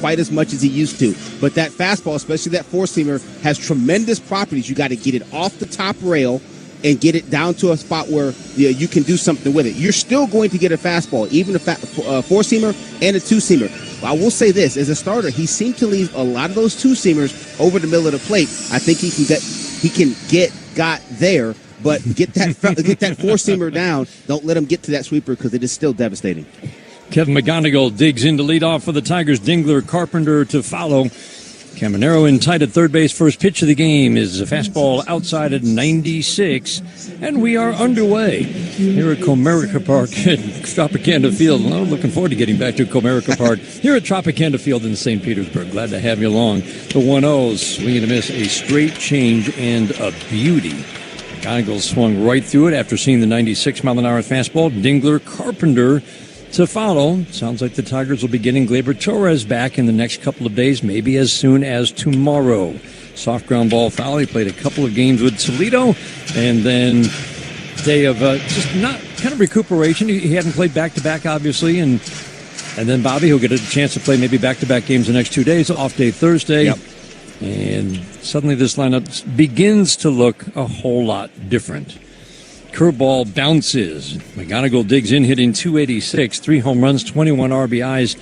quite as much as he used to. But that fastball, especially that four-seamer, has tremendous properties. You got to get it off the top rail and get it down to a spot where you can do something with it. You're still going to get a fastball, even a four-seamer and a two-seamer. I will say this, as a starter, he seemed to leave a lot of those two-seamers over the middle of the plate. I think he can get there, but get that four-seamer down. Don't let him get to that sweeper because it is still devastating. Kevin McGonigal digs in to lead off for the Tigers. Dingler, Carpenter to follow. Caminero in tight at third base. First pitch of the game is a fastball outside at 96. And we are underway here at Comerica Park at Tropicana Field. Well, looking forward to getting back to Comerica Park here at Tropicana Field in St. Petersburg. Glad to have you along. The 1-0, swing and a miss, a straight change and a beauty. McGonigal swung right through it after seeing the 96-mile-an-hour fastball. Dingler, Carpenter to follow. Sounds like the Tigers will be getting Gleyber Torres back in the next couple of days, maybe as soon as tomorrow. Soft ground ball foul. He played a couple of games with Toledo, and then day of just not kind of recuperation. He hadn't played back-to-back, obviously, and then Bobby, he'll get a chance to play maybe back-to-back games the next 2 days. Off day Thursday. Yep. And suddenly this lineup begins to look a whole lot different. Curveball bounces. McGonigal digs in, hitting .286, 3 home runs, 21 RBIs.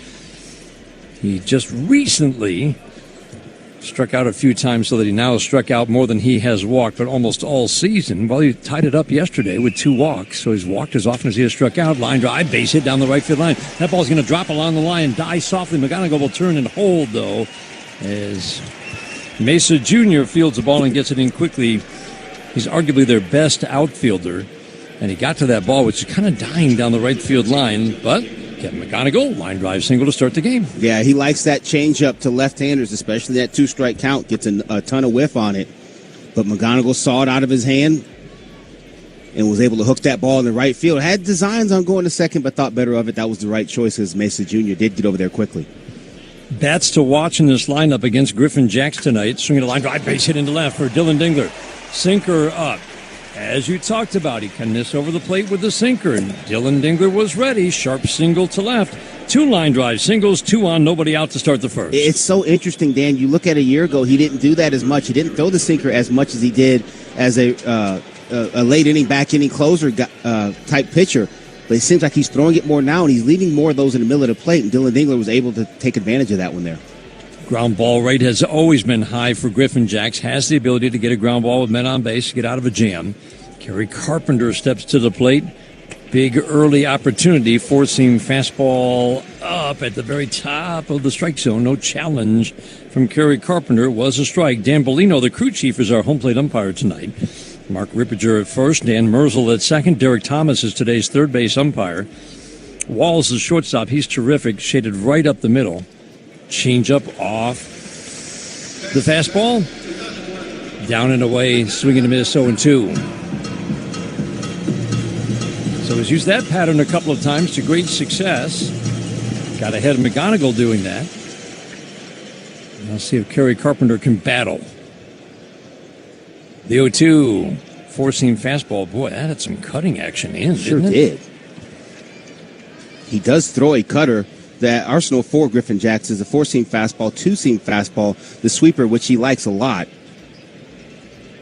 He just recently struck out a few times so that he now has struck out more than he has walked, but almost all season. Well, he tied it up yesterday with 2 walks, so he's walked as often as he has struck out. Line drive, base hit down the right field line. That ball's going to drop along the line, die softly. McGonigal will turn and hold, though, as Mesa Jr. fields the ball and gets it in quickly. He's arguably their best outfielder, and he got to that ball, which is kind of dying down the right field line, but Kevin McGonigal, line drive single to start the game. Yeah, he likes that changeup to left-handers, especially that 2-strike count, gets a ton of whiff on it, but McGonigal saw it out of his hand and was able to hook that ball in the right field. Had designs on going to second, but thought better of it. That was the right choice because Mesa Jr. did get over there quickly. Bats to watch in this lineup against Griffin Jacks tonight. Swinging a line drive, base hit into left for Dylan Dingler. Sinker up. As you talked about, he can miss over the plate with the sinker, and Dylan Dingler was ready. Sharp single to left. 2 line drive singles, 2 on, nobody out to start the first. It's so interesting, Dan. You look at a year ago, he didn't do that as much. He didn't throw the sinker as much as he did as a late inning, back inning closer type pitcher. But it seems like he's throwing it more now, and he's leaving more of those in the middle of the plate, and Dylan Dingler was able to take advantage of that one there. Ground ball rate has always been high for Griffin Jacks. Has the ability to get a ground ball with men on base, get out of a jam. Kerry Carpenter steps to the plate. Big early opportunity. Four-seam fastball up at the very top of the strike zone. No challenge from Kerry Carpenter. It was a strike. Dan Bellino, the crew chief, is our home plate umpire tonight. Mark Rippiger at first. Dan Merzel at second. Derek Thomas is today's third base umpire. Walls the shortstop. He's terrific. Shaded right up the middle. Change-up off the fastball. Down and away, swinging to miss, 0-2. So he's used that pattern a couple of times to great success. Got ahead of McGonigal doing that. I'll see if Kerry Carpenter can battle. The 0-2, four-seam fastball. Boy, that had some cutting action in, sure didn't it? Did. He does throw a cutter. That arsenal for Griffin Jacks is a four-seam fastball, two-seam fastball, the sweeper, which he likes a lot.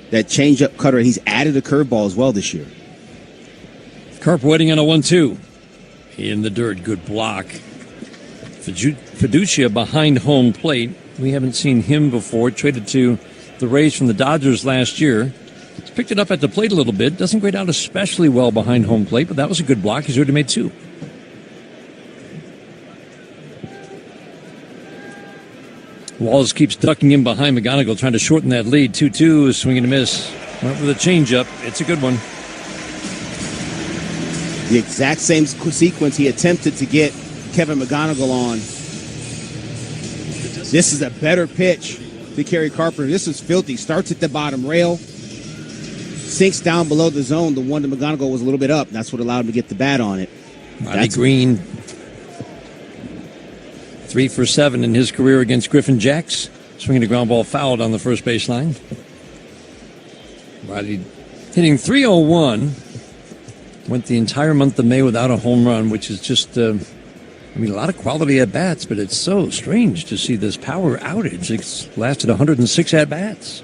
That change-up cutter, he's added a curveball as well this year. Carp waiting on a 1-2. In the dirt, good block. Fiducia behind home plate. We haven't seen him before. Traded to the Rays from the Dodgers last year. He's picked it up at the plate a little bit. Doesn't grade out especially well behind home plate, but that was a good block. He's already made 2. Walls keeps ducking in behind McGonigal, trying to shorten that lead. 2-2, swinging to miss. Went with a changeup. It's a good one. The exact same sequence he attempted to get Kevin McGonigal on. This is a better pitch to Kerry Carpenter. This is filthy. Starts at the bottom rail, sinks down below the zone. The one to McGonigal was a little bit up. That's what allowed him to get the bat on it. Riley Green, 3 for 7 in his career against Griffin Jacks. Swinging a ground ball fouled on the first baseline. Riley hitting .301. Went the entire month of May without a home run, which is just I mean, a lot of quality at-bats, but it's so strange to see this power outage. It's lasted 106 at-bats.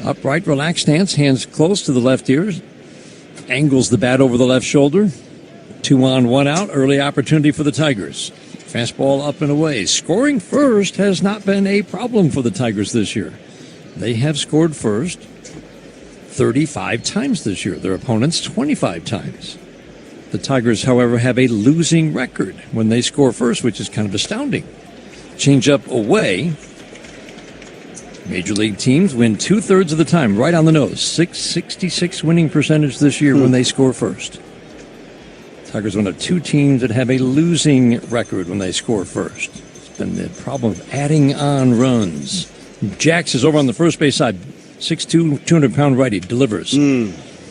Upright, relaxed stance, hands close to the left ear. Angles the bat over the left shoulder. 2 on, 1 out. Early opportunity for the Tigers. Fastball up and away. Scoring first has not been a problem for the Tigers this year. They have scored first 35 times this year. Their opponents 25 times. The Tigers, however, have a losing record when they score first, which is kind of astounding. Change up away. Major League teams win 2/3 of the time, right on the nose. 666 winning percentage this year when they score first. Tigers one of 2 teams that have a losing record when they score first. It's been the problem of adding on runs. Jax is over on the first base side. 6'2", 200-pound righty, delivers.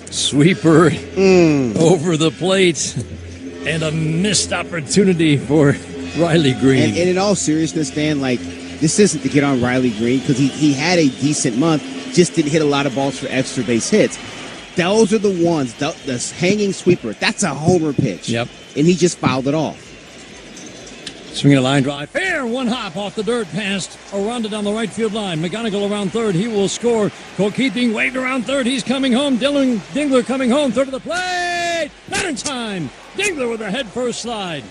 Sweeper over the plate, and a missed opportunity for Riley Green. And in all seriousness, Dan, like, this isn't to get on Riley Green because he had a decent month, just didn't hit a lot of balls for extra base hits. Those are the ones, the hanging sweeper. That's a homer pitch. Yep. And he just fouled it off. Swinging a line drive. Fair, 1 hop off the dirt past Aranda down the right field line. McGonigal around third. He will score. Cole Keith being waved around third. He's coming home. Dylan Dingler coming home. Third of the plate. Not in time. Dingler with a head first slide.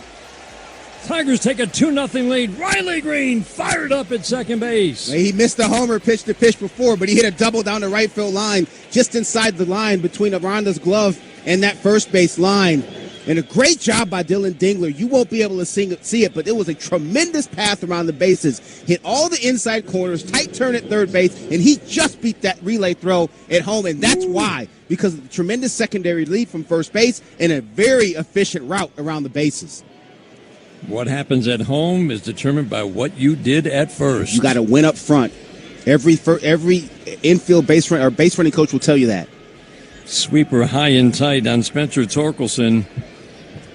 Tigers take a 2-0 lead. Riley Green fired up at second base. He missed the homer pitch to pitch before, but he hit a double down the right field line, just inside the line between Aranda's glove and that first base line. And a great job by Dylan Dingler. You won't be able to see it, but it was a tremendous path around the bases. Hit all the inside corners, tight turn at third base, and he just beat that relay throw at home. And that's why, because of the tremendous secondary lead from first base and a very efficient route around the bases. What happens at home is determined by what you did at first. You got to win up front. Every infield base running coach will tell you that. Sweeper high and tight on Spencer Torkelson.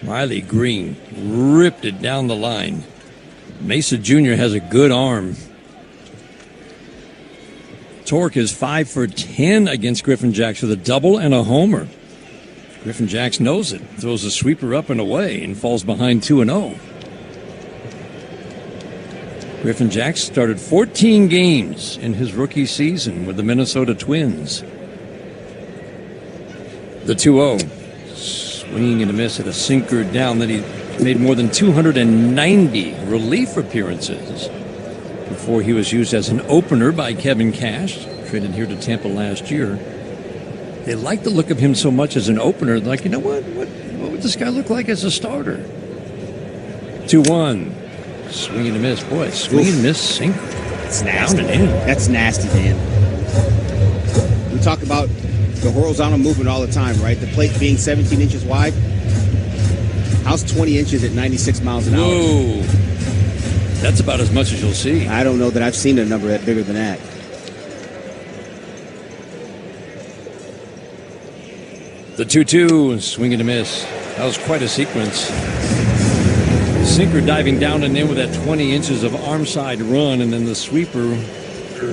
Riley Green ripped it down the line. Mesa Jr. has a good arm. Torque is 5 for 10 against Griffin Jax with a double and a homer. Griffin Jax knows it. Throws a sweeper up and away and falls behind 2-0. Griffin Jax started 14 games in his rookie season with the Minnesota Twins. The 2-0. Swinging and a miss at a sinker down. Then he made more than 290 relief appearances before he was used as an opener by Kevin Cash, traded here to Tampa last year. They like the look of him so much as an opener. Like, you know what would this guy look like as a starter? 2-1. Swing and a miss. Boy, swing and miss sinker. That's nasty. Down and in. That's nasty, Dan. We talk about the horizontal movement all the time, right? The plate being 17 inches wide. How's 20 inches at 96 miles an hour? Whoa. That's about as much as you'll see. I don't know that I've seen a number that bigger than that. The 2-2, swing and a miss. That was quite a sequence. Sinker diving down and in with that 20 inches of arm side run, and then the sweeper,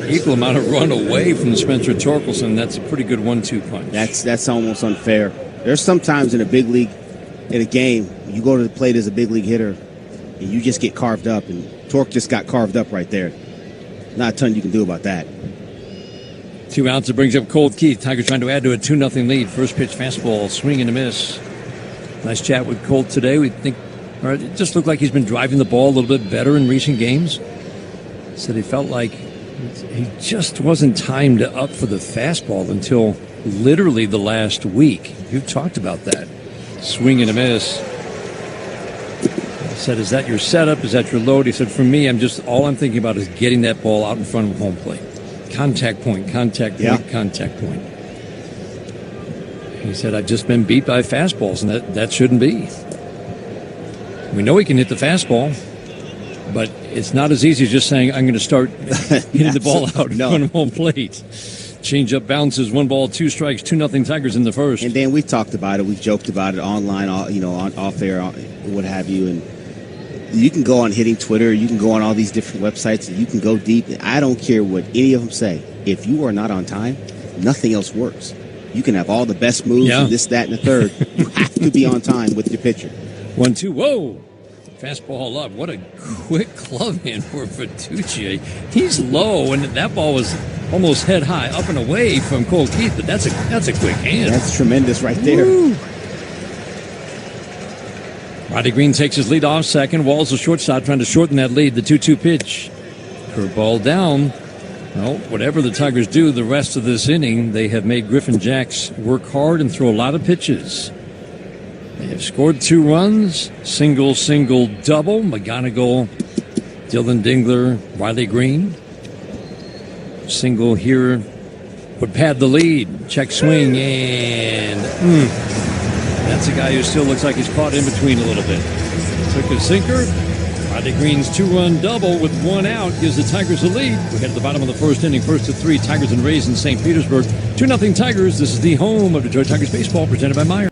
equal amount of run away from Spencer Torkelson. That's a pretty good 1-2 punch. That's almost unfair. There's sometimes in a big league, in a game, you go to the plate as a big league hitter, and you just get carved up, and Torque just got carved up right there. Not a ton you can do about that. 2 outs, it brings up Colt Keith. Tigers trying to add to a 2-0 lead. First pitch fastball, swing and a miss. Nice chat with Colt today. We think, or it just looked like he's been driving the ball a little bit better in recent games. Said he felt like he just wasn't timed up for the fastball until literally the last week. You've talked about that. Swing and a miss. I said, is that your setup? Is that your load? He said, for me, all I'm thinking about is getting that ball out in front of home plate. Contact point, contact point, contact point. He said, I've just been beat by fastballs, and that shouldn't be. We know he can hit the fastball, but it's not as easy as just saying, I'm going to start hitting the ball out in front of home plate. Change up bounces, 1 ball, 2 strikes, 2-0 Tigers in the first. And Dan, we've talked about it. We've joked about it online, on off air, what have you. And you can go on hitting Twitter. You can go on all these different websites. And you can go deep. I don't care what any of them say. If you are not on time, nothing else works. You can have all the best moves and this, that, and the third. You have to be on time with your pitcher. 1-2. Whoa! Fastball up. What a quick glove hand for Verducci. He's low, and that ball was almost head high, up and away from Cole Keith. But that's a quick hand. That's tremendous right there. Woo. Roddy Green takes his lead off second. Walls the shortstop trying to shorten that lead. The 2-2 pitch. Curveball down. Well, whatever the Tigers do the rest of this inning, they have made Griffin Jacks work hard and throw a lot of pitches. They have scored 2 runs. Single, double. McGonigal, Dylan Dingler, Riley Green. Single here would pad the lead. Check swing, and that's a guy who still looks like he's caught in between a little bit. Took a sinker. Riley Green's 2-run double with 1 out gives the Tigers a lead. We head to the bottom of the first inning, 1-3, Tigers and Rays in St. Petersburg. 2-0 Tigers. This is the home of Detroit Tigers baseball, presented by Meyer.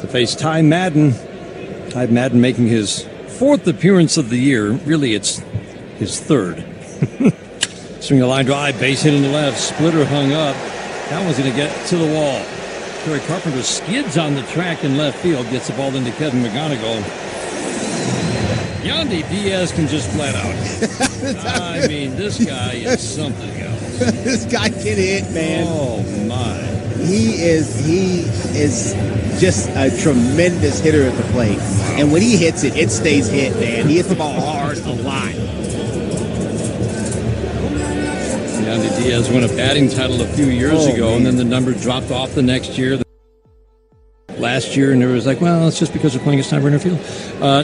To face Ty Madden. Ty Madden making his 4th appearance of the year. Really, it's his 3rd. Swing a line drive, base hit in the left, splitter hung up. That one's going to get to the wall. Terry Carpenter skids on the track in left field, gets the ball into Kevin McGonigal. Yandy Diaz can just flat out. I mean, this guy is something else. This guy can hit, man. Oh, my. He is just a tremendous hitter at the plate. And when he hits it, it stays hit, man. He hits the ball hard a lot. Yandy Diaz won a batting title a few years ago, man. And then the number dropped off the next year. Last year, and it was like, well, it's just because we're playing at Steinbrenner Field.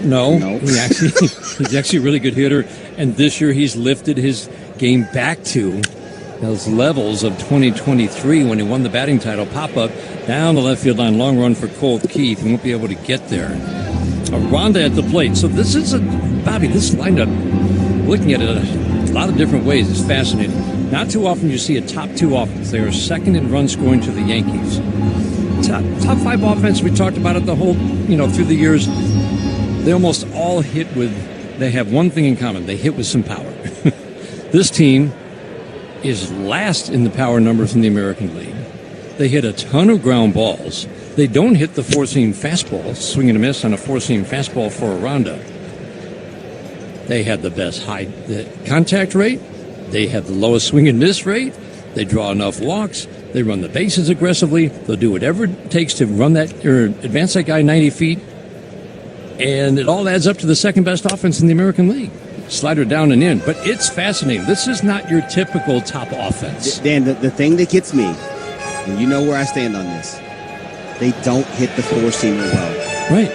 No. He's actually a really good hitter. And this year, he's lifted his game back to those levels of 2023 when he won the batting title. Pop up down the left field line, long run for Cole Keith. He won't be able to get there. Aranda at the plate. So this is Bobby, this lineup, looking at it a lot of different ways, is fascinating. Not too often you see a top 2 offense. They are second in run scoring to the Yankees. Top 5 offense, we talked about it the whole, through the years. They almost all hit with, they have one thing in common. They hit with some power. This team is last in the power numbers in the American League. They hit a ton of ground balls. They don't hit the 4-seam fastball, swing and a miss on a 4-seam fastball for Aranda. They have the best high contact rate. They have the lowest swing and miss rate. They draw enough walks. They run the bases aggressively. They'll do whatever it takes to run that or advance that guy 90 feet. And it all adds up to the second best offense in the American League. Slider down and in. But it's fascinating. This is not your typical top offense. Dan, the thing that gets me, and you know where I stand on this, they don't hit the four-seamer well. Right.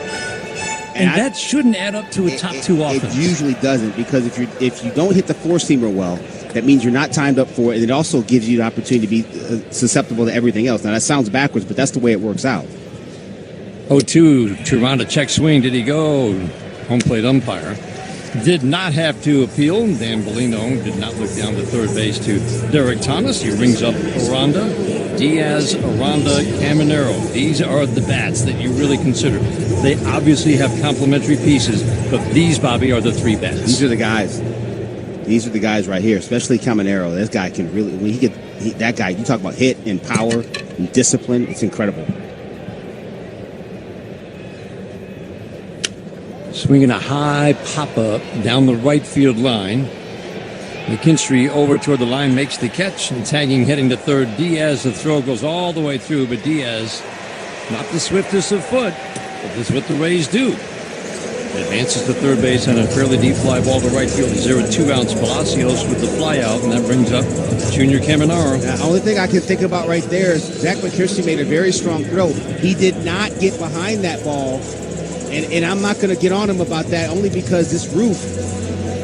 And that shouldn't add up to a top two offense. It usually doesn't, because if you don't hit the four-seamer well, that means you're not timed up for it, and it also gives you the opportunity to be susceptible to everything else. Now, that sounds backwards, but that's the way it works out. 0-2, Toronto check swing. Did he go? Home plate umpire did not have to appeal. Dan Bellino did not look down to third base to Derek Thomas. He rings up Aranda, Diaz, Aranda, Caminero. These are the bats that you really consider. They obviously have complementary pieces, but these, Bobby, are the three bats. These are the guys. These are the guys right here, especially Caminero. This guy can really, when that guy, you talk about hit and power and discipline, it's incredible. Swinging a high pop-up down the right field line. McKinstry over toward the line, makes the catch, and tagging, heading to third. Diaz, the throw goes all the way through, but Diaz, not the swiftest of foot, but this is what the Rays do. Advances to third base on a fairly deep fly ball to right field. 0-2 Palacios with the fly out, and that brings up Junior Caminero. The only thing I can think about right there is Zach McKinstry made a very strong throw. He did not get behind that ball. And I'm not going to get on him about that, only because this roof,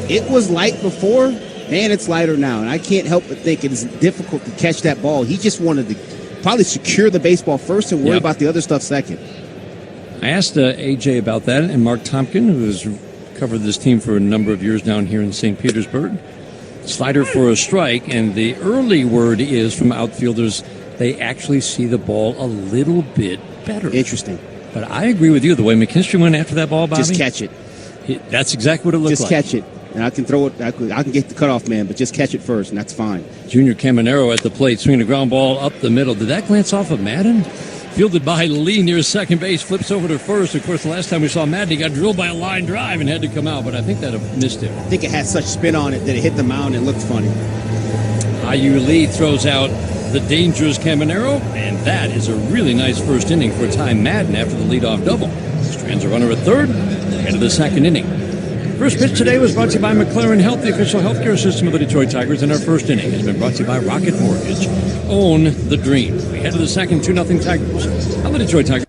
it was light before, and it's lighter now. And I can't help but think it is difficult to catch that ball. He just wanted to probably secure the baseball first and worry about the other stuff second. I asked AJ about that, and Mark Tompkin, who has covered this team for a number of years down here in St. Petersburg. Slider for a strike, and the early word is from outfielders, they actually see the ball a little bit better. Interesting. But I agree with you. The way McKinstry went after that ball, Bobby. Just catch it. That's exactly what it looks like. Just catch it. And I can throw it. I can get the cutoff man, but just catch it first, and that's fine. Junior Caminero at the plate, swinging a ground ball up the middle. Did that glance off of Madden? Fielded by Lee near second base, flips over to first. Of course, the last time we saw Madden, he got drilled by a line drive and had to come out, but I think that missed him. I think it had such spin on it that it hit the mound and looked funny. IU Lee throws out the dangerous Caminero, and that is a really nice first inning for Ty Madden after the leadoff double. Strands a runner at third, end of the second inning. First pitch today was brought to you by McLaren Health, the official healthcare system of the Detroit Tigers, and our first inning has been brought to you by Rocket Mortgage. Own the dream. We head to the second, 2-0 Tigers. On the Detroit Tigers.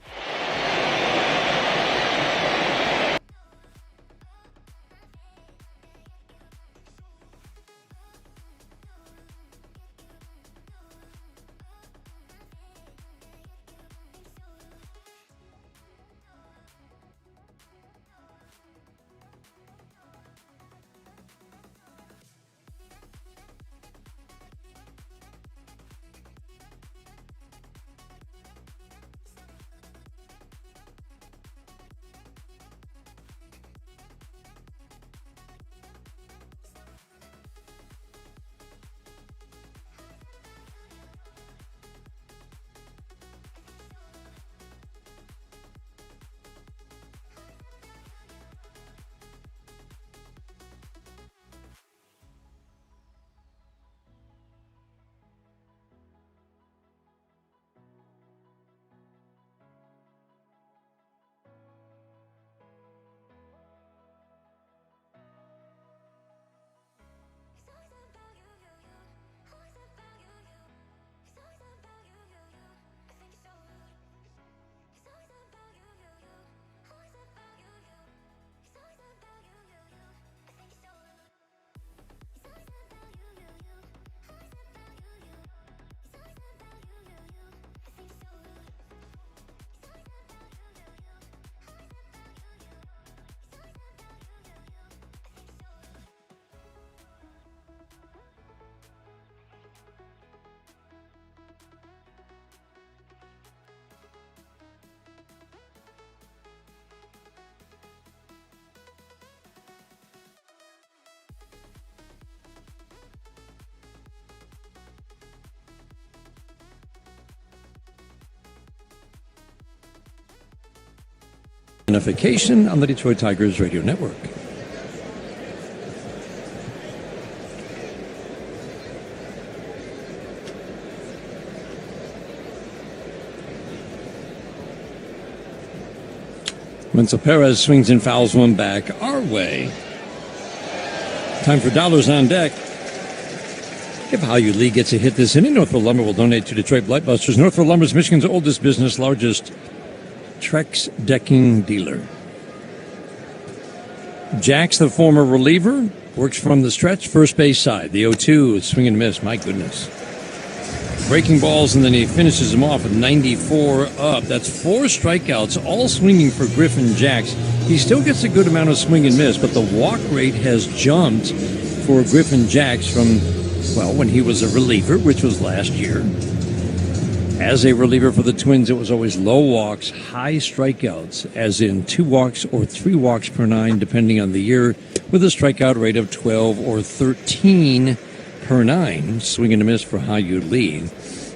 Identification on the Detroit Tigers Radio Network. Mensa Perez swings and fouls one back our way. Time for dollars on deck. If How You Lead gets a hit this inning, Northville Lumber will donate to Detroit Blightbusters. Northville Lumber is Michigan's oldest business, largest Trex decking dealer. Jax, the former reliever, works from the stretch, first base side. The 0-2, swing and miss. My goodness. Breaking balls, and then he finishes them off with 94 up. That's 4 strikeouts, all swinging for Griffin Jax. He still gets a good amount of swing and miss, but the walk rate has jumped for Griffin Jax from, well, when he was a reliever, which was last year. As a reliever for the Twins, it was always low walks, high strikeouts, as in 2 walks or 3 walks per 9, depending on the year, with a strikeout rate of 12 or 13 per 9. Swing and a miss for How You Lead.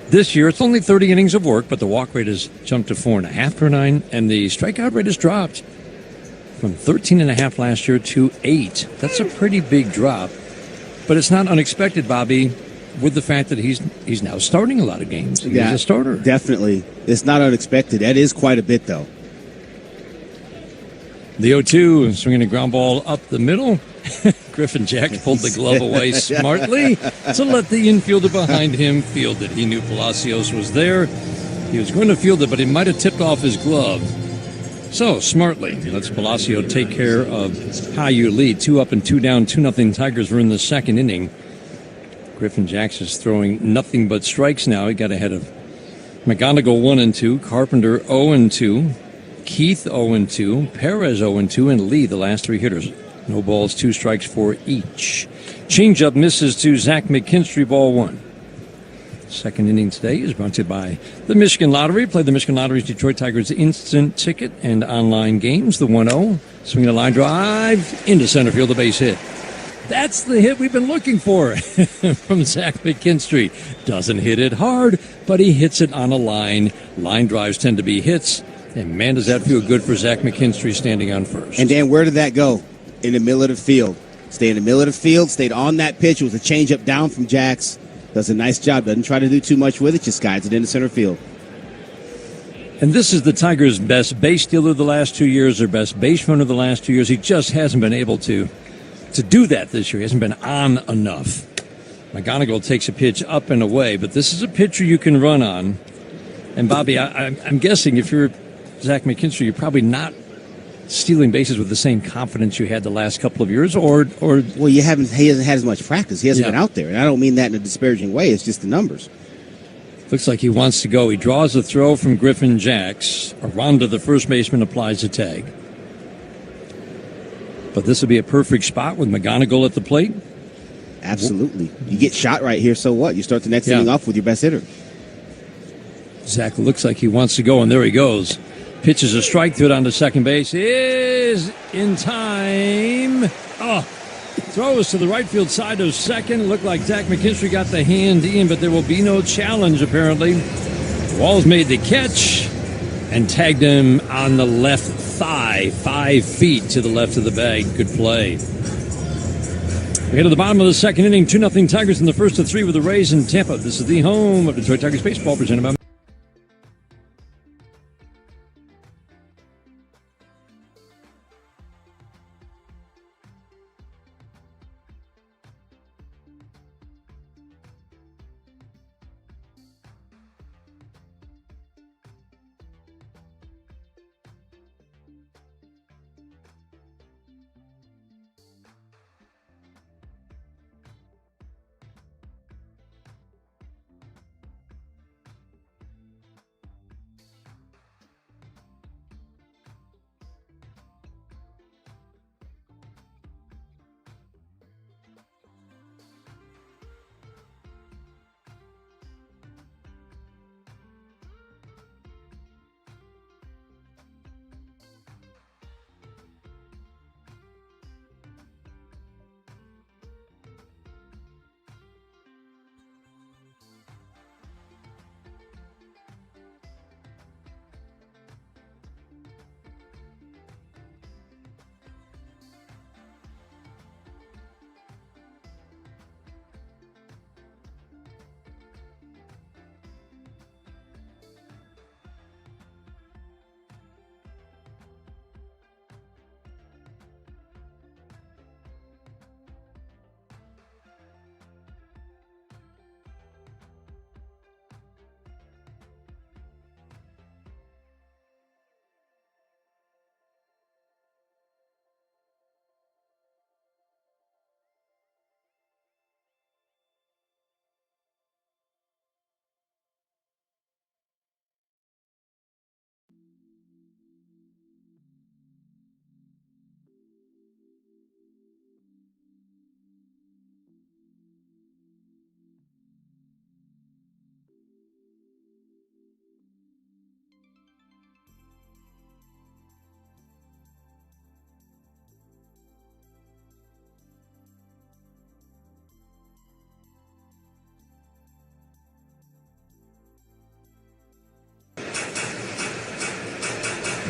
This year, it's only 30 innings of work, but the walk rate has jumped to 4.5 per 9, and the strikeout rate has dropped from 13.5 last year to 8. That's a pretty big drop, but it's not unexpected, Bobby, with the fact that he's now starting a lot of games. He's a starter. Definitely. It's not unexpected. That is quite a bit, though. The 0-2, swinging a ground ball up the middle. Griffin Jax pulled the glove away smartly to let the infielder behind him field it. He knew Palacios was there. He was going to field it, but he might have tipped off his glove. So, smartly, lets Palacio take care of How You Lead. 2 up and 2 down, 2-0 Tigers were in the second inning. Griffin Jax is throwing nothing but strikes now. He got ahead of McGonigal 1-2, Carpenter 0-2, Keith 0-2, Perez 0-2, and Lee, the last 3 hitters. No balls, 2 strikes for each. Changeup misses to Zach McKinstry, ball 1. Second inning today is brought to you by the Michigan Lottery. Play the Michigan Lottery's Detroit Tigers instant ticket and online games. The 1-0, swinging a line drive into center field, a base hit. That's the hit we've been looking for from Zach McKinstry. Doesn't hit it hard, but he hits it on a line. Line drives tend to be hits, and man, does that feel good for Zach McKinstry standing on first. And Dan, where did that go? In the middle of the field. Stay in the middle of the field, stayed on that pitch. It was a changeup down from Jax. Does a nice job. Doesn't try to do too much with it. Just guides it into center field. And this is the Tigers' best base stealer the last 2 years, their best base runner the last 2 years. He just hasn't been able to do that this year. He hasn't been on enough. McGonigal takes a pitch up and away, but this is a pitcher you can run on. And, Bobby, I'm guessing if you're Zach McKinstry, you're probably not stealing bases with the same confidence you had the last couple of years, or well, he hasn't had as much practice. He hasn't been out there, and I don't mean that in a disparaging way. It's just the numbers. Looks like he wants to go. He draws a throw from Griffin Jax. Aranda, the first baseman, applies a tag. But this would be a perfect spot with McGonigal at the plate. Absolutely. You get shot right here, so what? You start the next inning off with your best hitter. Zach looks like he wants to go, and there he goes. Pitches a strike, threw it on to second base. Is in time. Throws to the right field side of second. Looked like Zach McKinstry got the hand in, but there will be no challenge, apparently. Walls made the catch and tagged him on the left thigh, 5 feet to the left of the bag. Good play. We head to the bottom of the second inning. 2-0 Tigers in the first of 3 with the Rays in Tampa. This is the home of Detroit Tigers baseball, presented by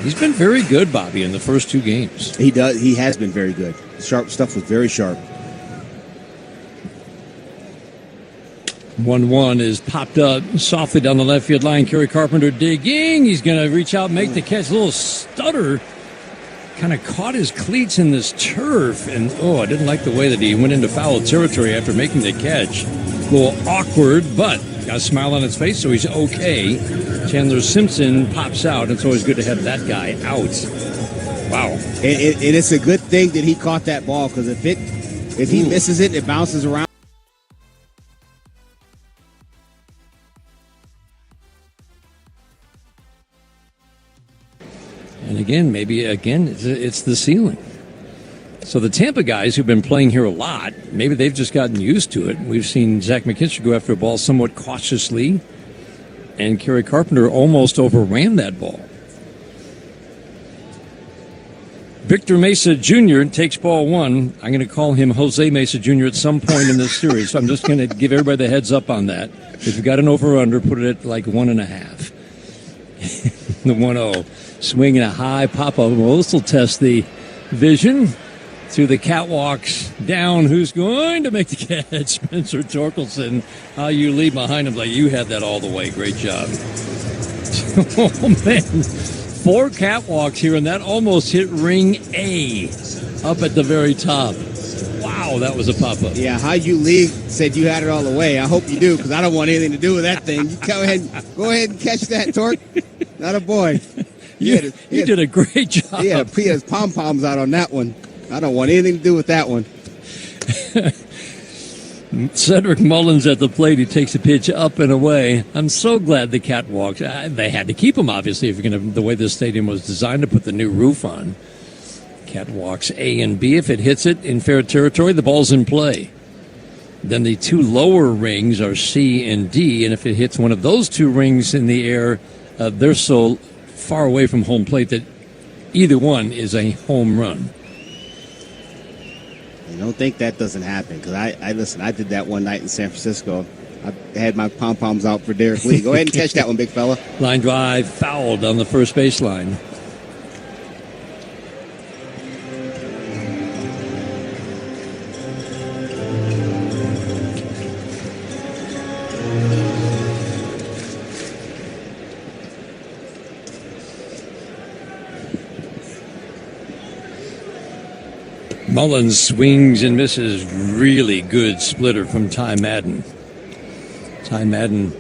He's been very good, Bobby, in the first 2 games. He does. He has been very good. Sharp stuff was very sharp. 1-1 is popped up softly down the left field line. Kerry Carpenter digging. He's going to reach out, make the catch. A little stutter. Kind of caught his cleats in this turf. And, I didn't like the way that he went into foul territory after making the catch. A little awkward, but got a smile on his face, so he's okay. Chandler Simpson pops out. It's always good to have that guy out. Wow. And it's a good thing that he caught that ball, because if he misses it, it bounces around. And maybe it's the ceiling. So the Tampa guys who've been playing here a lot, maybe they've just gotten used to it. We've seen Zach McKinstry go after a ball somewhat cautiously, and Kerry Carpenter almost overran that ball. Victor Mesa Jr. takes ball 1. I'm going to call him Jose Mesa Jr. at some point in this series, so I'm just going to give everybody the heads up on that. If you've got an over-under, put it at like 1.5. The 1-0. Swinging a high pop-up. Well, this will test the vision. To the catwalks down. Who's going to make the catch? Spencer Torkelson. How you lead behind him like you had that all the way. Great job. Oh, man. 4 catwalks here, and that almost hit ring A up at the very top. Wow, that was a pop-up. Yeah, how you lead said you had it all the way. I hope you do, because I don't want anything to do with that thing. You go ahead and catch that, Torque. Not a boy. You did a great job. He had his pom-poms out on that one. I don't want anything to do with that one. Cedric Mullins at the plate. He takes a pitch up and away. I'm so glad the catwalks. They had to keep them, obviously, if you're going to. The way this stadium was designed to put the new roof on. Catwalks A and B. If it hits it in fair territory, the ball's in play. Then the 2 lower rings are C and D, and if it hits one of those 2 rings in the air, they're so far away from home plate that either one is a home run. I don't think that doesn't happen, because I did that one night in San Francisco. I had my pom-poms out for Derek Lee. Go ahead and catch that one, big fella. Line drive fouled on the first baseline. Mullins swings and misses. Really good splitter from Ty Madden. Ty Madden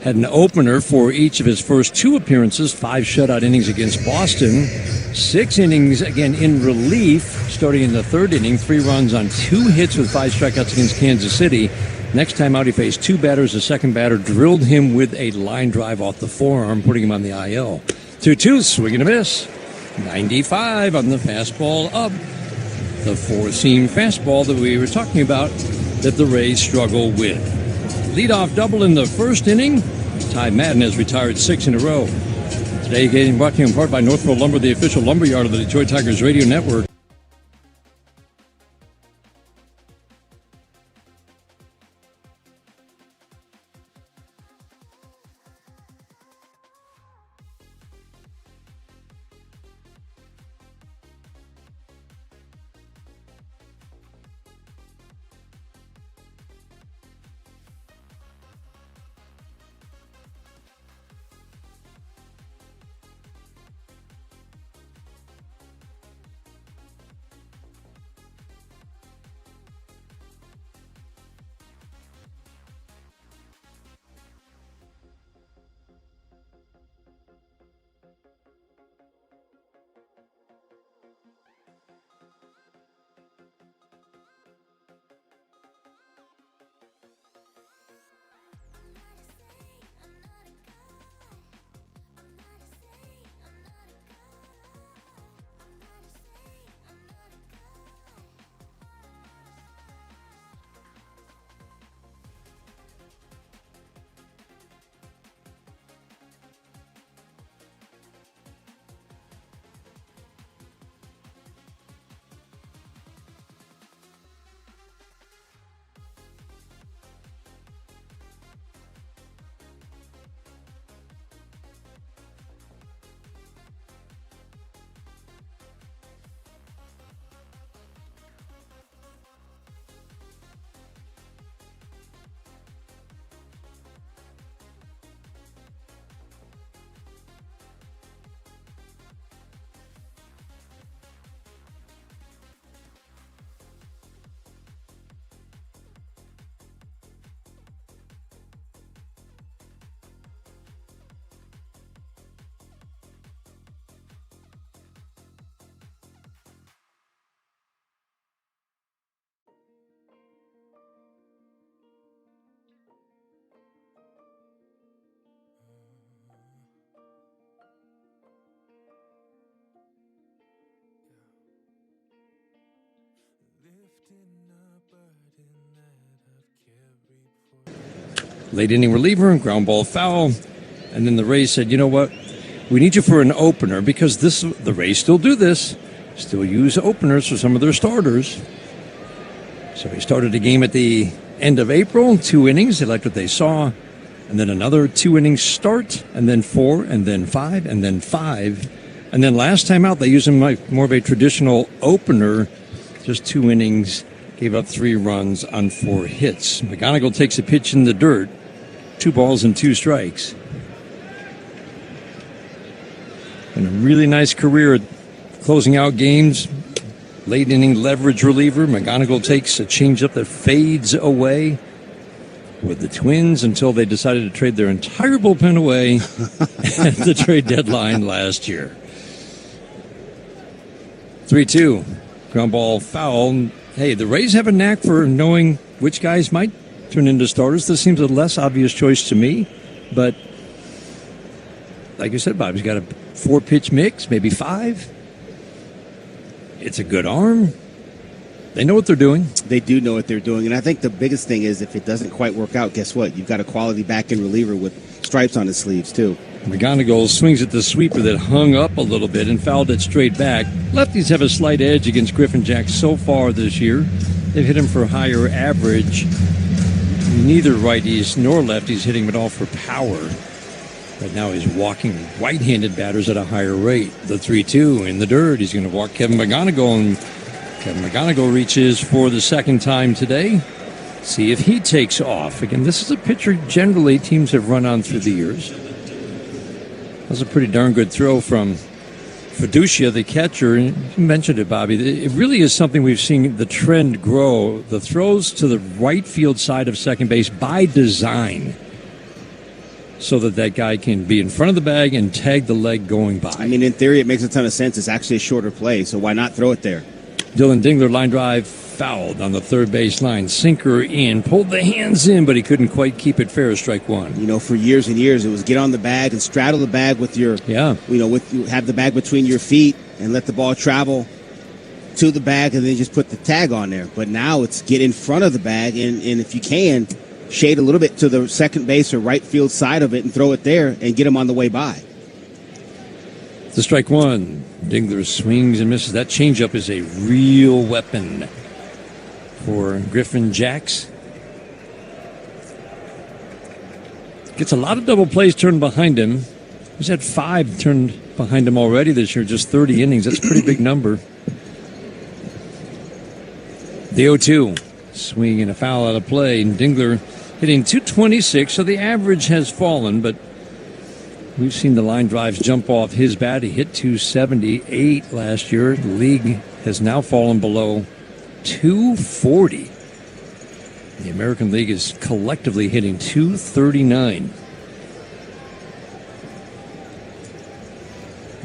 had an opener for each of his first 2 appearances, 5 shutout innings against Boston, 6 innings again in relief, starting in the 3rd inning, 3 runs on 2 hits with 5 strikeouts against Kansas City. Next time out, he faced 2 batters. The second batter drilled him with a line drive off the forearm, putting him on the IL. 2-2, swing and a miss. 95 on the fastball up. The 4-seam fastball that we were talking about that the Rays struggle with. Leadoff double in the first inning. Ty Madden has retired 6 in a row. Today, getting brought to you in part by Northborough Lumber, the official lumber yard of the Detroit Tigers radio network. Late inning reliever, ground ball foul. And then the Rays said, you know what? We need you for an opener because the Rays still do this. Still use openers for some of their starters. So he started the game at the end of April, 2 innings. They liked what they saw. And then another 2 innings start, and then 4, and then 5, and then 5. And then last time out, they used him like more of a traditional opener. Just 2 innings, gave up 3 runs on 4 hits. McGonigal takes a pitch in the dirt. 2 balls and 2 strikes. And a really nice career at closing out games. Late inning leverage reliever. McGonigal takes a changeup that fades away with the Twins until they decided to trade their entire bullpen away at the trade deadline last year. 3-2. Ground ball foul. Hey, the Rays have a knack for knowing which guys might turn into starters. This seems a less obvious choice to me, but like you said, Bob, he's got a 4-pitch mix, maybe 5. It's a good arm. They know what they're doing. They do know what they're doing, and I think the biggest thing is if it doesn't quite work out, guess what? You've got a quality back-end reliever with stripes on his sleeves, too. McGonigal swings at the sweeper that hung up a little bit and fouled it straight back. Lefties have a slight edge against Griffin Jack so far this year. They've hit him for higher average. Neither righties nor lefties hitting him at all for power. Right now he's walking right-handed batters at a higher rate. The 3-2 in the dirt. He's going to walk Kevin McGonigal, and Kevin McGonigal reaches for the second time today. See if he takes off. Again, this is a pitcher generally teams have run on through the years. That was a pretty darn good throw from Fiducia, the catcher. You mentioned it, Bobby. It really is something we've seen the trend grow. The throws to the right field side of second base by design, so that guy can be in front of the bag and tag the leg going by. I mean, in theory, it makes a ton of sense. It's actually a shorter play, so why not throw it there? Dylan Dingler, line drive, fouled on the third base line. Sinker in, pulled the hands in, but he couldn't quite keep it fair. Strike one. You know, for years and years, it was get on the bag and straddle the bag with your, have the bag between your feet and let the ball travel to the bag and then just put the tag on there. But now it's get in front of the bag and if you can, shade a little bit to the second base or right field side of it and throw it there and get him on the way by. The strike one. Dingler swings and misses. That changeup is a real weapon for Griffin Jacks. Gets a lot of double plays turned behind him. He's had 5 turned behind him already this year, just 30 innings. That's a pretty big number. The 0-2. Swing and a foul out of play. And Dingler hitting .226, so the average has fallen, but we've seen the line drives jump off his bat. He hit .278 last year. The league has now fallen below .240. The American League is collectively hitting .239.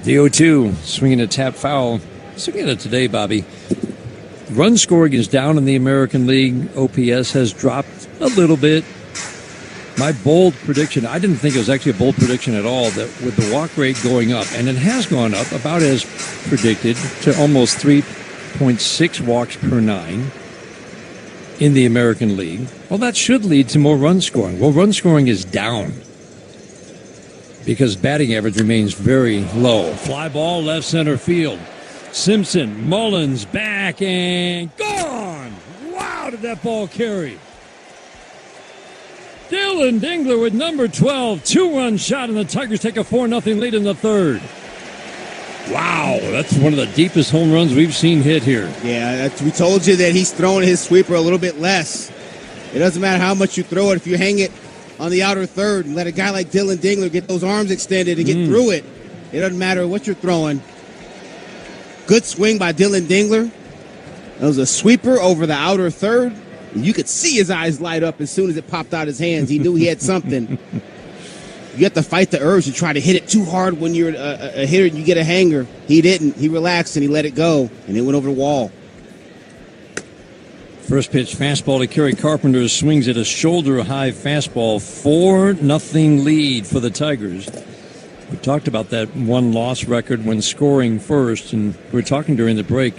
The 0-2, swinging a tap foul. Let's look at it today, Bobby. Run scoring is down in the American League. OPS has dropped a little bit. My bold prediction, I didn't think it was actually a bold prediction at all, that with the walk rate going up, and it has gone up about as predicted to almost 3.6 walks per 9 in the American League. Well, that should lead to more run scoring. Well, run scoring is down because batting average remains very low. Fly ball, left center field. Simpson, Mullins, back and gone. Wow, did that ball carry? Dylan Dingler with number 12, 2-run shot, and the Tigers take a 4-0 lead in the third. Wow, that's one of the deepest home runs we've seen hit here. Yeah, we told you that he's throwing his sweeper a little bit less. It doesn't matter how much you throw it. If you hang it on the outer third and let a guy like Dylan Dingler get those arms extended and get through it, it doesn't matter what you're throwing. Good swing by Dylan Dingler. That was a sweeper over the outer third. You could see his eyes light up as soon as it popped out his hands. He knew he had something. You have to fight the urge to try to hit it too hard when you're a hitter and you get a hanger. He didn't. He relaxed and he let it go, and it went over the wall. First pitch fastball to Kerry Carpenter, swings at a shoulder-high fastball. 4-0 lead for the Tigers. We talked about that one-loss record when scoring first, and we were talking during the break.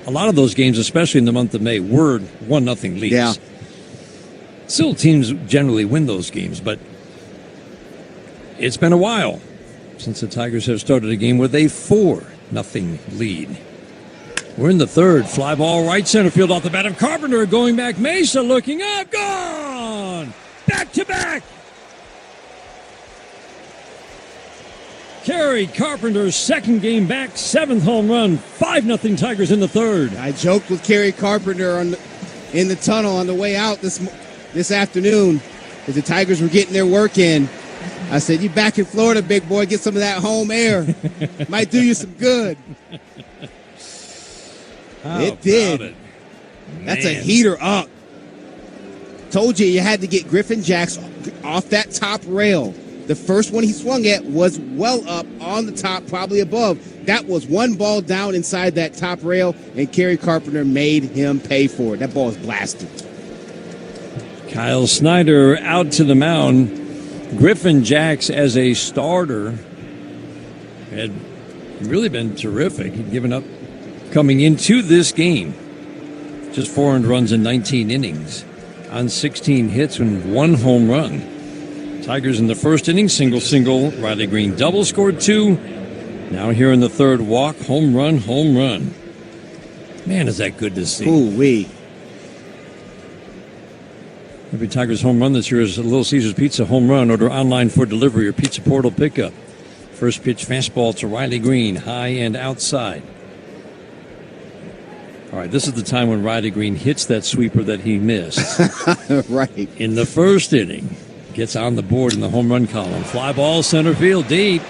a lot of those games, especially in the month of May, were 1-0 leads. Yeah. Still, teams generally win those games, but it's been a while since the Tigers have started a game with a 4-0 lead. We're in the third. Fly ball right center field off the bat of Carpenter. Going back, Mesa looking up. Gone! Back to back! Kerry Carpenter's second game back, 7th home run, 5-0 Tigers in the third. I joked with Kerry Carpenter in the tunnel on the way out this afternoon as the Tigers were getting their work in. I said, "You back in Florida, big boy, get some of that home air. Might do you some good." It did. That's a heater up. Told you had to get Griffin Jax off that top rail. The first one he swung at was well up on the top, probably above. That was one ball down inside that top rail, and Kerry Carpenter made him pay for it. That ball was blasted. Kyle Snyder out to the mound. Griffin Jax as a starter had really been terrific. He'd given up coming into this game just 4 earned runs in 19 innings on 16 hits and 1 home run. Tigers in the first inning, single. Riley Green double, scored 2. Now here in the third, walk, home run. Man, is that good to see. Ooh-wee. Every Tigers home run this year is a Little Caesars Pizza home run. Order online for delivery or Pizza Portal pickup. First pitch fastball to Riley Green, high and outside. All right, this is the time when Riley Green hits that sweeper that he missed. Right. In the first inning. Gets on the board in the home run column. Fly ball center field deep.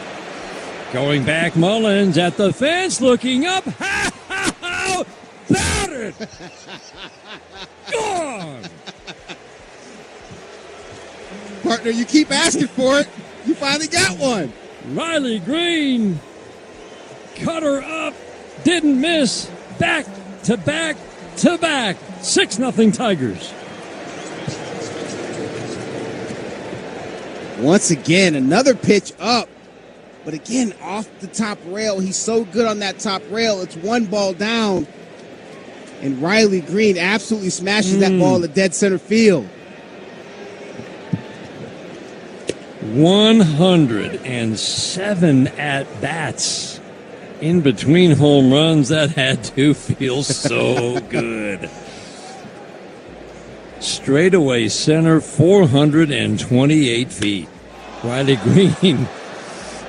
Going back, Mullins at the fence, looking up. How about it? Gone. Partner, you keep asking for it. You finally got one. Riley Green. Cutter up. Didn't miss. Back to back to back. 6-0 Tigers. Once again, another pitch up. But again, off the top rail. He's so good on that top rail. It's one ball down. And Riley Green absolutely smashes that ball to dead center field. 107 at-bats in between home runs. That had to feel so good. Straightaway center, 428 feet. Riley Green,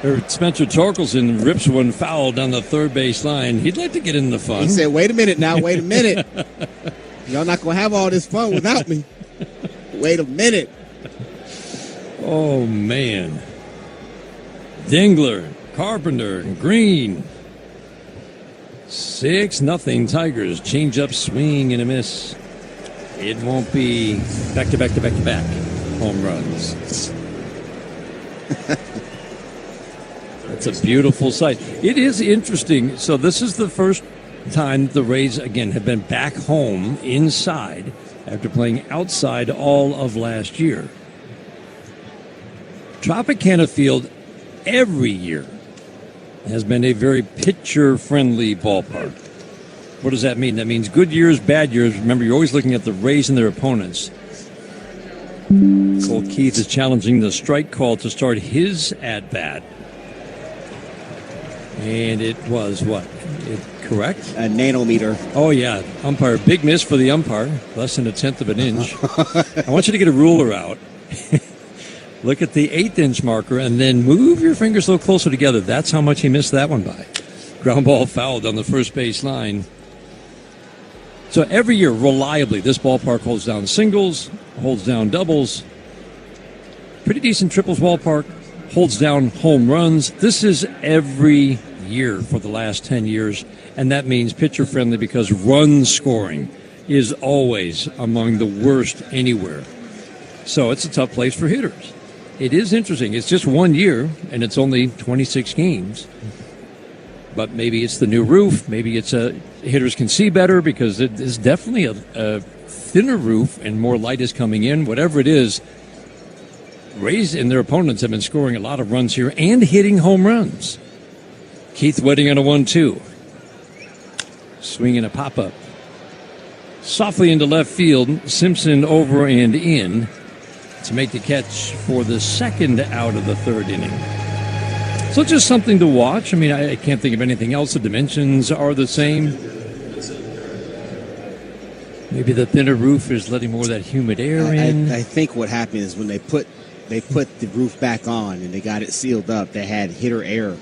or Spencer Torkelson rips one foul down the third base line. He'd like to get in the fun. He said, wait a minute now, wait a minute. Y'all not going to have all this fun without me. Wait a minute. Oh, man. Dingler, Carpenter, Green. 6-0 Tigers. Change up, swing, and a miss. It won't be back-to-back home runs. That's a beautiful sight. It is interesting. So this is the first time the Rays, again, have been back home inside after playing outside all of last year. Tropicana Field every year has been a very pitcher-friendly ballpark. What does that mean? That means good years, bad years. Remember, you're always looking at the Rays and their opponents. Cole Keith is challenging the strike call to start his at-bat. And it was what? Correct? A nanometer. Oh, yeah. Umpire. Big miss for the umpire. Less than 1/10 of an inch. I want you to get a ruler out. Look at the 1/8 marker and then move your fingers a little closer together. That's how much he missed that one by. Ground ball fouled on the first base line. So every year, reliably, this ballpark holds down singles, holds down doubles. Pretty decent triples ballpark, holds down home runs. This is every year for the last 10 years, and that means pitcher-friendly because run scoring is always among the worst anywhere. So it's a tough place for hitters. It is interesting. It's just 1 year, and it's only 26 games. But maybe it's the new roof. Maybe it's hitters can see better because it is definitely a thinner roof and more light is coming in. Whatever it is, Rays and their opponents have been scoring a lot of runs here and hitting home runs. Keith waiting on a 1-2. swinging a pop-up. Softly into left field, Simpson over and in to make the catch for the second out of the third inning. So just something to watch. I mean, I can't think of anything else. The dimensions are the same. Maybe the thinner roof is letting more of that humid air in. I think what happened is when they put the roof back on and they got it sealed up, they had hitter air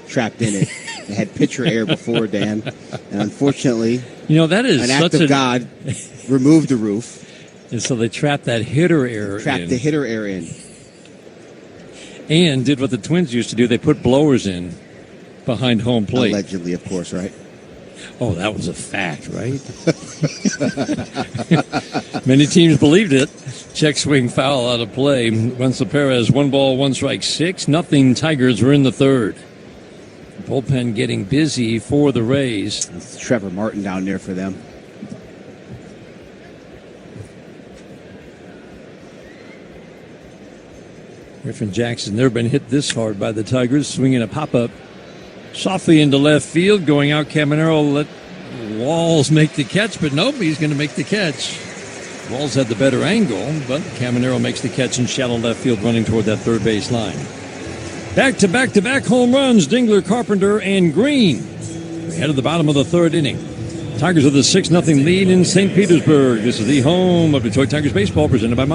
trapped in it. They had pitcher air before, Dan. And unfortunately, that is an act of God removed the roof. And so they trapped that hitter air Trapped the hitter air in. And did what the Twins used to do. They put blowers in behind home plate. Allegedly, of course, right? Oh, that was a fact, right? Many teams believed it. Check swing foul out of play. Wenzel Perez, 1 ball, 1 strike, 6-0. Tigers were in the third. Bullpen getting busy for the Rays. It's Trevor Martin down there for them. Griffin Jackson never been hit this hard by the Tigers, swinging a pop-up softly into left field. Going out, Caminero let Walls make the catch, but nobody's going to make the catch. Walls had the better angle, but Caminero makes the catch in shallow left field, running toward that third base line. Back-to-back home runs, Dingler, Carpenter, and Green. We head to the bottom of the third inning. Tigers with a 6-0 lead in St. Petersburg. This is the home of Detroit Tigers baseball, presented by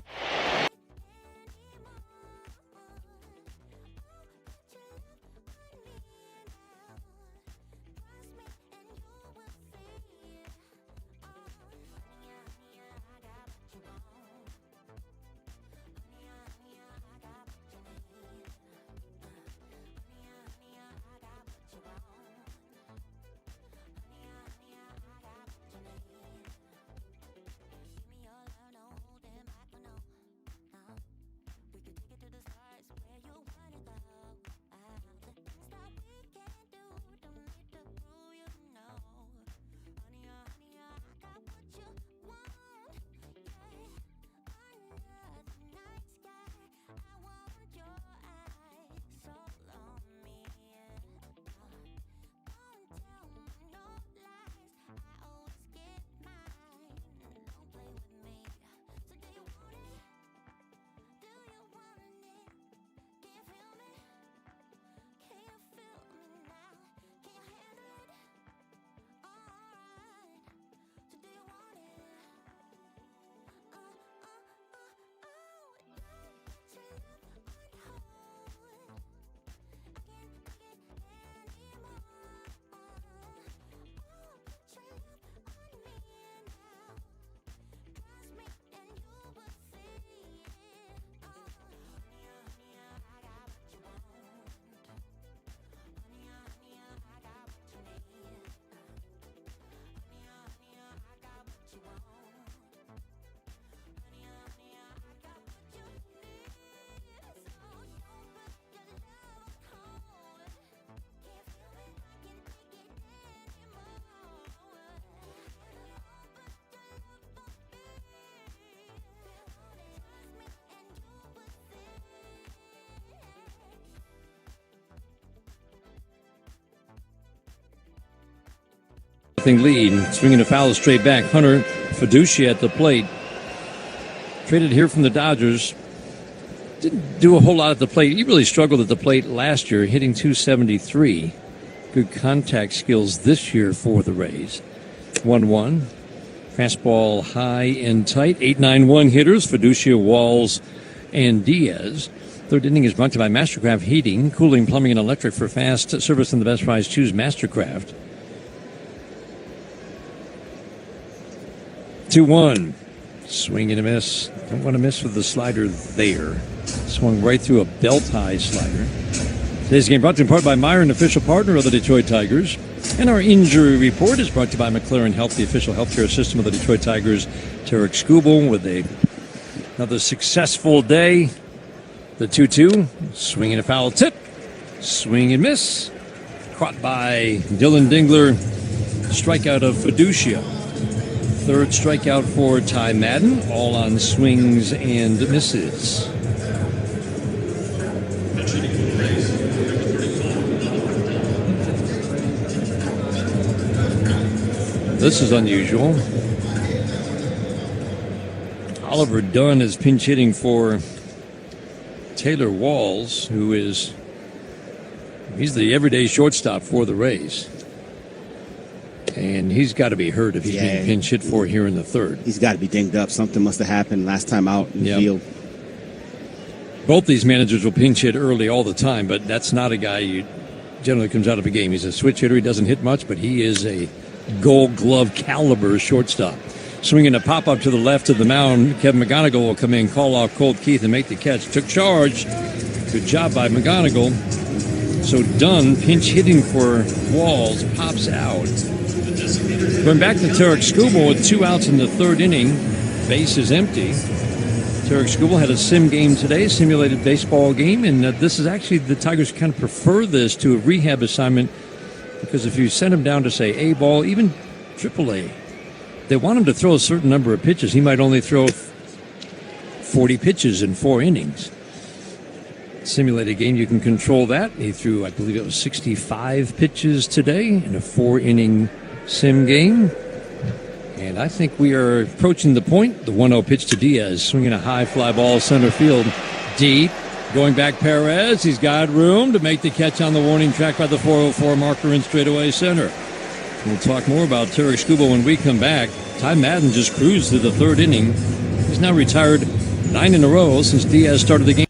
lead. Swinging a foul straight back. Hunter Fiducia at the plate. Traded here from the Dodgers. Didn't do a whole lot at the plate. He really struggled at the plate last year, hitting .273. Good contact skills this year for the Rays. 1-1. Fastball high and tight. 8-9-1 hitters. Fiducia, Walls, and Diaz. Third inning is brought to you by Mastercraft Heating, Cooling, Plumbing, and Electric. For fast service and the best price, choose Mastercraft. 2-1. Swing and a miss. Don't want to miss with the slider there. Swung right through a belt-high slider. Today's game brought to you in part by Myron, official partner of the Detroit Tigers. And our injury report is brought to you by McLaren Health, the official healthcare system of the Detroit Tigers. Tarek Skubal with another successful day. The 2-2. Swing and a foul tip. Swing and miss. Caught by Dylan Dingler. Strikeout of Fiducia. Third strikeout for Ty Madden, all on swings and misses. This is unusual. Oliver Dunn is pinch hitting for Taylor Walls, who he's the everyday shortstop for the Rays. And he's got to be hurt if he's being pinch hit for here in the third. He's got to be dinged up. Something must have happened last time out in the field. Both these managers will pinch hit early all the time, but that's not a guy who generally comes out of a game. He's a switch hitter. He doesn't hit much, but he is a Gold Glove caliber shortstop. Swinging a pop-up to the left of the mound, Kevin McGonigal will come in, call off Colt Keith, and make the catch. Took charge. Good job by McGonigal. So Dunn, pinch hitting for Walls, pops out. Going back to Tarek Skubal with 2 outs in the third inning. Base is empty. Tarek Skubal had a sim game today, simulated baseball game, and this is actually, the Tigers kind of prefer this to a rehab assignment, because if you send him down to, say, A ball, even AAA, they want him to throw a certain number of pitches. He might only throw 40 pitches in 4 innings. Simulated game, you can control that. He threw, I believe it was 65 pitches today in a 4-inning sim game. And I think we are approaching the point. The 1-0 pitch to Diaz, swinging a high fly ball center field. Deep, going back Perez. He's got room to make the catch on the warning track by the 404 marker in straightaway center. We'll talk more about Tarek Skubal when we come back. Ty Madden just cruised through the third inning. He's now retired 9 in a row since Diaz started the game.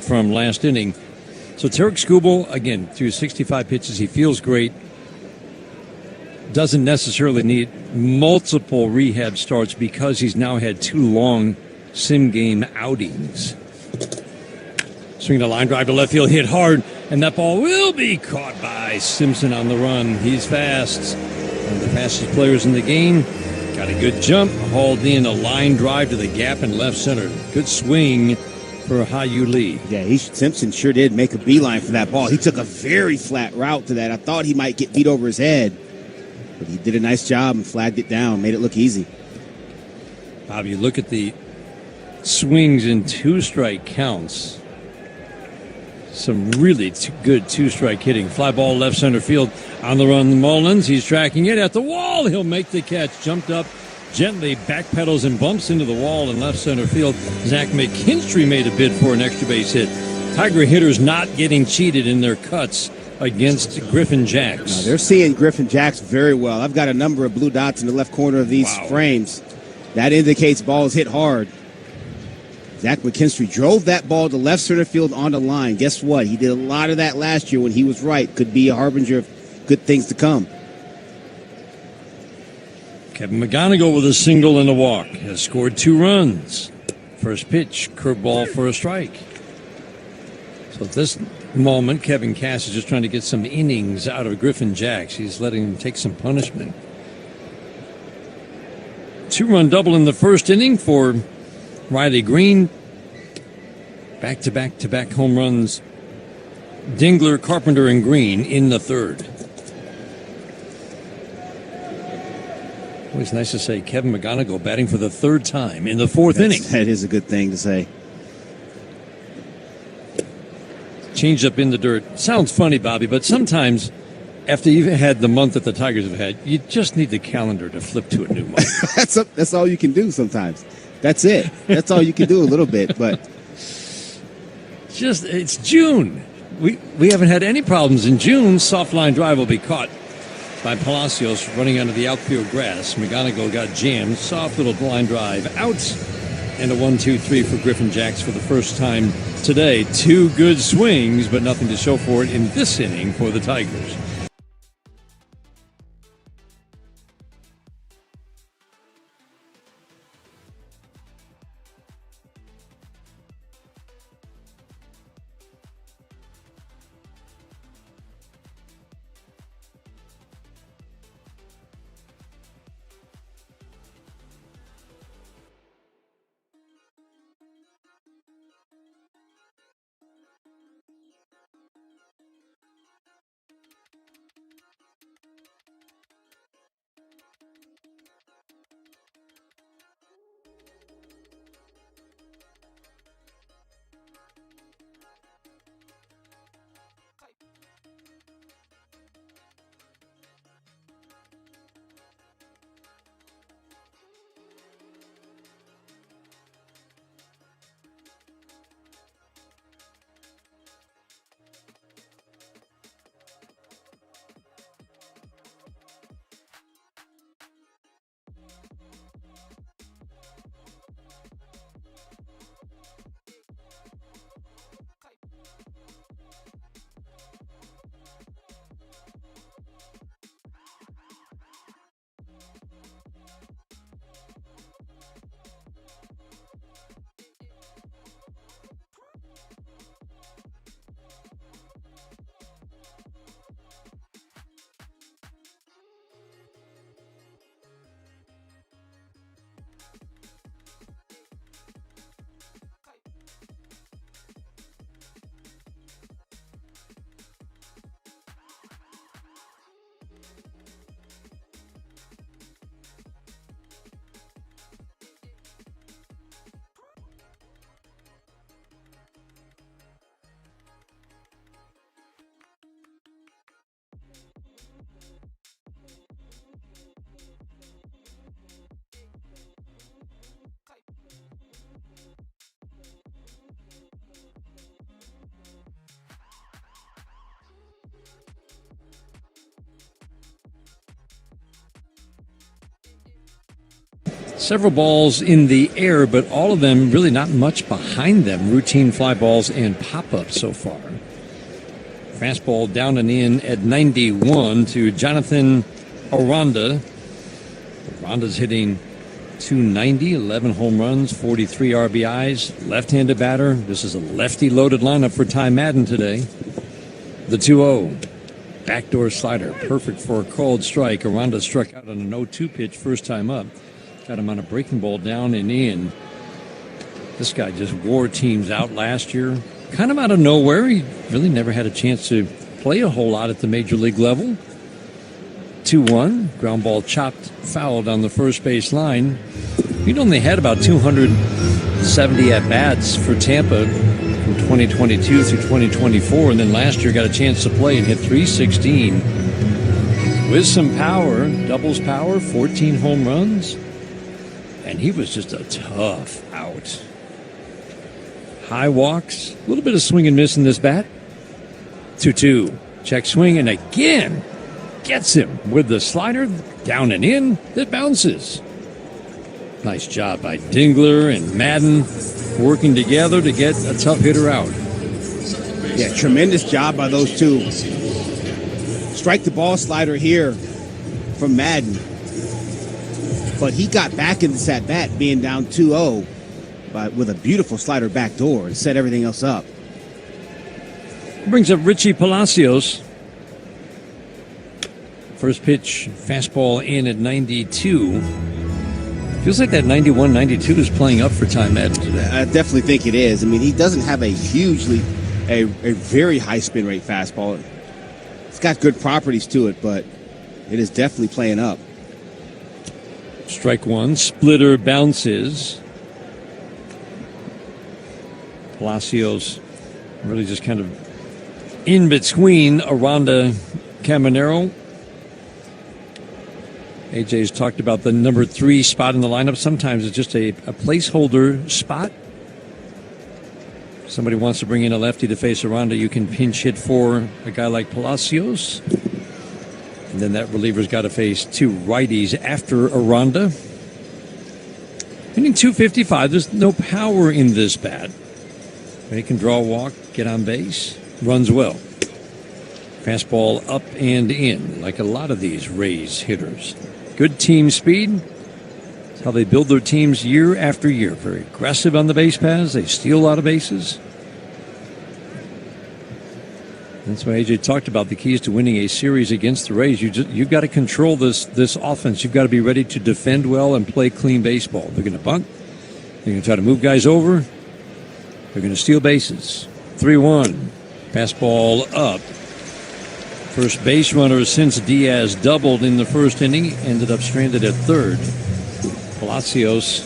From last inning. So Tarek Skubal, again, through 65 pitches, he feels great. Doesn't necessarily need multiple rehab starts because he's now had 2 long sim game outings. Swinging a line drive to left field, hit hard, and that ball will be caught by Simpson on the run. He's fast. One of the fastest players in the game. Got a good jump, hauled in a line drive to the gap in left center. Good swing for Hayu Lee. Yeah, Simpson sure did make a beeline for that ball. He took a very flat route to that. I thought he might get beat over his head, but he did a nice job and flagged it down, made it look easy. Bob, you look at the swings in 2-strike counts. Some really good 2-strike hitting. Fly ball left center field on the run. Mullins, he's tracking it at the wall. He'll make the catch. Jumped up gently backpedals and bumps into the wall in left center field. Zach McKinstry made a bid for an extra base hit. Tiger hitters not getting cheated in their cuts against Griffin Jacks. Now, they're seeing Griffin Jacks very well. I've got a number of blue dots in the left corner of these frames. That indicates balls hit hard. Zach McKinstry drove that ball to left center field on the line. Guess what? He did a lot of that last year when he was right. Could be a harbinger of good things to come. Kevin McGonigal with a single and a walk has scored 2 runs. First pitch, curveball for a strike. So at this moment, Kevin Cass is just trying to get some innings out of Griffin Jacks. He's letting him take some punishment. 2-run double in the first inning for Riley Green. Back-to-back home runs. Dingler, Carpenter, and Green in the third. Always nice to say Kevin McGonigal batting for the third time in the fourth inning. That is a good thing to say. Change up in the dirt. Sounds funny, Bobby, but sometimes after you've had the month that the Tigers have had, you just need the calendar to flip to a new month. That's all you can do sometimes. That's it. That's all you can do a little bit, but it's June. We haven't had any problems in June. Soft line drive will be caught by Palacios running under the outfield grass. McGonigal got jammed. Soft little line drive out. And a 1-2-3 for Griffin Jacks for the first time today. 2 good swings, but nothing to show for it in this inning for the Tigers. Several balls in the air, but all of them really not much behind them. Routine fly balls and pop-ups so far. Fastball down and in at 91 to Jonathan Aranda. Aranda's hitting .290, 11 home runs, 43 RBIs. Left-handed batter. This is a lefty-loaded lineup for Ty Madden today. The 2-0. Backdoor slider, perfect for a called strike. Aranda struck out on an 0-2 pitch first time up. Got him on a breaking ball down and in. This guy just wore teams out last year. Kind of out of nowhere. He really never had a chance to play a whole lot at the major league level. 2-1. Ground ball chopped, fouled on the first base line. He'd only had about 270 at-bats for Tampa from 2022 through 2024. And then last year got a chance to play and hit .316. With some power, doubles power, 14 home runs. And he was just a tough out. High walks, a little bit of swing and miss in this bat. 2-2. Check swing, and again gets him with the slider down and in that bounces. Nice job by Dingler and Madden working together to get a tough hitter out. Yeah, tremendous job by those two. Strike the ball slider here from Madden. But he got back in this at bat being down 2-0 with a beautiful slider back door and set everything else up. Brings up Richie Palacios. First pitch, fastball in at 92. Feels like that 91, 92 is playing up for Ty Madden today. I definitely think it is. I mean, he doesn't have a very high spin rate fastball. It's got good properties to it, but it is definitely playing up. Strike one, splitter bounces. Palacios really just kind of in between Aranda Caminero. AJ's talked about the number 3 spot in the lineup. Sometimes it's just a placeholder spot. Somebody wants to bring in a lefty to face Aranda, you can pinch hit for a guy like Palacios. And then that reliever's got to face 2 righties after Aranda. Hitting 255, there's no power in this bat. But he can draw a walk, get on base, runs well. Fastball up and in, like a lot of these Rays hitters. Good team speed. That's how they build their teams year after year. Very aggressive on the base paths. They steal a lot of bases. That's why AJ talked about the keys to winning a series against the Rays. You've got to control this offense. You've got to be ready to defend well and play clean baseball. They're going to bunt. They're going to try to move guys over. They're going to steal bases. 3-1. Fastball up. First base runner since Diaz doubled in the first inning. Ended up stranded at third. Palacios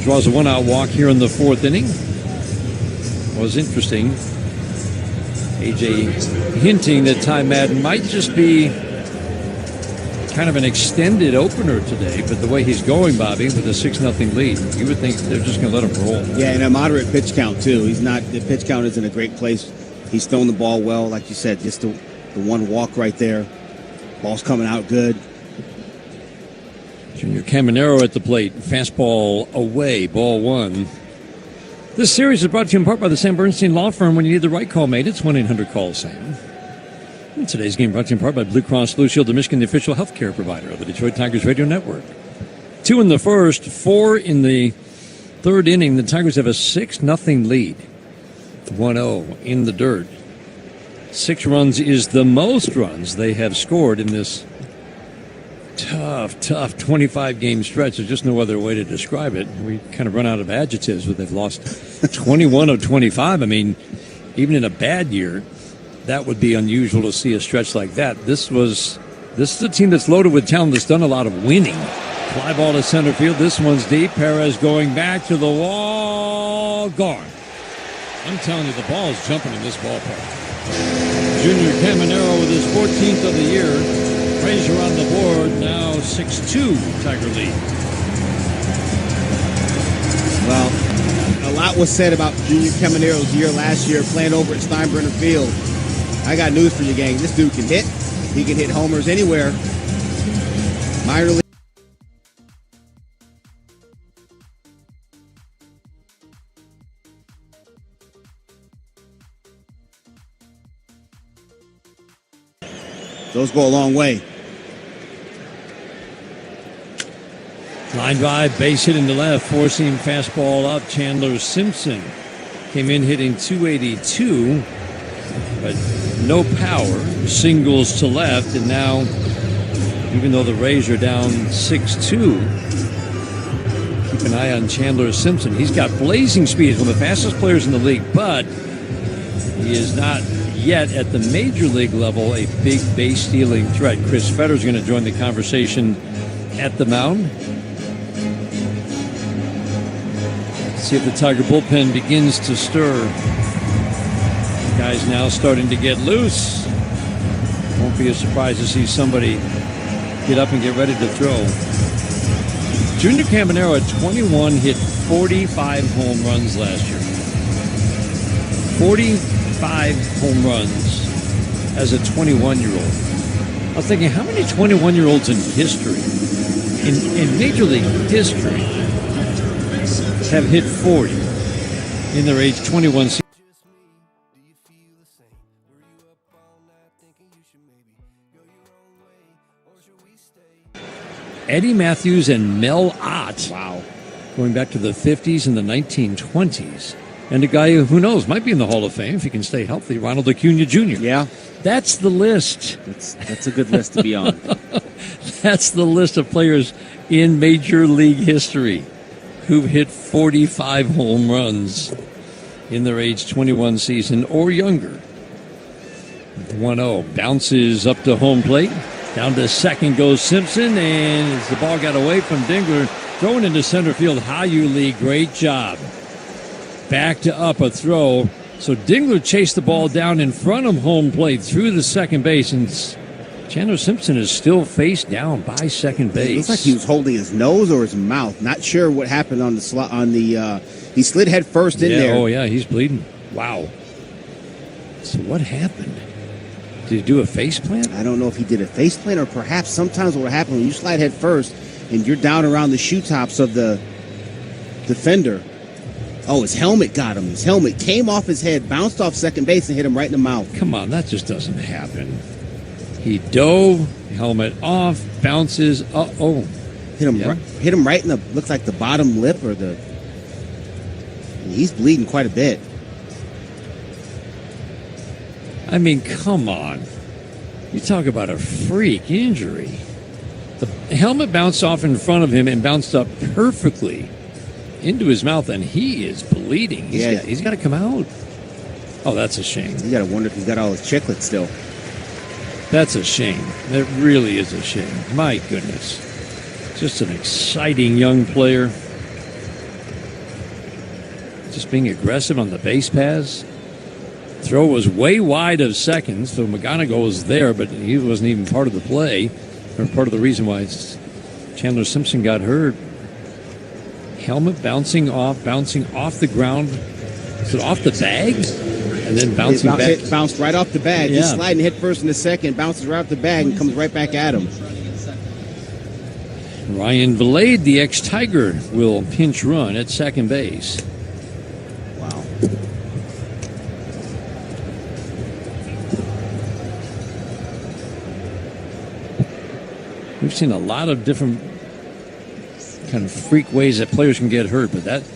draws a 1-out walk here in the 4th inning. Was interesting. AJ hinting that Ty Madden might just be kind of an extended opener today, but the way he's going, Bobby, with a 6-0 lead, you would think they're just going to let him roll. Yeah, and a moderate pitch count, too. The pitch count is in a great place. He's throwing the ball well, like you said, just the one walk right there. Ball's coming out good. Junior Caminero at the plate. Fastball away, ball 1. This series is brought to you in part by the Sam Bernstein Law Firm. When you need the right call made, it's 1-800-CALL-SAM. And today's game brought to you in part by Blue Cross Blue Shield of Michigan, the official health care provider of the Detroit Tigers radio network. 2 in the first, 4 in the 3rd inning. The Tigers have a 6-0 lead. 1-0 in the dirt. 6 runs is the most runs they have scored in this tough 25-game stretch. There's just no other way to describe it. We kind of run out of adjectives, but they've lost 21 of 25. I mean, even in a bad year, that would be unusual to see a stretch like that. This is a team that's loaded with talent that's done a lot of winning. Fly ball to center field. This one's deep. Perez going back to the wall. Gone. I'm telling you, the ball is jumping in this ballpark. Junior Caminero with his 14th of the year. Rays are on the board now, 6-2 Tiger lead. Well, a lot was said about Junior Caminero's year last year playing over at Steinbrenner Field. I got news for you, gang. This dude can hit. He can hit homers anywhere. Minor league. Those go a long way. Line drive, base hit into left, 4-seam fastball up. Chandler Simpson came in hitting 282, but no power. Singles to left, and now, even though the Rays are down 6-2, keep an eye on Chandler Simpson. He's got blazing speed. He's one of the fastest players in the league, but he is not yet at the major league level a big base stealing threat. Chris Fetter's going to join the conversation at the mound. See if the Tiger bullpen begins to stir. Guys now starting to get loose. Won't be a surprise to see somebody get up and get ready to throw. Junior Caminero at 21 hit 45 home runs last year. 45 home runs as a 21-year-old. I was thinking, how many 21-year-olds in history, in Major League history, have hit 40 in their age 21 season? Eddie Matthews and Mel Ott. Wow. Going back to the 50s and the 1920s. And a guy who knows might be in the Hall of Fame if he can stay healthy, Ronald Acuna Jr. Yeah. That's the list. That's a good list to be on. That's the list of players in Major League history who've hit 45 home runs in their age 21 season or younger. 1-0. Bounces up to home plate. Down to second goes Simpson, and as the ball got away from Dingler, throwing into center field. How-you, Lee, great job. Back to up a throw. So Dingler chased the ball down in front of home plate through the second base, and Chandler Simpson is still face down by second base. It looks like he was holding his nose or his mouth. Not sure what happened on the he slid head first in there. Oh yeah, he's bleeding. Wow. So what happened? Did he do a face plant? I don't know if he did a face plant, or perhaps sometimes what will happen when you slide head first and you're down around the shoe tops of the defender. Oh, his helmet got him. His helmet came off his head, bounced off second base, and hit him right in the mouth. Come on, that just doesn't happen. He dove, helmet off, bounces. Hit him right in the, looks like the bottom lip or the. He's bleeding quite a bit. I mean, come on. You talk about a freak injury. The helmet bounced off in front of him and bounced up perfectly into his mouth, and he is bleeding. He's got to come out. Oh, that's a shame. You got to wonder if he's got all his chiclets still. That's a shame. That really is a shame. My goodness. Just an exciting young player. Just being aggressive on the base paths. Throw was way wide of second, so McGonigal was there, but he wasn't even part of the play, or part of the reason why Chandler Simpson got hurt. Helmet bouncing off the ground. Is it off the bag? And then bouncing back. It bounced right off the bag. Yeah. He's sliding head first in the second, bounces right off the bag, and comes right back at him. Ryan Vilade, the ex-Tiger, will pinch run at second base. Wow. We've seen a lot of different kind of freak ways that players can get hurt, but that's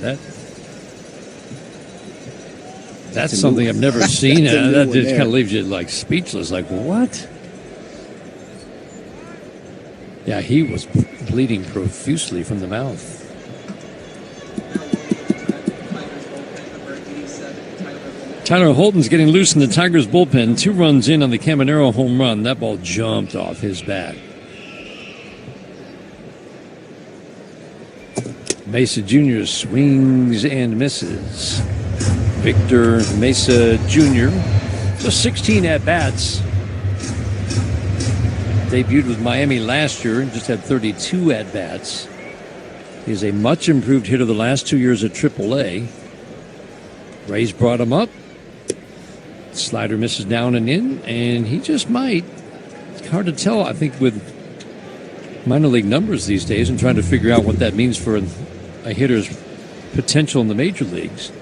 something I've never seen. That just kind of leaves you like speechless. Like, what? Yeah, he was bleeding profusely from the mouth. Tyler Holton's getting loose in the Tigers' bullpen. 2 runs in on the Caminero home run. That ball jumped off his bat. Mesa Jr. swings and misses. Victor Mesa Jr. just 16 at-bats. Debuted with Miami last year and just had 32 at-bats. He's a much improved hitter the last 2 years at AAA. Rays brought him up. Slider misses down and in, and he just might. It's hard to tell, I think, with minor league numbers these days and trying to figure out what that means for a hitter's potential in the major leagues.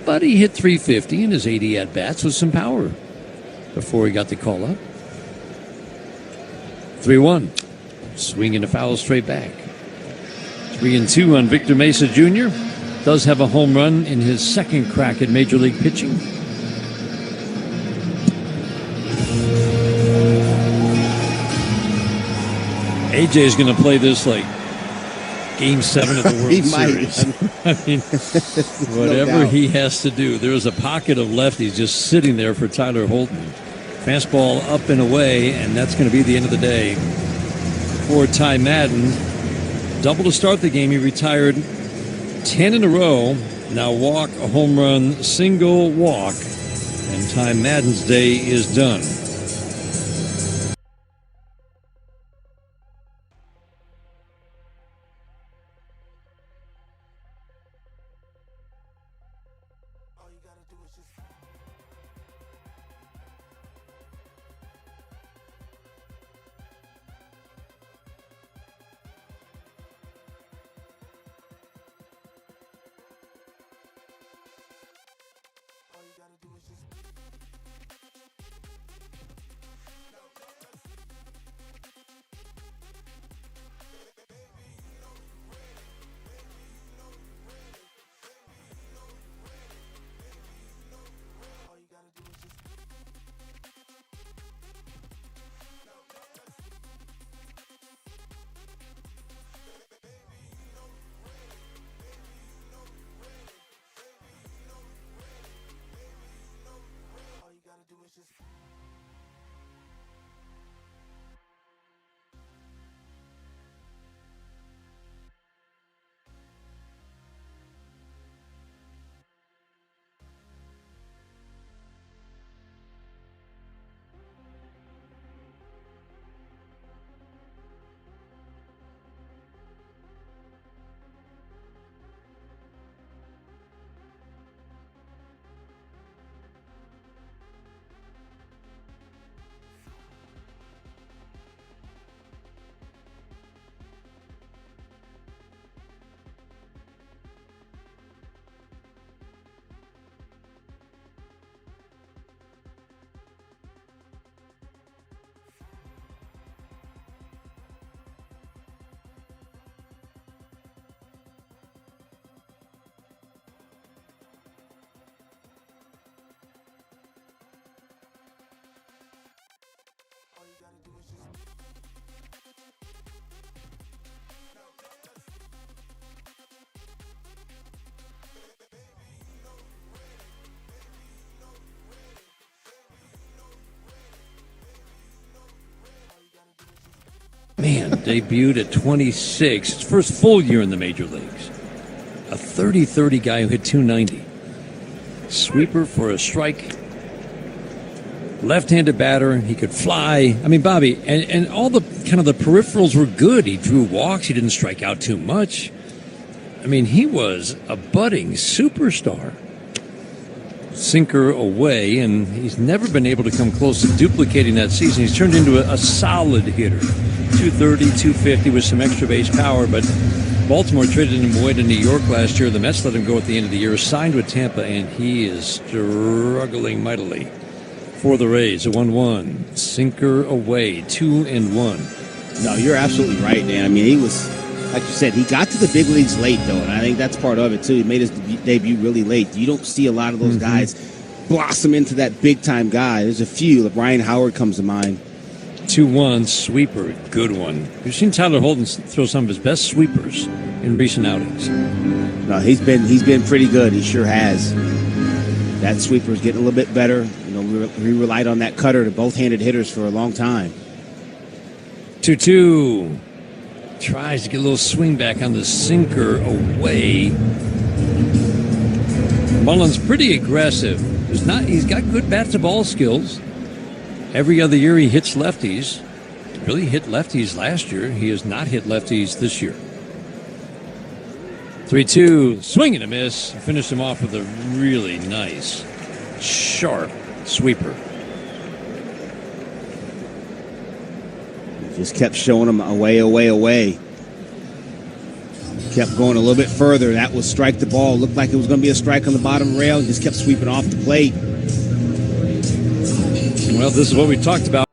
But he hit 350 in his 80 at-bats with some power before he got the call up. 3-1. Swing and a foul straight back. 3-2 on Victor Mesa Jr. Does have a home run in his second crack at major league pitching. AJ is going to play this like Game 7 of the World Series. I mean, whatever he has to do. There's a pocket of lefties just sitting there for Tyler Holton. Fastball up and away, and that's going to be the end of the day for Ty Madden. Double to start the game. He retired 10 in a row. Now walk, a home run, single walk, and Ty Madden's day is done. Man, debuted at 26. His first full year in the major leagues. A 30-30 guy who hit 290. Sweeper for a strike. Left-handed batter. He could fly. I mean, Bobby, and all the kind of the peripherals were good. He drew walks. He didn't strike out too much. I mean, he was a budding superstar. Sinker away, and he's never been able to come close to duplicating that season. He's turned into a solid hitter. 230, 250 with some extra base power, but Baltimore traded him away to New York last year. The Mets let him go at the end of the year, signed with Tampa, and he is struggling mightily for the Rays. A 1-1. Sinker away, 2-1. No, you're absolutely right, Dan. I mean, he was, like you said, he got to the big leagues late, though, and I think that's part of it, too. He made his debut really late. You don't see a lot of those guys blossom into that big-time guy. There's a few. Like Ryan Howard comes to mind. 2-1 sweeper, good one. We've seen Tyler Holden throw some of his best sweepers in recent outings. No, he's been pretty good. He sure has. That sweeper's getting a little bit better. You know, we relied on that cutter to both-handed hitters for a long time. 2-2. Tries to get a little swing back on the sinker away. Mullen's pretty aggressive. He's got good bat-to-ball skills. Every other year he hits lefties. He really hit lefties last year. He has not hit lefties this year. 3-2, swing and a miss. Finished him off with a really nice, sharp sweeper. Just kept showing him away. Kept going a little bit further. That was strike the ball. Looked like it was going to be a strike on the bottom rail. He just kept sweeping off the plate. Well, this is what we talked about.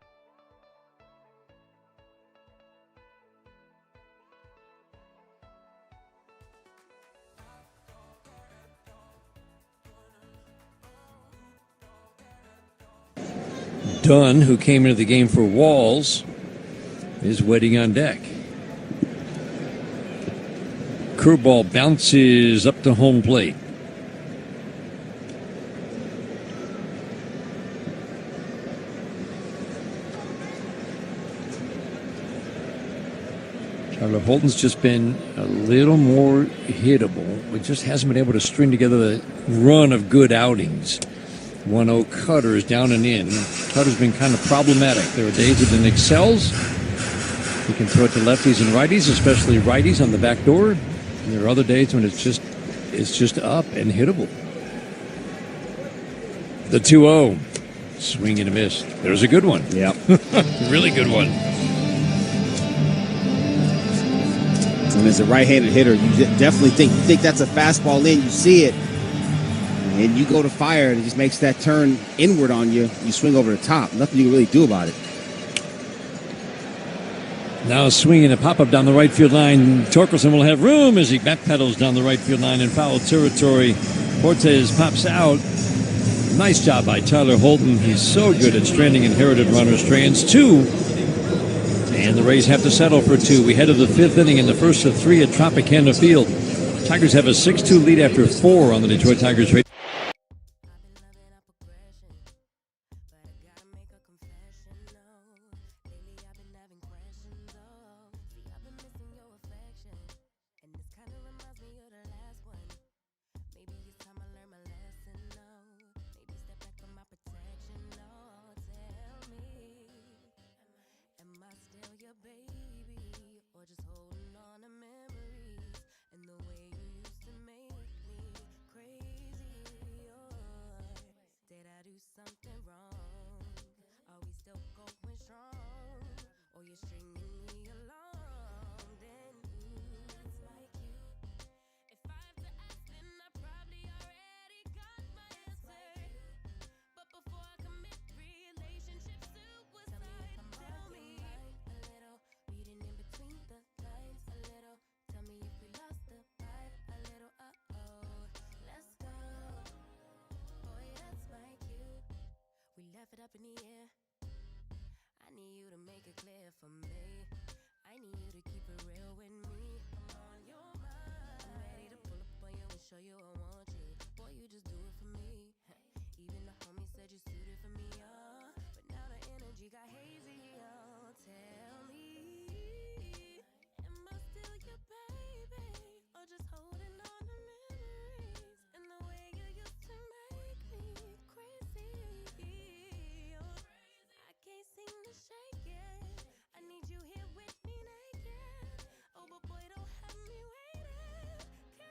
Dunn, who came into the game for Walls, is waiting on deck. Curveball bounces up to home plate. Tyler Holden's just been a little more hittable, but just hasn't been able to string together the run of good outings. 1-0 Cutter is down and in. Cutter's been kind of problematic. There are days that it excels. He can throw it to lefties and righties, especially righties on the back door. And there are other days when it's just up and hittable. The 2-0. Swing and a miss. There's a good one. Yep. Really good one. And as a right-handed hitter, you definitely think that's a fastball in. You see it, and you go to fire, and it just makes that turn inward on you. You swing over the top. Nothing you can really do about it. Now swinging a pop-up down the right field line. Torkelson will have room as he backpedals down the right field line in foul territory. Fortes pops out. Nice job by Tyler Holden. He's so good at stranding inherited runners. Strands 2. And the Rays have to settle for 2. We head to the 5th inning in the first of 3 at Tropicana Field. Tigers have a 6-2 lead after 4 on the Detroit Tigers. baby, or just holding on to memories and the way you used to make me crazy. Or did I do something wrong? Are we still going strong? Or you're stringing me along? Then that's like you. If I have to ask, then I probably already got my answer. But before I commit, relationship suicide. Tell me a little, reading in between the lines a little. Tell me if we lost the vibe a little. Let's go. Boy, that's my cue. We left it up in the air. I need you to make it clear for me. I need you to keep it real with me. I'm on your mind. I'm ready to pull up on you and show you I want you. Boy, you just do it for me. Even the homie said you suited for me, but now the energy got hazy, tell me, am I still your baby, or just holding on to memories, and the way you used to make me crazy, I can't seem to shake it, I need you here with me naked, oh but boy don't have me waiting, if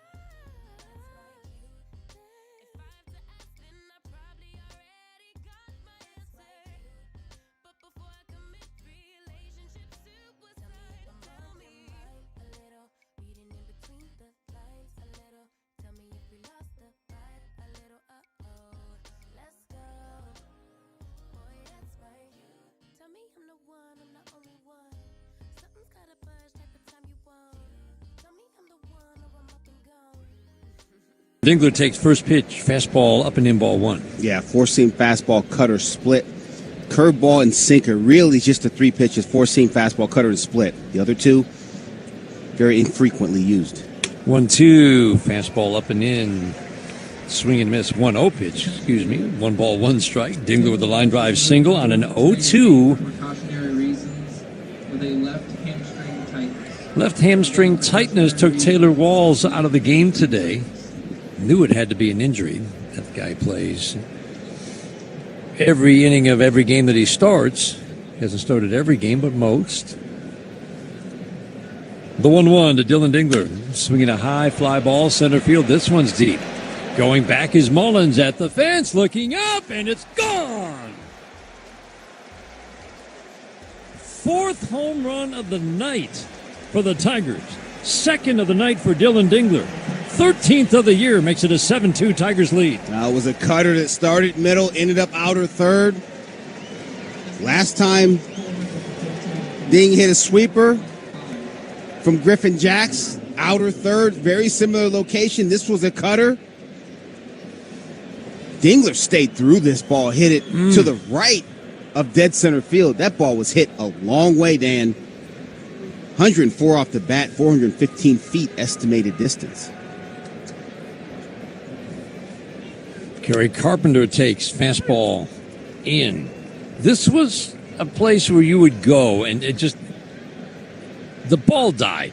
I have to ask then I probably already got my answer, but before I commit, relationship suicide. Tell me a little, reading in between the lines a little. Tell me if we lost the vibe a little. Let's go. Boy, that's right. Tell me I'm the one, I'm the only one. Something's gotta budge like the time you want. Tell me I'm the one, or I'm up and gone. Dingler takes first pitch, fastball up and in, ball one. Yeah, four-seam fastball, cutter, split. Curveball and sinker, really just the three pitches, four-seam fastball, cutter, and split. The other two, very infrequently used. 1-2, fastball up and in. Swing and miss, 1-0 pitch, excuse me. 1 ball, 1 strike. Dingler with the line drive single on an 0-2. Precautionary reasons with a left hamstring tightness. Left hamstring tightness took Taylor Walls out of the game today. Knew it had to be an injury. That guy plays every inning of every game that he starts. He hasn't started every game, but most. The 1-1 to Dylan Dingler. Swinging a high fly ball, center field. This one's deep. Going back is Mullins at the fence, looking up, and it's gone. 4th home run of the night for the Tigers. 2nd of the night for Dylan Dingler. 13th of the year, makes it a 7-2 Tigers lead. Now it was a cutter that started middle, ended up outer third. Last time, Ding hit a sweeper from Griffin Jacks, outer third, very similar location. This was a cutter. Dingler stayed through this ball, hit it to the right of dead center field. That ball was hit a long way, Dan. 104 off the bat, 415 feet estimated distance. Kerry Carpenter takes fastball in. This was a place where you would go and it just, the ball died.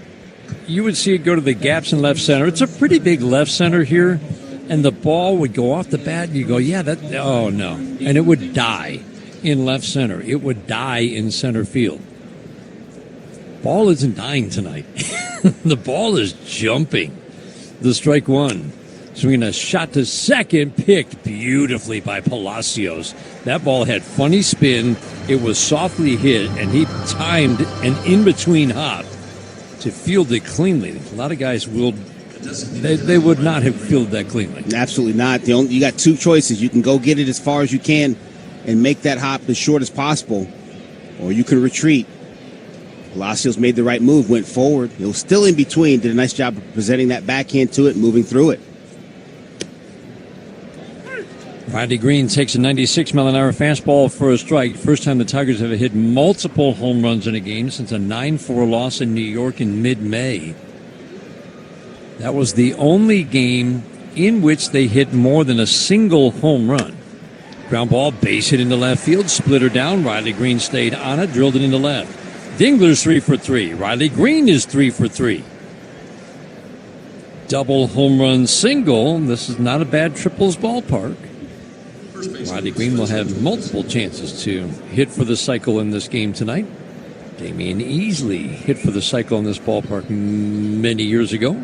You would see it go to the gaps in left center. It's a pretty big left center here, and the ball would go off the bat and you go, yeah, that, oh no. And it would die in left center. It would die in center field. Ball isn't dying tonight. The ball is jumping. The strike one. Swinging a shot to second, picked beautifully by Palacios. That ball had funny spin. It was softly hit, and he timed an in-between hop to field it cleanly. A lot of guys will, they would not have fielded that cleanly. Absolutely not. You got two choices. You can go get it as far as you can and make that hop as short as possible, or you can retreat. Palacios made the right move, went forward. It was still in between, did a nice job of presenting that backhand to it, moving through it. Riley Green takes a 96-mile-an-hour fastball for a strike. First time the Tigers have hit multiple home runs in a game since a 9-4 loss in New York in mid-May. That was the only game in which they hit more than a single home run. Ground ball, base hit into left field, splitter down. Riley Green stayed on it, drilled it into left. Dingler's 3 for 3. Riley Green is 3 for 3. Double home run single. This is not a bad triples ballpark. Riley Green will have multiple chances to hit for the cycle in this game tonight. Damian Easley hit for the Cycle in this ballpark many years ago.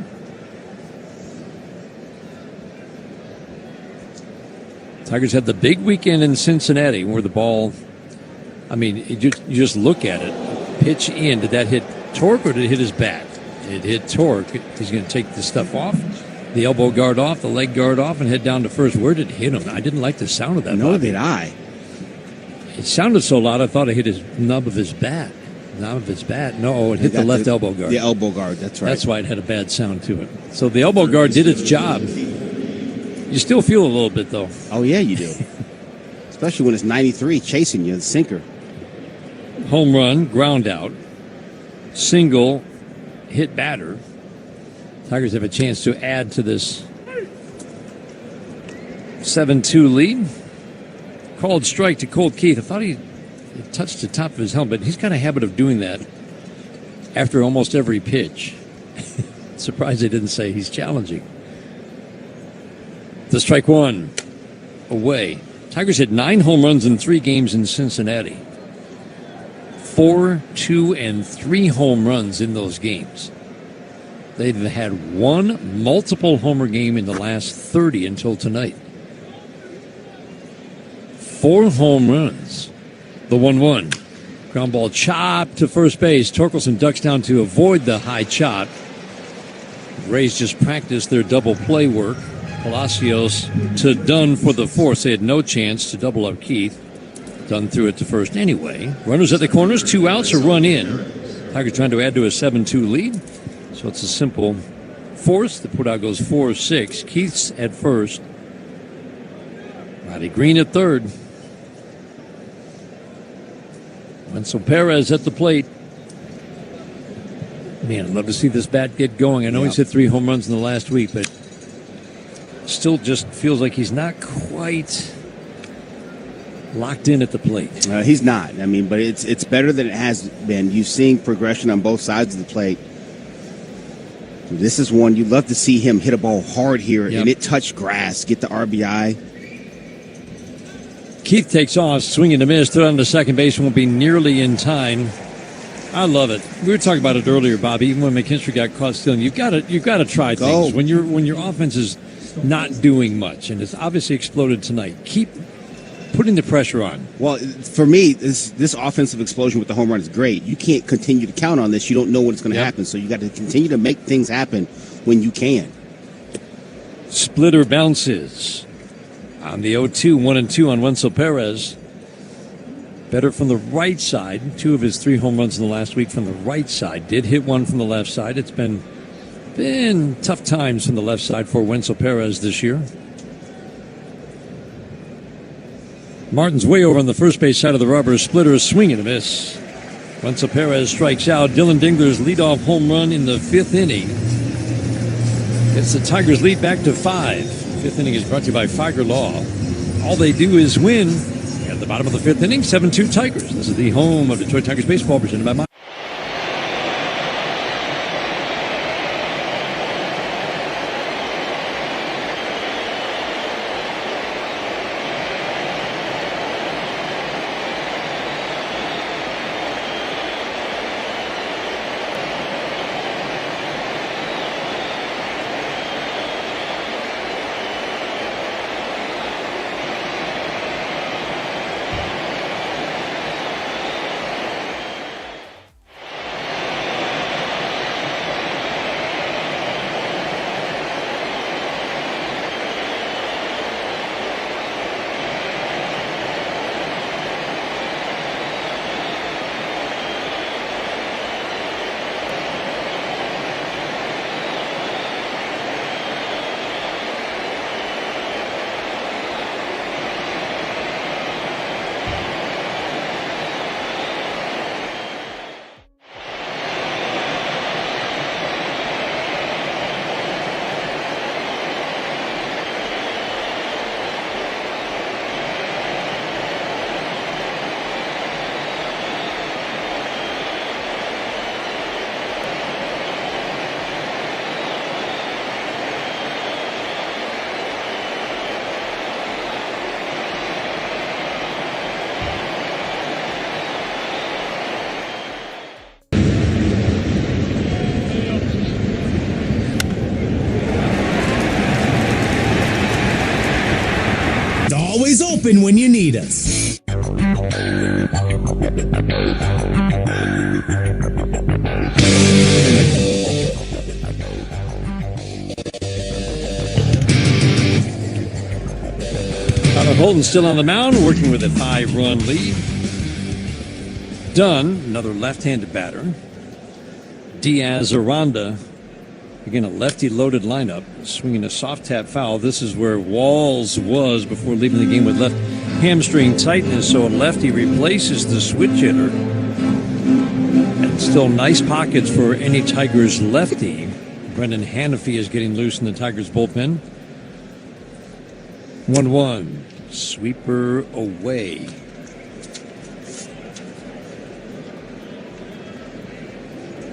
Tigers had the big weekend in Cincinnati where the ball, you just look at it. Pitch in. Did that hit Torque or did it hit his bat? It hit Torque. He's going to take the stuff off, the elbow guard off, the leg guard off, and head down to first. Where did it hit him? I didn't like the sound of that. Nor did I. It sounded so loud, I thought it hit his nub of his bat. No, it hit the left elbow guard. The elbow guard, that's right. That's why it had a bad sound to it. So the elbow guard did its job. You still feel a little bit, though. Oh, yeah, you do. Especially when it's 93 chasing you, the sinker. Home run, ground out, single, hit batter. Tigers have a chance to add to this 7-2 lead. Called strike to Colt Keith. I thought he touched the top of his helmet. He's got a habit of doing that after almost every pitch. Surprised they didn't say he's challenging. The strike one away. Tigers hit 9 home runs in 3 games in Cincinnati. 4, 2, and 3 home runs in those games. They've had 1 multiple homer game in the last 30 until tonight. 4 home runs. The 1-1. Ground ball chopped to first base. Torkelson ducks down to avoid the high chop. Rays just practiced their double play work. Palacios to Dunn for the fourth. They had no chance to double up Keith. Dunn threw it to first anyway. Runners at the corners, 2 outs, a run in. Tigers trying to add to a 7-2 lead. So it's a simple force. The putout goes 4-6. Keith's at first. Roddy Green at third. Wenzel Perez at the plate. Man, I'd love to see this bat get going. I know he's hit 3 home runs in the last week, but still just feels like he's not quite locked in at the plate. He's not. But it's better than it has been. You've seen progression on both sides of the plate. This is one you'd love to see him hit a ball hard here and it touch grass, get the RBI. Keith takes off, swinging to miss, throw down to second base, won't be nearly in time. I love it. We were talking about it earlier, Bobby. Even when McKinstry got caught stealing, you've got to try things. When your offense is not doing much, and it's obviously exploded tonight. Keep putting the pressure on. Well, for me, this offensive explosion with the home run is great. You can't continue to count on this. You don't know when it's going to happen, so you got to continue to make things happen when you can. Splitter bounces on the 0-2, 1-2 on Wenzel Perez. Better from the right side. 2 of his 3 home runs in the last week from the right side. Did hit 1 from the left side. It's been tough times from the left side for Wenzel Perez this year. Martin's way over on the first base side of the rubber. Splitter, swing and a miss. Wenzel Perez strikes out. Dylan Dingler's leadoff home run in the 5th inning. It's the Tigers lead back to 5. 5th inning is brought to you by Figer Law. All they do is win. At the bottom of the 5th inning, 7-2 Tigers. This is the home of Detroit Tigers baseball, presented by Mike. open when you need us. Tyler Holton still on the mound, working with a 5-run lead. Dunn, another left-handed batter. Diaz, Aranda, again a lefty-loaded lineup, swinging a soft tap foul. This is where Walls was before leaving the game with left hamstring tightness, so a lefty replaces the switch hitter. And still nice pockets for any Tigers lefty. Brendan Hanafy is getting loose in the Tigers bullpen. 1-1. Sweeper away.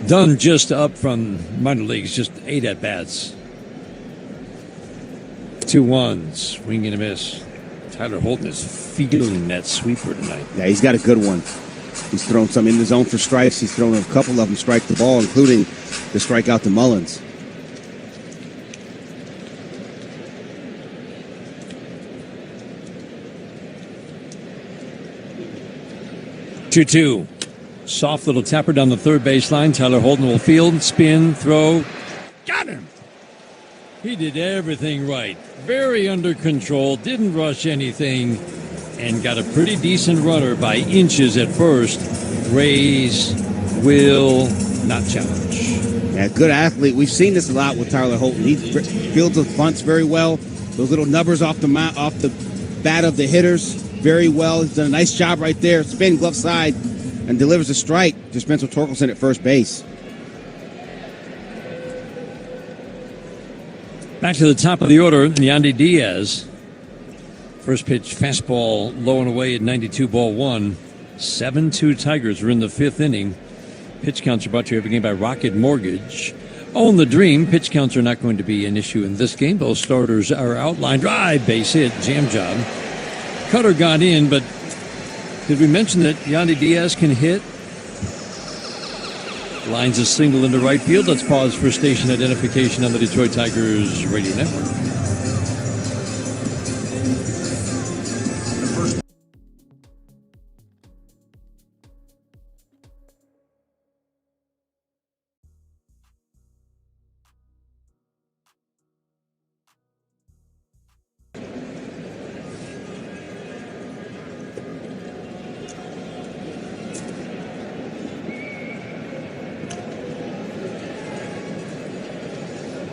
Dunn just up from minor leagues, just 8 at-bats. 2-1. Swing and a miss. Tyler Holton is feeling that sweeper tonight. Yeah, he's got a good one. He's thrown some in the zone for strikes. He's thrown a couple of them strike the ball, including the strikeout to Mullins. 2-2. Soft little tapper down the third baseline. Tyler Holton will field, spin, throw. Got him! He did everything right. Very under control, didn't rush anything, and got a pretty decent runner by inches at first. Rays will not challenge. Yeah, good athlete. We've seen this a lot with Tyler Holton. He fields the bunts very well. Those little nubbers off the bat of the hitters very well. He's done a nice job right there. Spin, glove side, and delivers a strike to Spencer Torkelson at first base. Back to the top of the order, Yandy Diaz. First pitch, fastball low and away at 92, ball 1. 7-2 Tigers are in the 5th inning. Pitch counts are brought to you every game by Rocket Mortgage. Own the dream. Pitch counts are not going to be an issue in this game. Both starters are outlined. Drive, base hit, jam job. Cutter got in, but did we mention that Yandy Diaz can hit? Lines a single into right field. Let's pause for station identification on the Detroit Tigers radio network.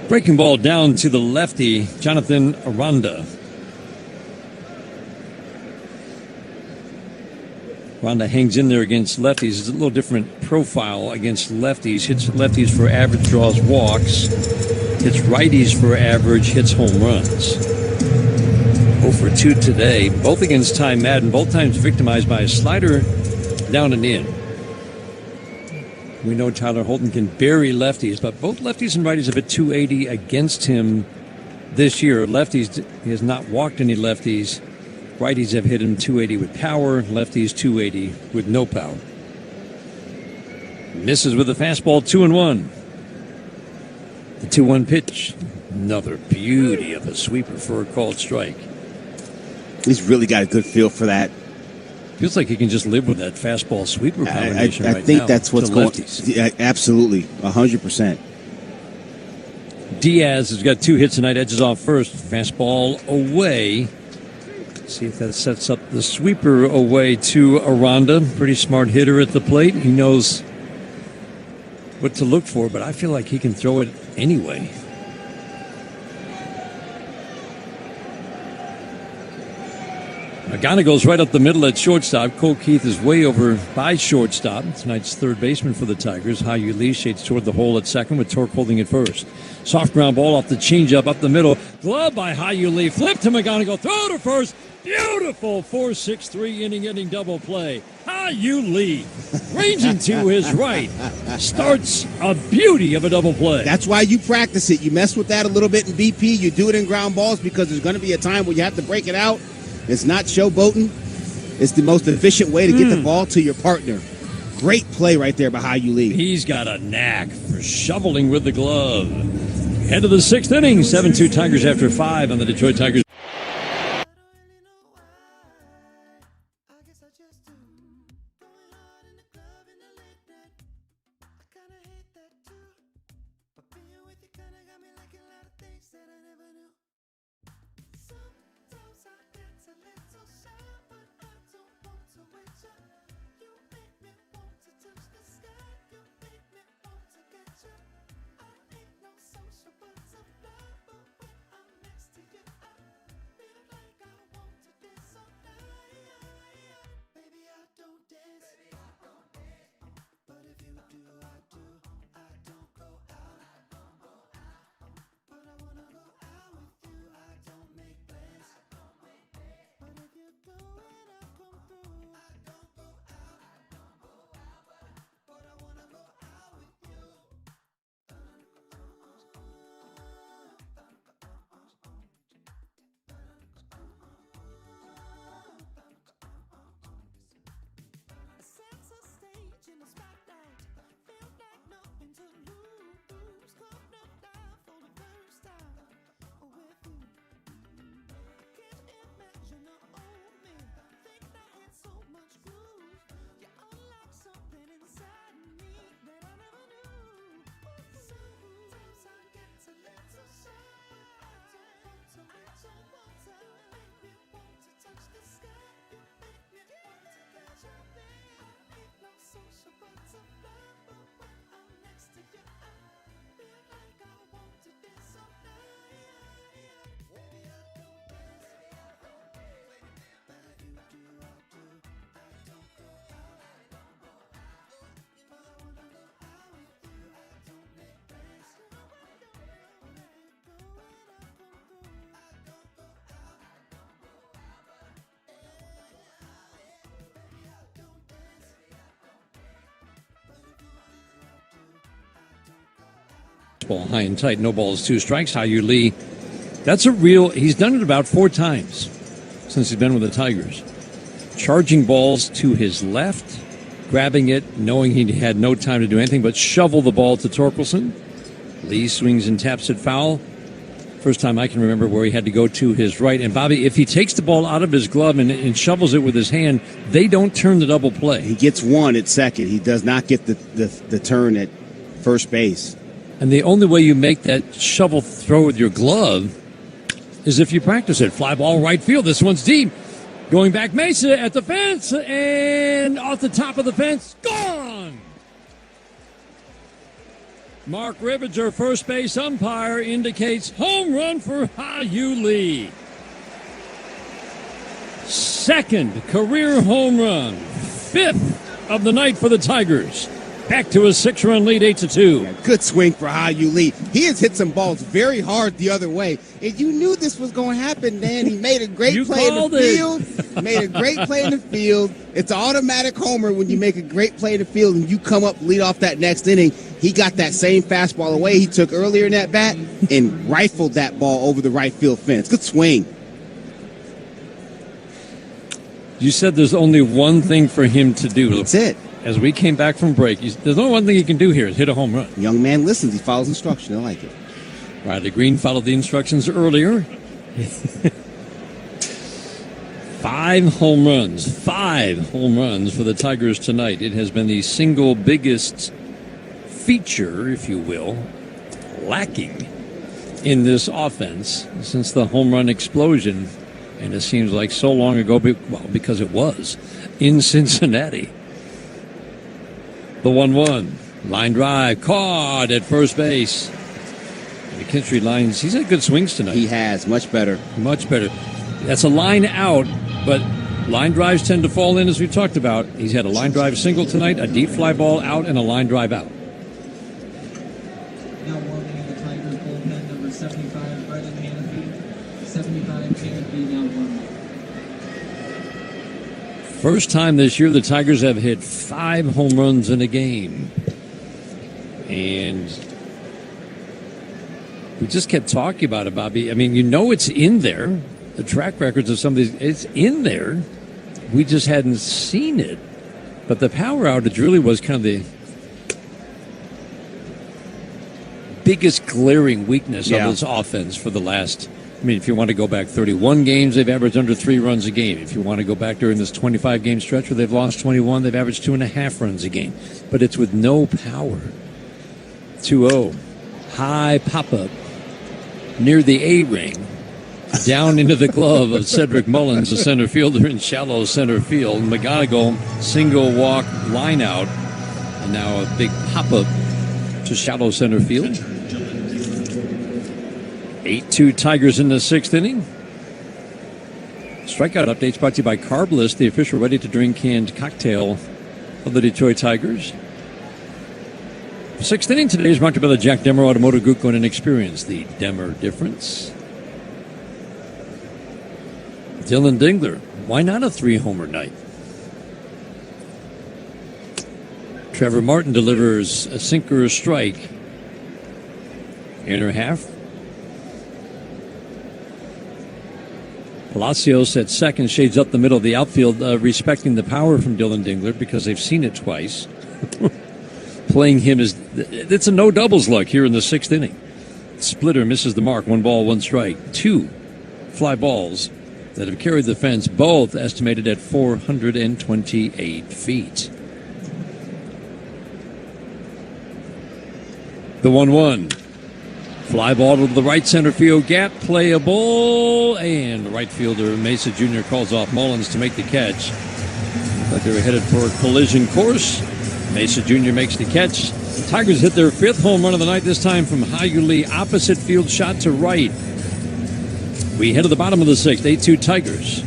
Breaking ball down to the lefty, Jonathan Aranda. Aranda hangs in there against lefties. It's a little different profile against lefties. Hits lefties for average, draws walks. Hits righties for average, hits home runs. 0 for 2 today, both against Ty Madden, both times victimized by a slider down and in. We know Tyler Holton can bury lefties, but both lefties and righties have hit 280 against him this year. Lefties, he has not walked any lefties. Righties have hit him 280 with power, lefties 280 with no power. Misses with a fastball, 2-1. The 2-1 pitch. Another beauty of a sweeper for a called strike. He's really got a good feel for that. Feels like he can just live with that fastball sweeper combination right now. I think that's what's going on. Yeah, absolutely, 100%. Diaz has got 2 hits tonight, edges off first. Fastball away. See if that sets up the sweeper away to Aranda. Pretty smart hitter at the plate. He knows what to look for, but I feel like he can throw it anyway. Agana goes right up the middle at shortstop. Cole Keith is way over by shortstop. Tonight's third baseman for the Tigers. Hayu Lee shades toward the hole at second with Torque holding at first. Soft ground ball off the changeup up the middle. Glove by Hayu Lee. Flip to McGonigal. Throw to first. Beautiful 4-6-3 inning double play. Hayu Lee ranging to his right. Starts a beauty of a double play. That's why you practice it. You mess with that a little bit in BP. You do it in ground balls because there's going to be a time where you have to break it out. It's not showboating. It's the most efficient way to get the ball to your partner. Great play right there by Hayu Lee. He's got a knack for shoveling with the glove. End of the 6th inning. 7-2 Tigers after 5 on the Detroit Tigers. just do. Going hard in the club in the late night. I kinda hate that too. But being with you kinda got me liking a lot of things that I never knew. Sometimes I get a little shy, but I don't want to wait you. You make me want to touch the sky. You make me want to get you. I ain't no social butterfly, but when I'm next to you, I feel like I want to dance all night. Baby, I don't dance. But if you do, I do. I don't go out. But I wanna go out with you. I don't make plans. But if you go and I come through, I don't go out. But I wanna go out with you. A sense of stage in the spotlight. Feel like nothing to lose. Come up live for the first time with you. Can't imagine the old me. Think I had so much groove. You unlock something inside me that I never knew. Sometimes I get a little shy, but I don't want to. You make me want to touch the sky. You make me want to catch your thing. I ain't no social butterfly, but when I'm next to you, I feel like I want to dance all night. Baby, I don't dance. But if you do, I do. I don't go out. But I wanna go out with you. I don't make plans. But if you go and I come through, I don't go out. Baby, I don't dance. But if you do, I do. I don't go out. Ball high and tight, no balls, 2 strikes. Hao-Yu Lee, that's a real, he's done it about 4 times since he's been with the Tigers. Charging balls to his left, grabbing it, knowing he had no time to do anything but shovel the ball to Torkelson. Lee swings and taps it foul. First time I can remember where he had to go to his right. And Bobby, if he takes the ball out of his glove and shovels it with his hand, they don't turn the double play. He gets one at second. He does not get the turn at first base. And the only way you make that shovel throw with your glove is if you practice it. Fly ball right field. This one's deep. Going back Mesa at the fence and off the top of the fence. Gone! Mark Ribinger, first base umpire, indicates home run for Hao-Yu Lee. Second career home run. 5th of the night for the Tigers. Back to a 6-run lead, 8-2. Yeah, good swing for Hao-Yu Lee. He has hit some balls very hard the other way. And you knew this was going to happen, Dan. He made a great play in the field. Made a great play in the field. It's an automatic homer when you make a great play in the field and you come up lead off that next inning. He got that same fastball away he took earlier in that bat and rifled that ball over the right field fence. Good swing. You said there's only one thing for him to do. That's it. As we came back from break, there's only one thing he can do here is hit a home run. Young man listens. He follows instruction. I like it. Riley Green followed the instructions earlier. 5 home runs. 5 home runs for the Tigers tonight. It has been the single biggest feature, if you will, lacking in this offense since the home run explosion. And it seems like so long ago, well, because it was, in Cincinnati. The 1-1. Line drive. Caught at first base. McKinstry lines. He's had good swings tonight. He has. Much better. Much better. That's a line out, but line drives tend to fall in, as we talked about. He's had a line drive single tonight, a deep fly ball out, and a line drive out. Now warming in the Tigers bullpen, number 75, Brendan Hanafy. 75, Hanafy now warming. First time this year the Tigers have hit 5 home runs in a game. And we just kept talking about it, Bobby. I mean, you know it's in there. The track records of some of these, it's in there. We just hadn't seen it. But the power outage really was kind of the biggest glaring weakness of this offense for the last I mean, if you want to go back 31 games, they've averaged under 3 runs a game. If you want to go back during this 25-game stretch where they've lost 21, they've averaged 2.5 runs a game. But it's with no power. 2-0. High pop-up near the A-ring. Down into the glove of Cedric Mullins, the center fielder in shallow center field. McGonigal, single walk, line out. And now a big pop-up to shallow center field. 8-2 Tigers in the 6th inning. Strikeout updates brought to you by Carbless, the official ready-to-drink canned cocktail of the Detroit Tigers. 6th inning today is brought to you by the Jack Demmer Automotive Group. Go in and experience the Demmer difference. Dylan Dingler, why not a 3-homer night? Trevor Martin delivers a sinker strike. Inner half. Palacios at second, shades up the middle of the outfield, respecting the power from Dylan Dingler because they've seen it twice. Playing him is, it's a no doubles luck here in the 6th inning. Splitter misses the mark, 1 ball, 1 strike. 2 fly balls that have carried the fence, both estimated at 428 feet. The 1-1. Fly ball to the right center field gap, playable, and right fielder Mesa Jr. calls off Mullins to make the catch. Like they were headed for a collision course. Mesa Jr. makes the catch. Tigers hit their 5th home run of the night, this time from Hayuli, opposite field shot to right. We head to the bottom of the 6th, 8-2 Tigers.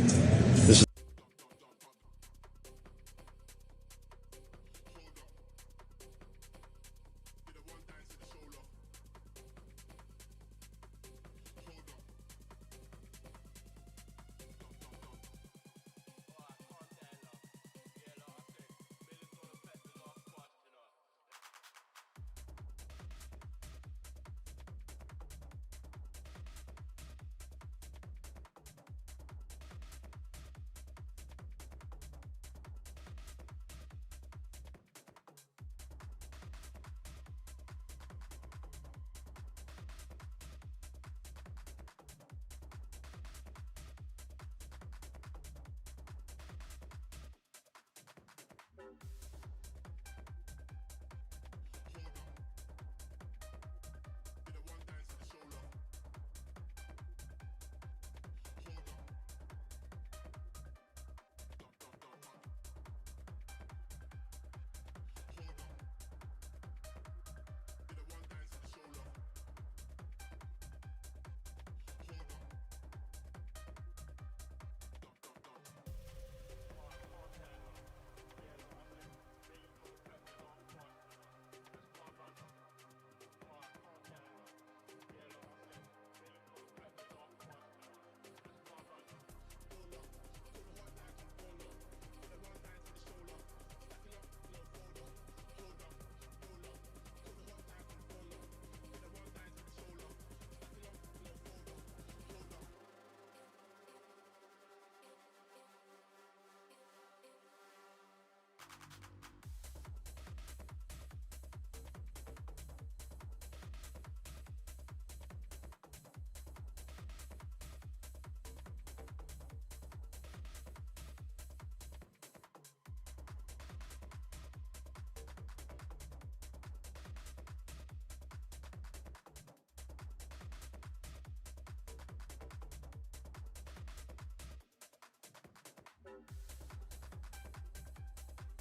This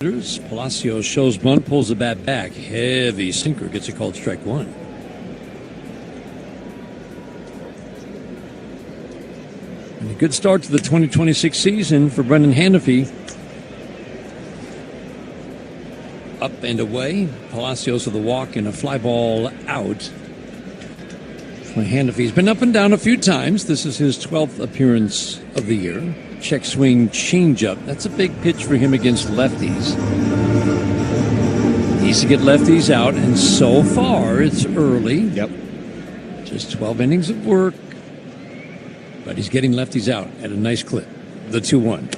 is Palacios shows bunt, pulls the bat back. Heavy sinker, gets a called strike 1. And a good start to the 2026 season for Brendan Hanafy. Up and away. Palacios with a walk and a fly ball out. Hanafy's been up and down a few times. This is his 12th appearance of the year. Check swing changeup. That's a big pitch for him against lefties. Needs to get lefties out, and so far it's early. Yep. Just 12 innings of work. But he's getting lefties out at a nice clip. The 2-1.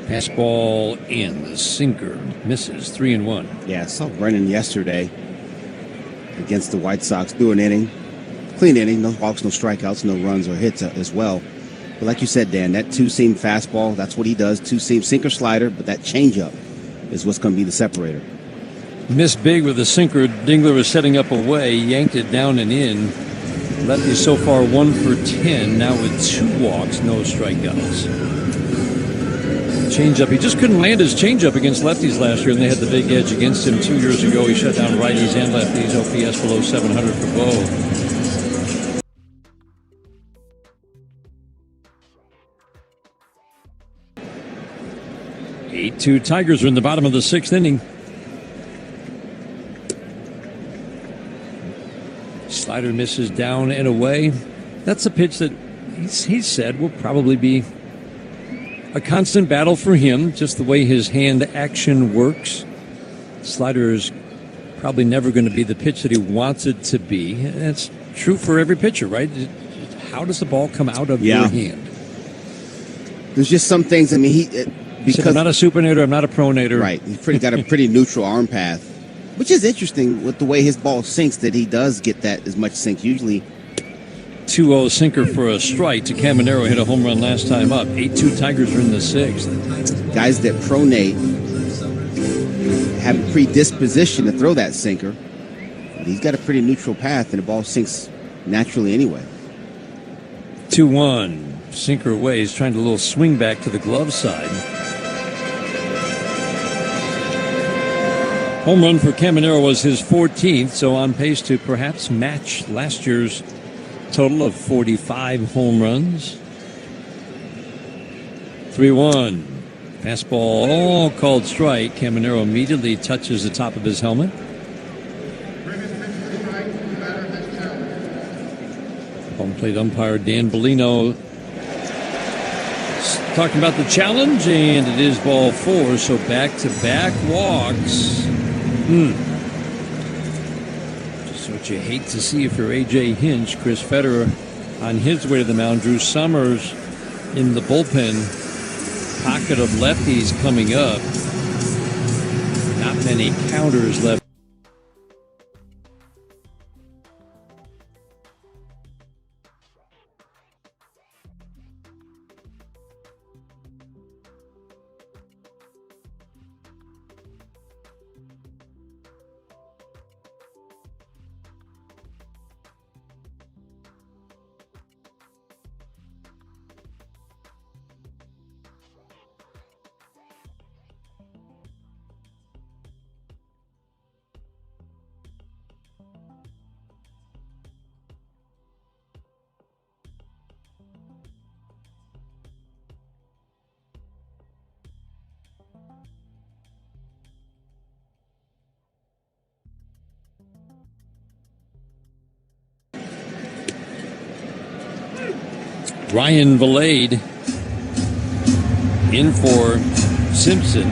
Pass ball in. The sinker misses. 3-1. Yeah, I saw Brennan yesterday against the White Sox, through an inning. Clean inning, no walks, no strikeouts, no runs or hits as well. But like you said, Dan, that two-seam fastball, that's what he does. Two-seam sinker slider, but that changeup is what's going to be the separator. Missed big with a sinker. Dingler was setting up away, yanked it down and in. Lefty so far 1 for 10, now with 2 walks, no strikeouts. Changeup. He just couldn't land his changeup against lefties last year, and they had the big edge against him 2 years ago. He shut down righties and lefties. OPS below 700 for both. 8-2 Tigers are in the bottom of the 6th inning. Slider misses down and away. That's a pitch that he said will probably be a constant battle for him, just the way his hand action works. Slider is probably never going to be the pitch that he wants it to be. And that's true for every pitcher, right? How does the ball come out of your hand? There's just some things, I mean, because I'm not a supinator, I'm not a pronator. Right. He's got a pretty neutral arm path, which is interesting with the way his ball sinks, that he does get that as much sink. Usually 2-0 sinker for a strike to Caminero. Hit a home run last time up. 8-2 Tigers are in the 6th. Guys that pronate have a predisposition to throw that sinker. He's got a pretty neutral path, and the ball sinks naturally anyway. 2-1. Sinker away. He's trying to little swing back to the glove side. Home run for Caminero was his 14th, so on pace to perhaps match last year's total of 45 home runs. 3-1. Fastball, all called strike. Caminero immediately touches the top of his helmet. Home plate umpire Dan Bellino talking about the challenge, and it is ball 4, so back-to-back walks. Just what you hate to see if you're A.J. Hinch. Chris Federer on his way to the mound. Drew Summers in the bullpen. Pocket of lefties coming up. Not many counters left. Ryan Valade in for Simpson.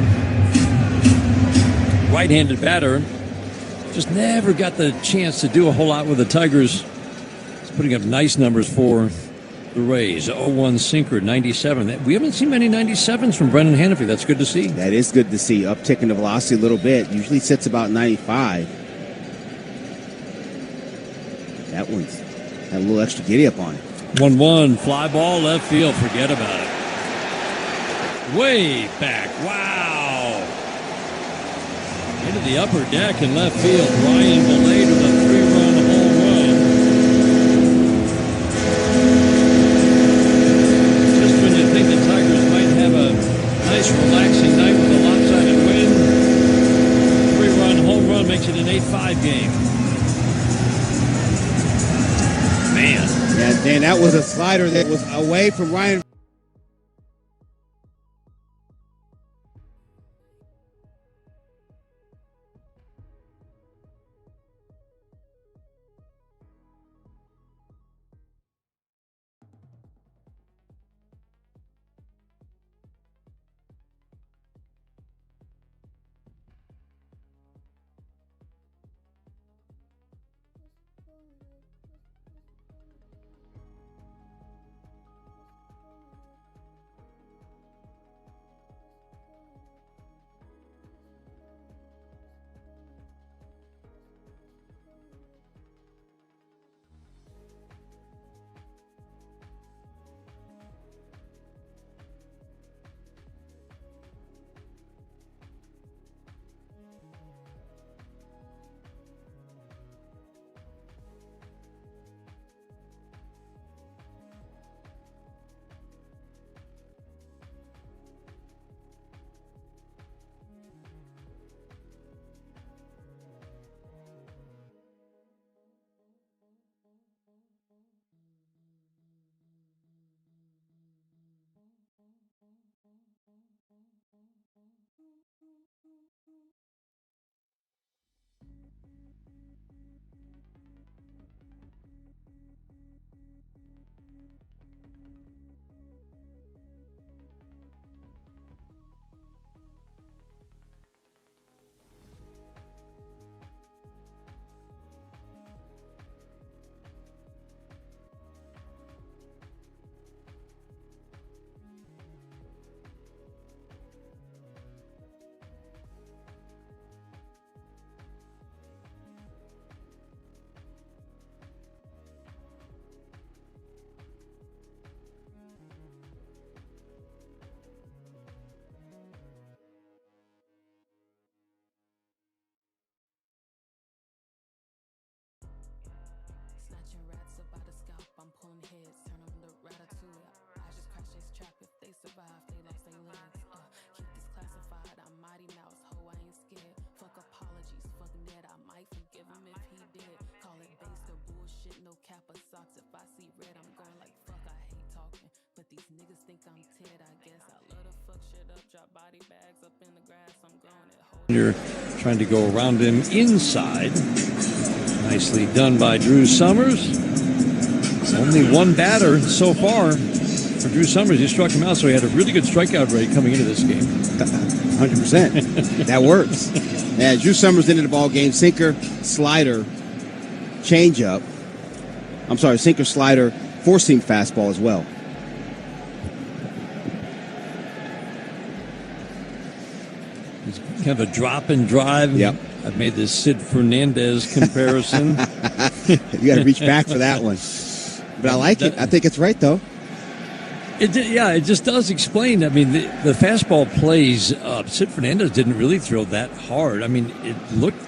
Right-handed batter. Just never got the chance to do a whole lot with the Tigers. He's putting up nice numbers for the Rays. 0-1 sinker, 97. We haven't seen many 97s from Brendan Hannafy. That's good to see. That is good to see. Upticking the velocity a little bit. Usually sits about 95. That one's had a little extra giddy up on it. 1-1, fly ball, left field. Forget about it. Way back. Wow. Into the upper deck in left field. Ryan Valade with a 3-run home run. Just when you think the Tigers might have a nice relaxing night with a lopsided win, 3-run home run makes it an 8-5 game. Man. Yeah, Dan, that was a slider that was away from Ryan. Snatching rats up by the scalp, I'm pulling heads, turn them to ratatouille. I just crash this trap if they survive, they lost their legs. Keep this classified, I'm Mighty Mouse, ho, I ain't scared. Fuck apologies, fuck Ned, I might forgive him if he did. Call it base or bullshit, no Kappa socks. If I see red, I'm going like fuck, I hate talking. But these niggas think I'm Ted, I guess. I love to fuck shit up, drop body bags up in the grass, I'm going at home. You're trying to go around him inside. Nicely done by Drew Summers. Only one batter so far for Drew Summers. He struck him out, so he had a really good strikeout rate coming into this game. 100%. That works. Yeah, Drew Summers ended the ball game. Sinker, slider, changeup. I'm sorry, sinker, slider, four-seam fastball as well. It's kind of a drop and drive. Yep. I've made this Sid Fernandez comparison. You got to reach back for that one. But I like it. I think it's right, though. It just does explain. I mean, the fastball plays up. Sid Fernandez didn't really throw that hard. I mean, it looked,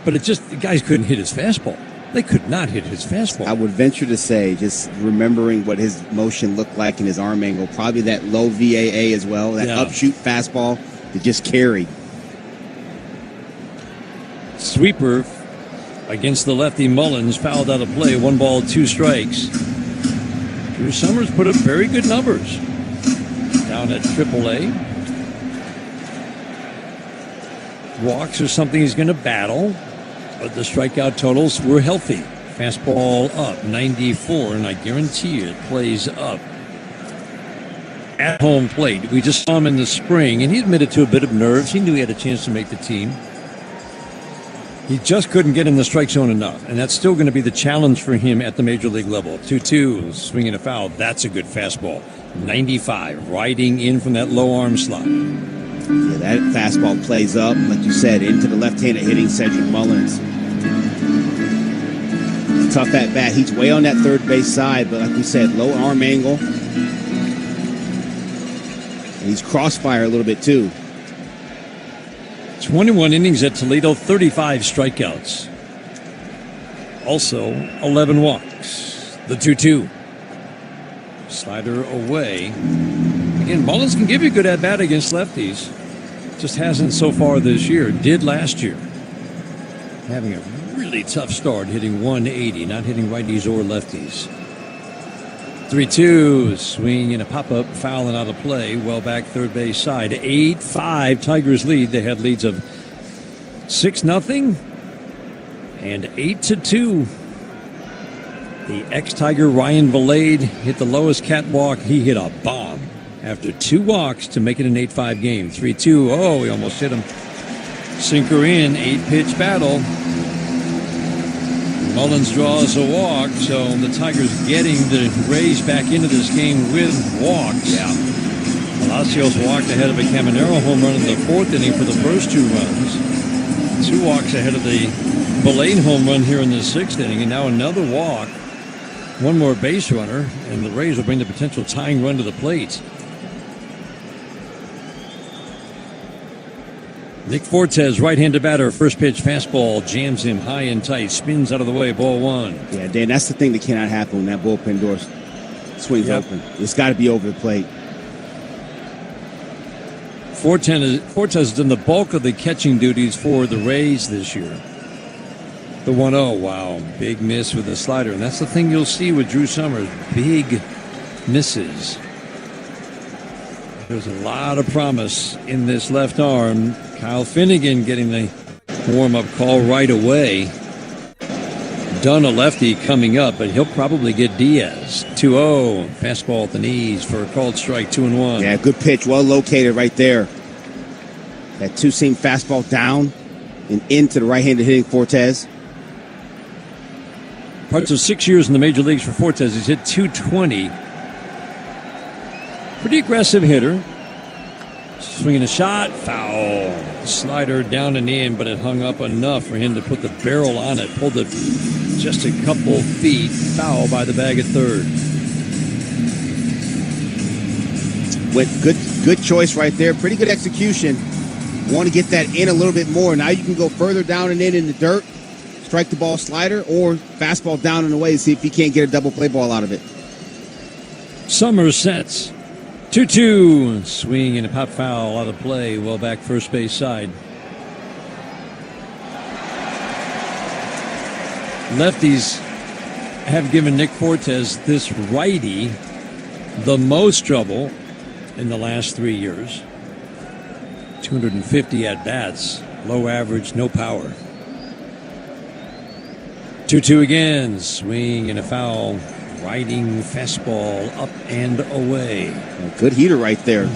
but it just, the guys couldn't hit his fastball. They could not hit his fastball. I would venture to say, just remembering what his motion looked like in his arm angle, probably that low VAA as well, that upshoot fastball that just carried. Sweeper against the lefty Mullins, fouled out of play. 1 ball, 2 strikes. Drew Summers put up very good numbers down at AAA. Walks are something he's going to battle, but the strikeout totals were healthy. Fastball up, 94, and I guarantee you it plays up at home plate. We just saw him in the spring, and he admitted to a bit of nerves. He knew he had a chance to make the team. He just couldn't get in the strike zone enough, and that's still going to be the challenge for him at the major league level. 2-2, swinging a foul. That's a good fastball. 95, riding in from that low arm slot. Yeah, that fastball plays up, like you said, into the left-handed hitting Cedric Mullins. Tough at bat. He's way on that third base side, but like we said, low arm angle. And he's crossfire a little bit too. 21 innings at Toledo, 35 strikeouts. Also, 11 walks. The 2-2. Slider away. Again, Mullins can give you a good at-bat against lefties. Just hasn't so far this year. Did last year. Having a really tough start, hitting 180, not hitting righties or lefties. 3-2, swing and a pop-up, foul and out of play. Well back third base side. 8-5, Tigers lead. They had leads of 6-0 and 8-2. The ex-Tiger Ryan Valade hit the lowest catwalk. He hit a bomb after 2 walks to make it an 8-5 game. 3-2, oh, he almost hit him. Sinker in, 8-pitch battle. Mullins draws a walk, so the Tigers getting the Rays back into this game with walks. Yeah. Palacios walked ahead of a Caminero home run in the 4th inning for the first 2 runs. 2 walks ahead of the Valade home run here in the 6th inning, and now another walk. 1 more base runner, and the Rays will bring the potential tying run to the plate. Nick Fortes, right-handed batter, first pitch fastball, jams him high and tight, spins out of the way, ball 1. Yeah, Dan, that's the thing that cannot happen when that bullpen door swings open. It's got to be over the plate. Fortes has done the bulk of the catching duties for the Rays this year. The 1-0, wow, big miss with the slider. And that's the thing you'll see with Drew Summers, big misses. There's a lot of promise in this left arm. Kyle Finnegan getting the warm-up call right away. Dunn, a lefty, coming up, but he'll probably get Diaz. 2-0. Fastball at the knees for a called strike, 2-1. Yeah, good pitch. Well located right there. That two-seam fastball down and into the right-handed hitting Fortes. Parts of 6 years in the major leagues for Fortes. He's hit .220. Pretty aggressive hitter. Swinging a shot, foul. Slider down and in, but it hung up enough for him to put the barrel on it. Pulled it just a couple feet. Foul by the bag at third. Good choice right there. Pretty good execution. Want to get that in a little bit more. Now you can go further down and in the dirt, strike the ball slider, or fastball down and away, see if he can't get a double play ball out of it. Summers sets. 2-2. Swing and a pop foul out of play. Well back first base side. Lefties have given Nick Fortes, this righty, the most trouble in the last 3 years. 250 at-bats. Low average, no power. 2-2 again. Swing and a foul. Riding fastball up and away. A good heater right there.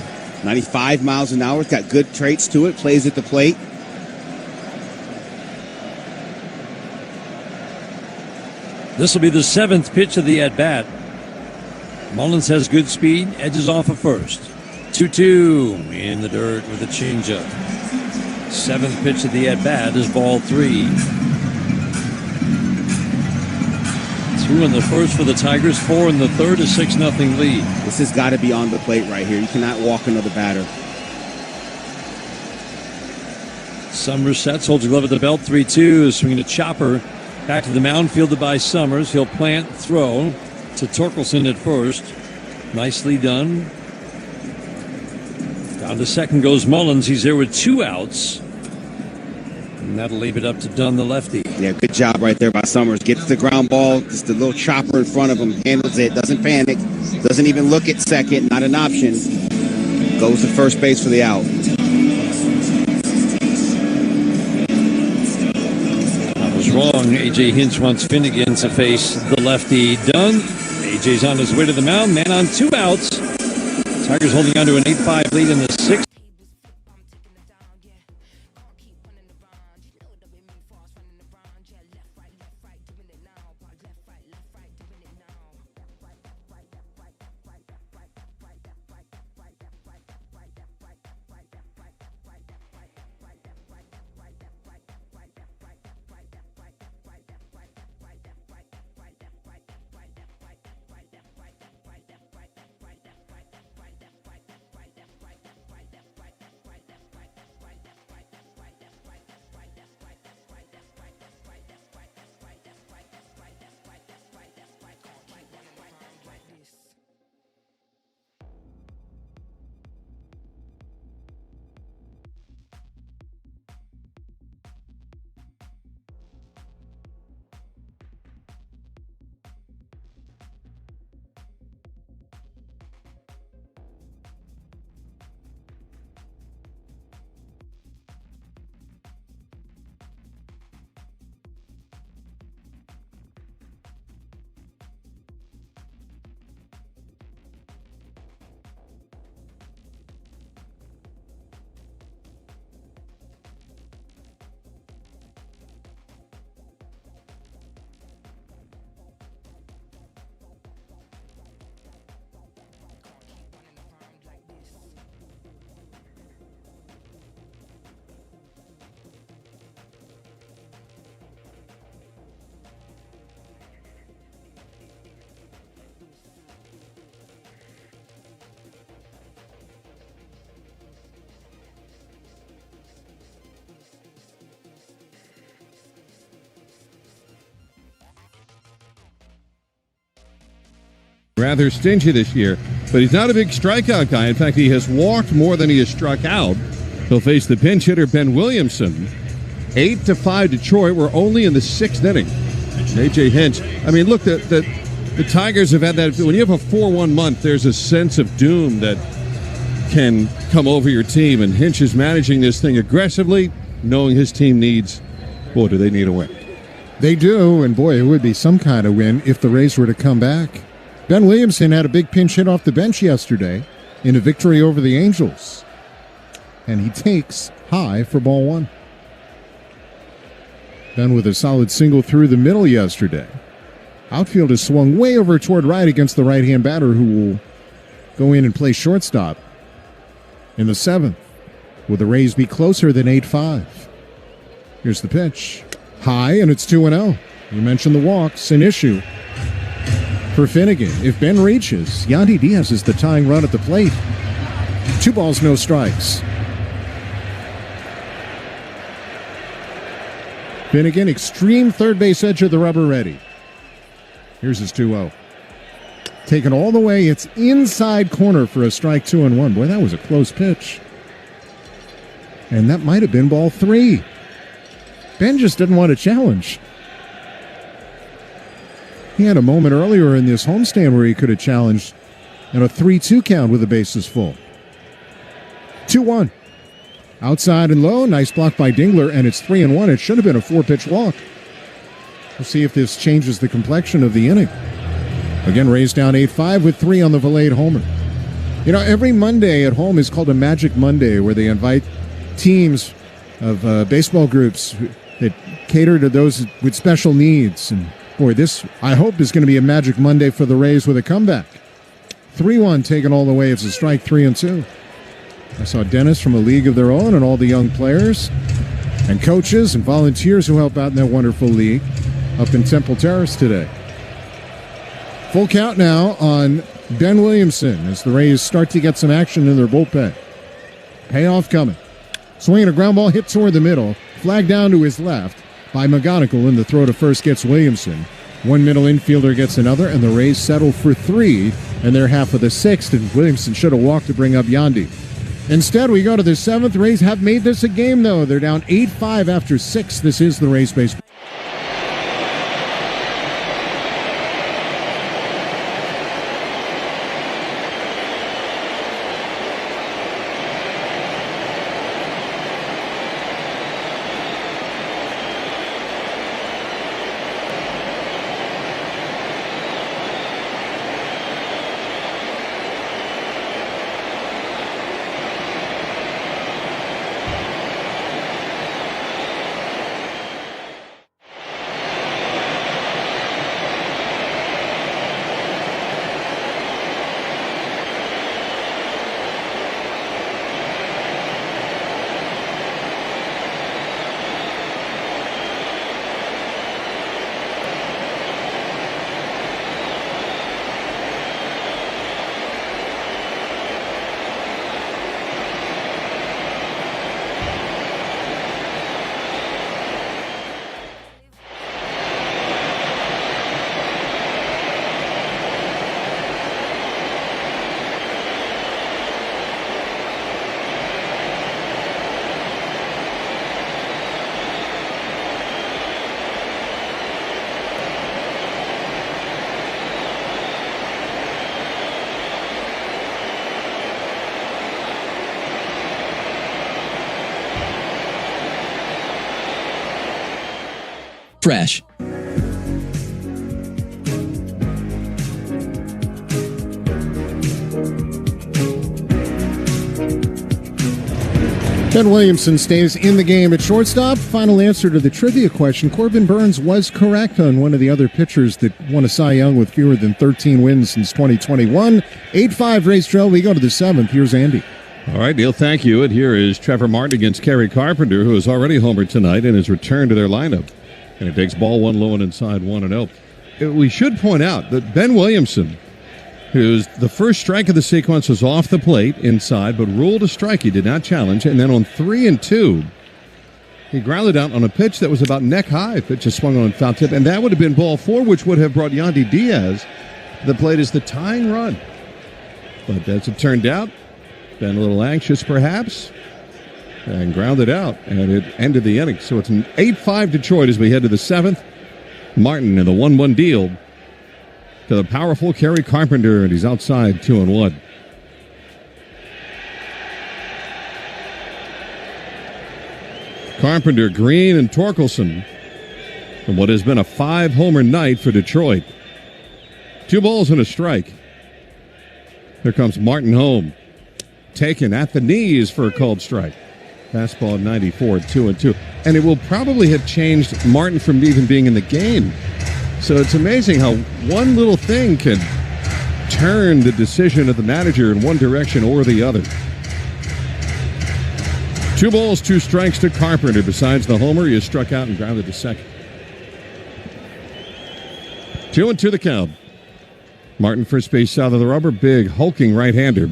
95 miles an hour. It's got good traits to it. Plays at the plate. This will be the seventh pitch of the at-bat. Mullins has good speed. Edges off of first. 2-2 in the dirt with a changeup. Seventh pitch of the at-bat is ball 3. 2 in the first for the Tigers, 4 in the third, a 6-0 lead. This has got to be on the plate right here. You cannot walk another batter. Summers sets, holds a glove at the belt, 3-2, swinging a chopper. Back to the mound, fielded by Summers. He'll plant, throw to Torkelson at first. Nicely done. Down to second goes Mullins. He's there with 2 outs. And that'll leave it up to Dunn, the lefty. Yeah, good job right there by Summers. Gets the ground ball, just a little chopper in front of him, handles it, doesn't panic, doesn't even look at second, not an option. Goes to first base for the out. I was wrong. A.J. Hinch wants Finnegan to face the lefty. Dunn. A.J.'s on his way to the mound. Man on 2 outs. Tigers holding on to an 8-5 lead in the 6th. Rather stingy this year, but he's not a big strikeout guy. In fact, he has walked more than he has struck out. He'll face the pinch hitter Ben Williamson. 8-5 Detroit. We're only in the 6th inning. A.J. Hinch. I mean, look, the Tigers have had that. When you have a 4-1 month, there's a sense of doom that can come over your team, and Hinch is managing this thing aggressively, knowing his team needs, boy, do they need a win. They do, and boy, it would be some kind of win if the Rays were to come back. Ben Williamson had a big pinch hit off the bench yesterday in a victory over the Angels. And he takes high for ball one. Ben with a solid single through the middle yesterday. Outfield has swung way over toward right against the right-hand batter who will go in and play shortstop in the seventh. Will the Rays be closer than 8-5? Here's the pitch. High, and it's 2-0. You mentioned the walks, an issue for Finnegan. If Ben reaches, Yandy Diaz is the tying run at the plate. 2 balls, no strikes. Finnegan, extreme third base edge of the rubber ready. Here's his 2-0. Taken all the way, it's inside corner for a strike, 2-1. Boy, that was a close pitch. And that might have been ball 3. Ben just didn't want to challenge. He had a moment earlier in this homestand where he could have challenged and a 3-2 count with the bases full. 2-1. Outside and low, nice block by Dingler, and it's 3-1. It should have been a 4-pitch walk. We'll see if this changes the complexion of the inning. Again, Rays down 8-5 with 3 on the Valade homer. You know, every Monday at home is called a Magic Monday, where they invite teams of baseball groups that cater to those with special needs. And boy, this, I hope, is going to be a Magic Monday for the Rays with a comeback. 3-1 taken all the way. It's a strike, 3-2. I saw Dennis from a league of their own and all the young players and coaches and volunteers who help out in that wonderful league up in Temple Terrace today. Full count now on Ben Williamson as the Rays start to get some action in their bullpen. Payoff coming. Swinging a ground ball hit toward the middle. Flag down to his left by McGonigal, and the throw to first gets Williamson. One middle infielder gets another, and the Rays settle for 3 in their half of the 6th, and Williamson should have walked to bring up Yandy. Instead, we go to the 7th. Rays have made this a game, though. They're down 8-5 after 6. This is the Rays baseball. Fresh. Ben Williamson stays in the game at shortstop. Final answer to the trivia question. Corbin Burns was correct on one of the other pitchers that won a Cy Young with fewer than 13 wins since 2021. 8-5 Rays trail. We go to the 7th. Here's Andy. All right, Neil, thank you. And here is Trevor Martin against Kerry Carpenter, who has already homered tonight and has returned to their lineup. And it takes ball one low and inside 1-0. We should point out that Ben Williamson, who's the first strike of the sequence, was off the plate inside, but ruled a strike. He did not challenge. And then on 3-2, he grounded out on a pitch that was about neck high. Pitch just swung on foul tip, and that would have been ball 4, which would have brought Yandy Diaz to the plate as the tying run. But as it turned out, been a little anxious perhaps, and grounded out, and it ended the inning. So it's an 8-5 Detroit as we head to the 7th. Martin in the 1-1 deal to the powerful Kerry Carpenter, and he's outside 2-1. Carpenter, Green, and Torkelson And what has been a 5-homer night for Detroit. 2 balls and a strike. Here comes Martin home. Taken at the knees for a called strike. Fastball 94, 2-2. And it will probably have changed Martin from even being in the game. So it's amazing how one little thing can turn the decision of the manager in one direction or the other. 2 balls, 2 strikes to Carpenter. Besides the homer, he is struck out and grounded to second. 2-2 the count. Martin first base south of the rubber. Big hulking right-hander.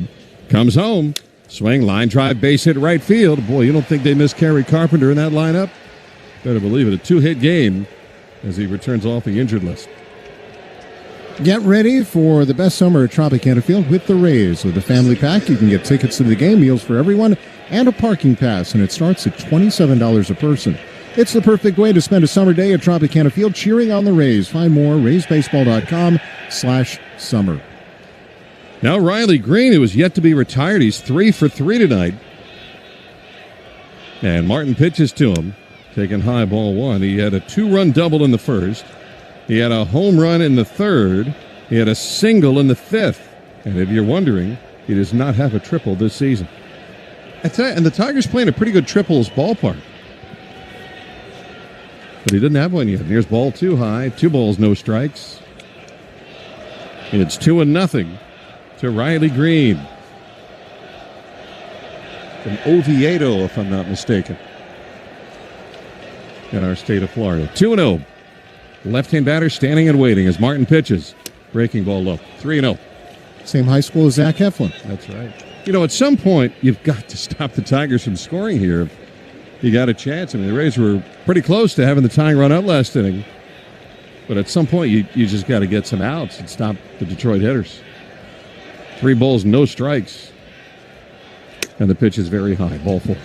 Comes home. Swing, line drive, base hit right field. Boy, you don't think they miss Kerry Carpenter in that lineup? Better believe it. A 2-hit game as he returns off the injured list. Get ready for the best summer at Tropicana Field with the Rays. With the family pack, you can get tickets to the game, meals for everyone, and a parking pass, and it starts at $27 a person. It's the perfect way to spend a summer day at Tropicana Field cheering on the Rays. Find more, raysbaseball.com/summer. Now Riley Green, who is yet to be retired. He's 3 for 3 tonight. And Martin pitches to him, taking high ball 1. He had a 2-run double in the first. He had a home run in the third. He had a single in the fifth. And if you're wondering, he does not have a triple this season. I tell you, and the Tigers playing a pretty good triples ballpark. But he didn't have one yet. Here's ball 2 high. 2 balls, no strikes. It's 2-0 to Riley Green. From Oviedo, if I'm not mistaken. In our state of Florida. 2-0. Left-hand batter standing and waiting as Martin pitches. Breaking ball low. 3-0. Same high school as Zach Eflin. That's right. You know, at some point, you've got to stop the Tigers from scoring here. If you got a chance. I mean, the Rays were pretty close to having the tying run out last inning. But at some point, you just got to get some outs and stop the Detroit hitters. 3 balls, no strikes. And the pitch is very high. Ball 4.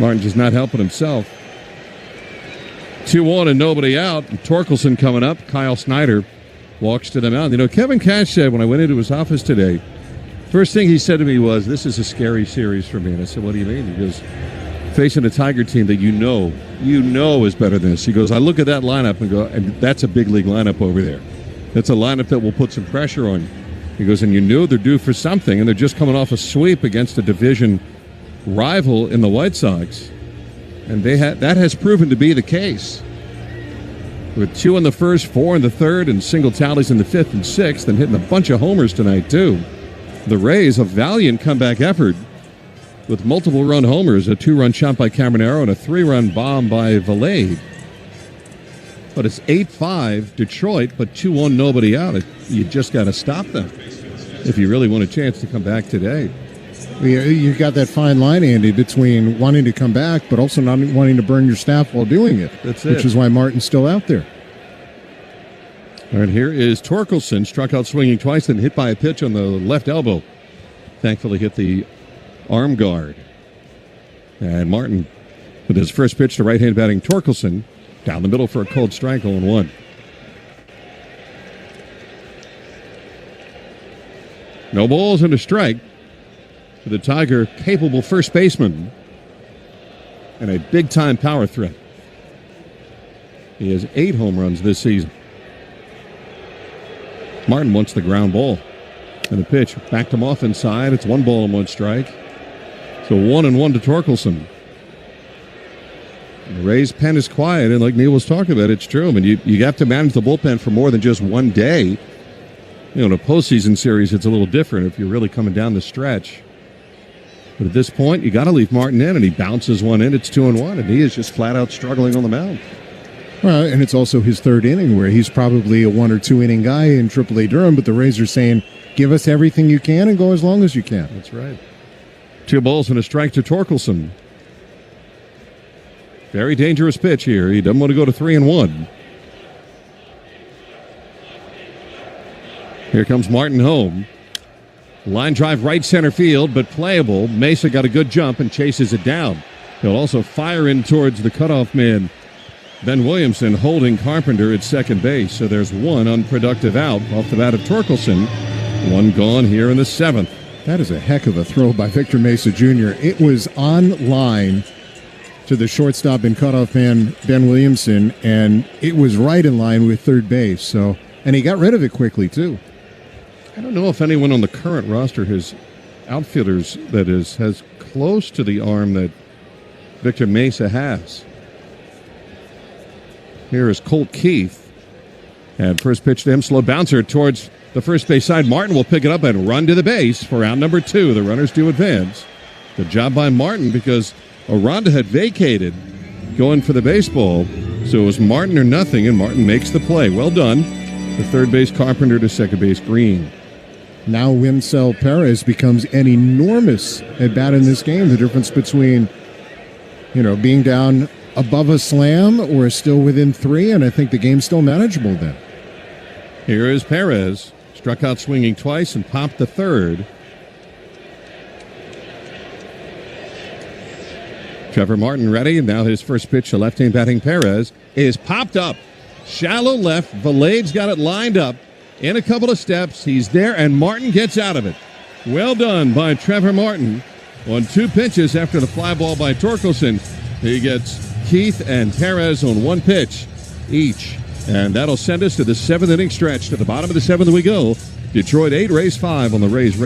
Martin just not helping himself. 2-1 and nobody out. And Torkelson coming up. Kyle Snyder walks to the mound. You know, Kevin Cash said when I went into his office today, first thing he said to me was, "This is a scary series for me." And I said, "What do you mean?" He goes, "Facing a Tiger team that you know is better than this." He goes, "I look at that lineup and go, and that's a big league lineup over there. That's a lineup that will put some pressure on you." He goes, "And you know they're due for something, and they're just coming off a sweep against a division rival in the White Sox." And that has proven to be the case. With 2 in the first, 4 in the third, and single tallies in the 5th and 6th, and hitting a bunch of homers tonight, too. The Rays, a valiant comeback effort with multiple run homers, a 2-run shot by Caminero, and a 3-run bomb by Valade. But it's 8-5 Detroit, but 2-1 nobody out. You just got to stop them if you really want a chance to come back today. You got that fine line, Andy, between wanting to come back but also not wanting to burn your staff while doing it. That's it. Which is why Martin's still out there. All right, here is Torkelson, struck out swinging twice, then hit by a pitch on the left elbow. Thankfully hit the arm guard. And Martin, with his first pitch to right-hand batting Torkelson, down the middle for a cold strike, 0-1. No balls and a strike for the Tiger capable first baseman and a big-time power threat. He has 8 home runs this season. Martin wants the ground ball. And the pitch backed him off inside. It's 1 ball and 1 strike. So 1-1 to Torkelson. The Rays' pen is quiet, and like Neil was talking about, it's true. I mean, you have to manage the bullpen for more than just one day. You know, in a postseason series, it's a little different if you're really coming down the stretch. But at this point, you got to leave Martin in, and he bounces one in. It's 2-1, and he is just flat out struggling on the mound. Well, and it's also his 3rd inning where he's probably a 1 or 2 inning guy in AAA Durham, but the Rays are saying, give us everything you can and go as long as you can. That's right. 2 balls and a strike to Torkelson. Very dangerous pitch here. He doesn't want to go to 3-1. Here comes Martin home. Line drive right center field, but playable. Mesa got a good jump and chases it down. He'll also fire in towards the cutoff man, Ben Williamson, holding Carpenter at second base. So there's 1 unproductive out off the bat of Torkelson. 1 gone here in the 7th. That is a heck of a throw by Victor Mesa Jr. It was on line to the shortstop and cutoff man, Ben Williamson, and it was right in line with third base. So, and he got rid of it quickly, too. I don't know if anyone on the current roster has outfielders that has close to the arm that Victor Mesa has. Here is Colt Keith. And first pitch to him, slow bouncer towards the first base side. Martin will pick it up and run to the base for out number 2. The runners do advance. Good job by Martin because Aranda had vacated going for the baseball. So it was Martin or nothing, and Martin makes the play. Well done. The third base Carpenter to second base Green. Now Wimsell Perez becomes an enormous at bat in this game. The difference between, being down above a slam or still within 3, and I think the game's still manageable then. Here is Perez. Struck out swinging twice and popped the third. Trevor Martin ready, and now his first pitch to left-hand batting Perez is popped up. Shallow left. Valade's got it lined up. In a couple of steps, he's there, and Martin gets out of it. Well done by Trevor Martin on 2 pitches after the fly ball by Torkelson. He gets Keith and Perez on 1 pitch each. And that'll send us to the 7th inning stretch. To the bottom of the 7th we go. Detroit 8, Rays 5 on the Rays.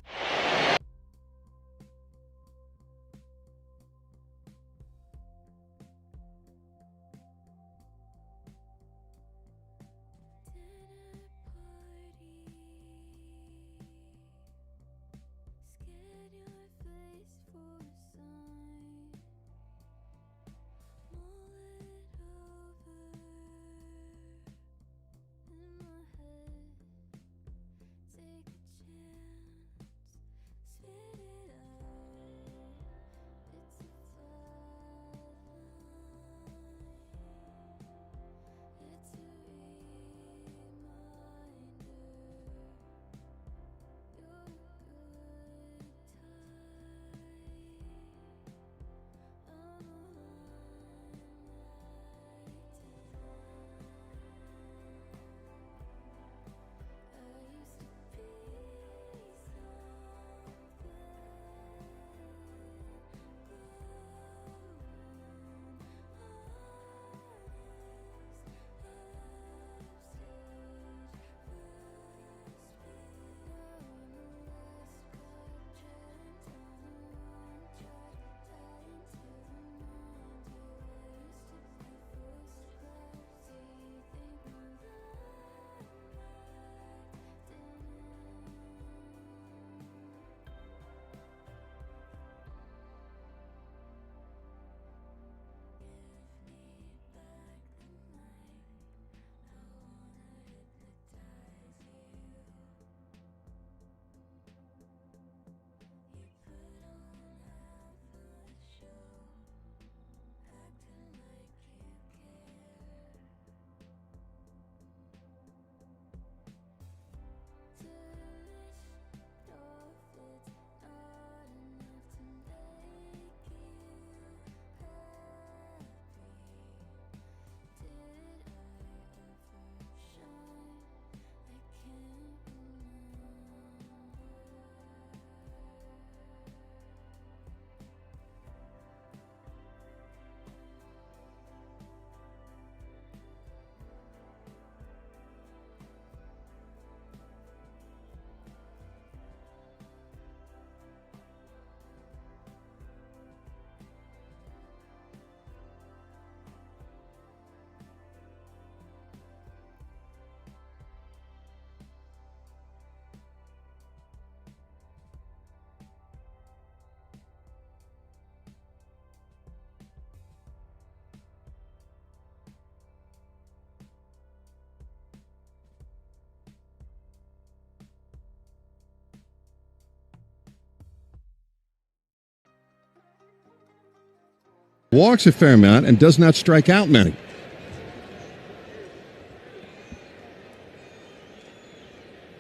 Walks a fair amount and does not strike out many.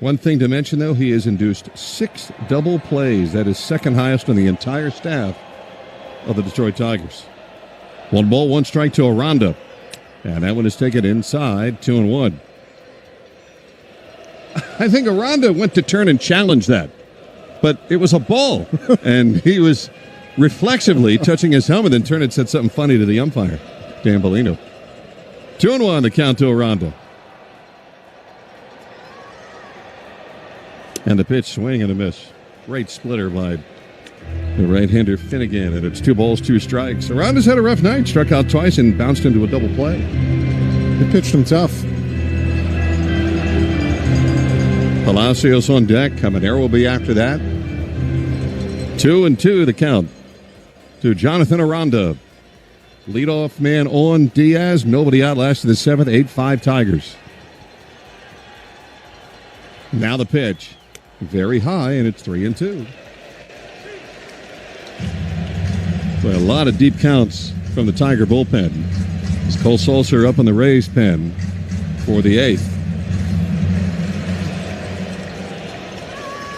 One thing to mention, though, he has induced 6 double plays. That is second highest on the entire staff of the Detroit Tigers. 1 ball, 1 strike to Aranda. And that one is taken inside, 2-1. I think Aranda went to turn and challenge that. But it was a ball. And he was reflexively touching his helmet, then turned and said something funny to the umpire, Dan Bellino. 2-1 the count to Aranda. And the pitch, swing and a miss. Great splitter by the right-hander Finnegan, and it's 2 balls, 2 strikes. Aranda's had a rough night, struck out twice and bounced into a double play. They pitched him tough. Palacios on deck. Caminero will be after that. 2-2 the count to Jonathan Aranda. Leadoff man on Diaz. Nobody out last of the 7th. 8-5 Tigers. Now the pitch. Very high, and it's 3-2. Boy, a lot of deep counts from the Tiger bullpen. It's Cole Sulser up on the Rays pen for the 8th.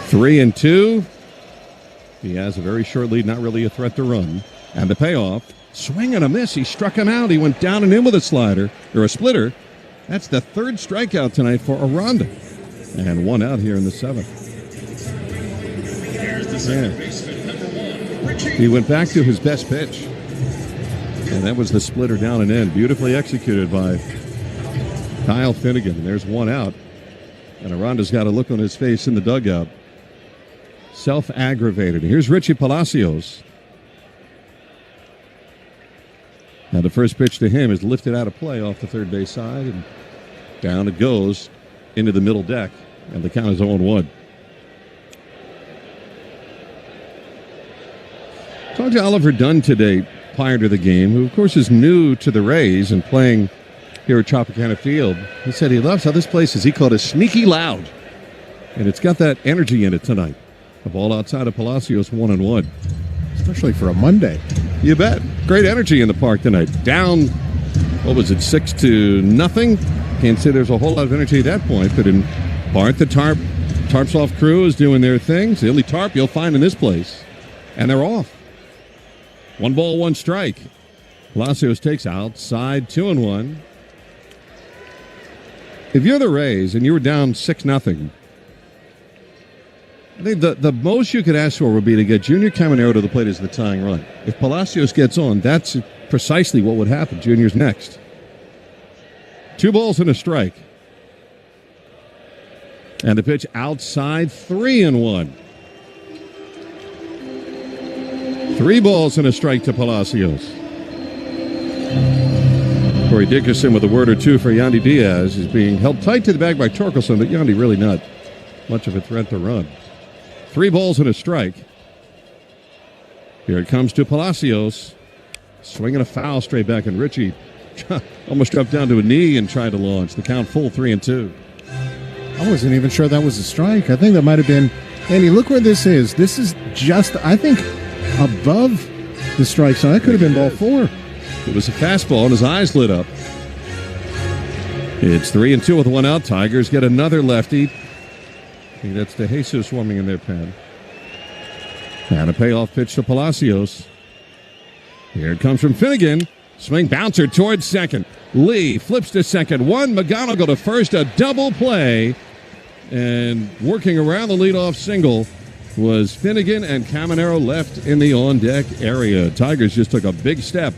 3-2. He has a very short lead, not really a threat to run. And the payoff, swing and a miss. He struck him out. He went down and in with a slider, or a splitter. That's the 3rd strikeout tonight for Aranda. And 1 out here in the 7th. Yeah. He went back to his best pitch. And that was the splitter down and in. Beautifully executed by Kyle Finnegan. And there's 1 out. And Aranda's got a look on his face in the dugout. Self-aggravated. Here's Richie Palacios. Now the first pitch to him is lifted out of play off the third base side, and down it goes into the middle deck, and the count is 0-1. Talked to Oliver Dunn today prior to the game, who of course is new to the Rays and playing here at Tropicana Field. He said he loves how this place is, he called it sneaky loud, and it's got that energy in it tonight. The ball outside of Palacios, 1-1. Especially for a Monday. You bet. Great energy in the park tonight. Down, 6-0. Can't say there's a whole lot of energy at that point, but in part, the Tarps Off crew is doing their things. The only tarp you'll find in this place. And they're off. 1 ball, 1 strike. Palacios takes outside, 2-1. If you're the Rays and you were down 6-0, I think the most you could ask for would be to get Junior Caminero to the plate as the tying run. If Palacios gets on, that's precisely what would happen. Junior's next. 2 balls and a strike. And the pitch outside, 3-1. 3 balls and a strike to Palacios. Corey Dickerson with a word or two for Yandy Diaz. Is being held tight to the bag by Torkelson, but Yandy really not much of a threat to run. 3 balls and a strike. Here it comes to Palacios. Swinging a foul straight back, and Richie almost dropped down to a knee and tried to launch. The count full, 3-2. I wasn't even sure that was a strike. I think that might have been. Andy, look where this is. This is just, I think, above the strike zone. That could have been ball 4. It was a fastball, and his eyes lit up. It's 3-2 with 1 out. Tigers get another lefty. I think that's De Jesus warming in their pen. And a payoff pitch to Palacios. Here it comes from Finnegan. Swing bouncer towards second. Lee flips to second. 1. McGonigal to first. A double play. And working around the leadoff single was Finnegan, and Caminero left in the on-deck area. Tigers just took a big step.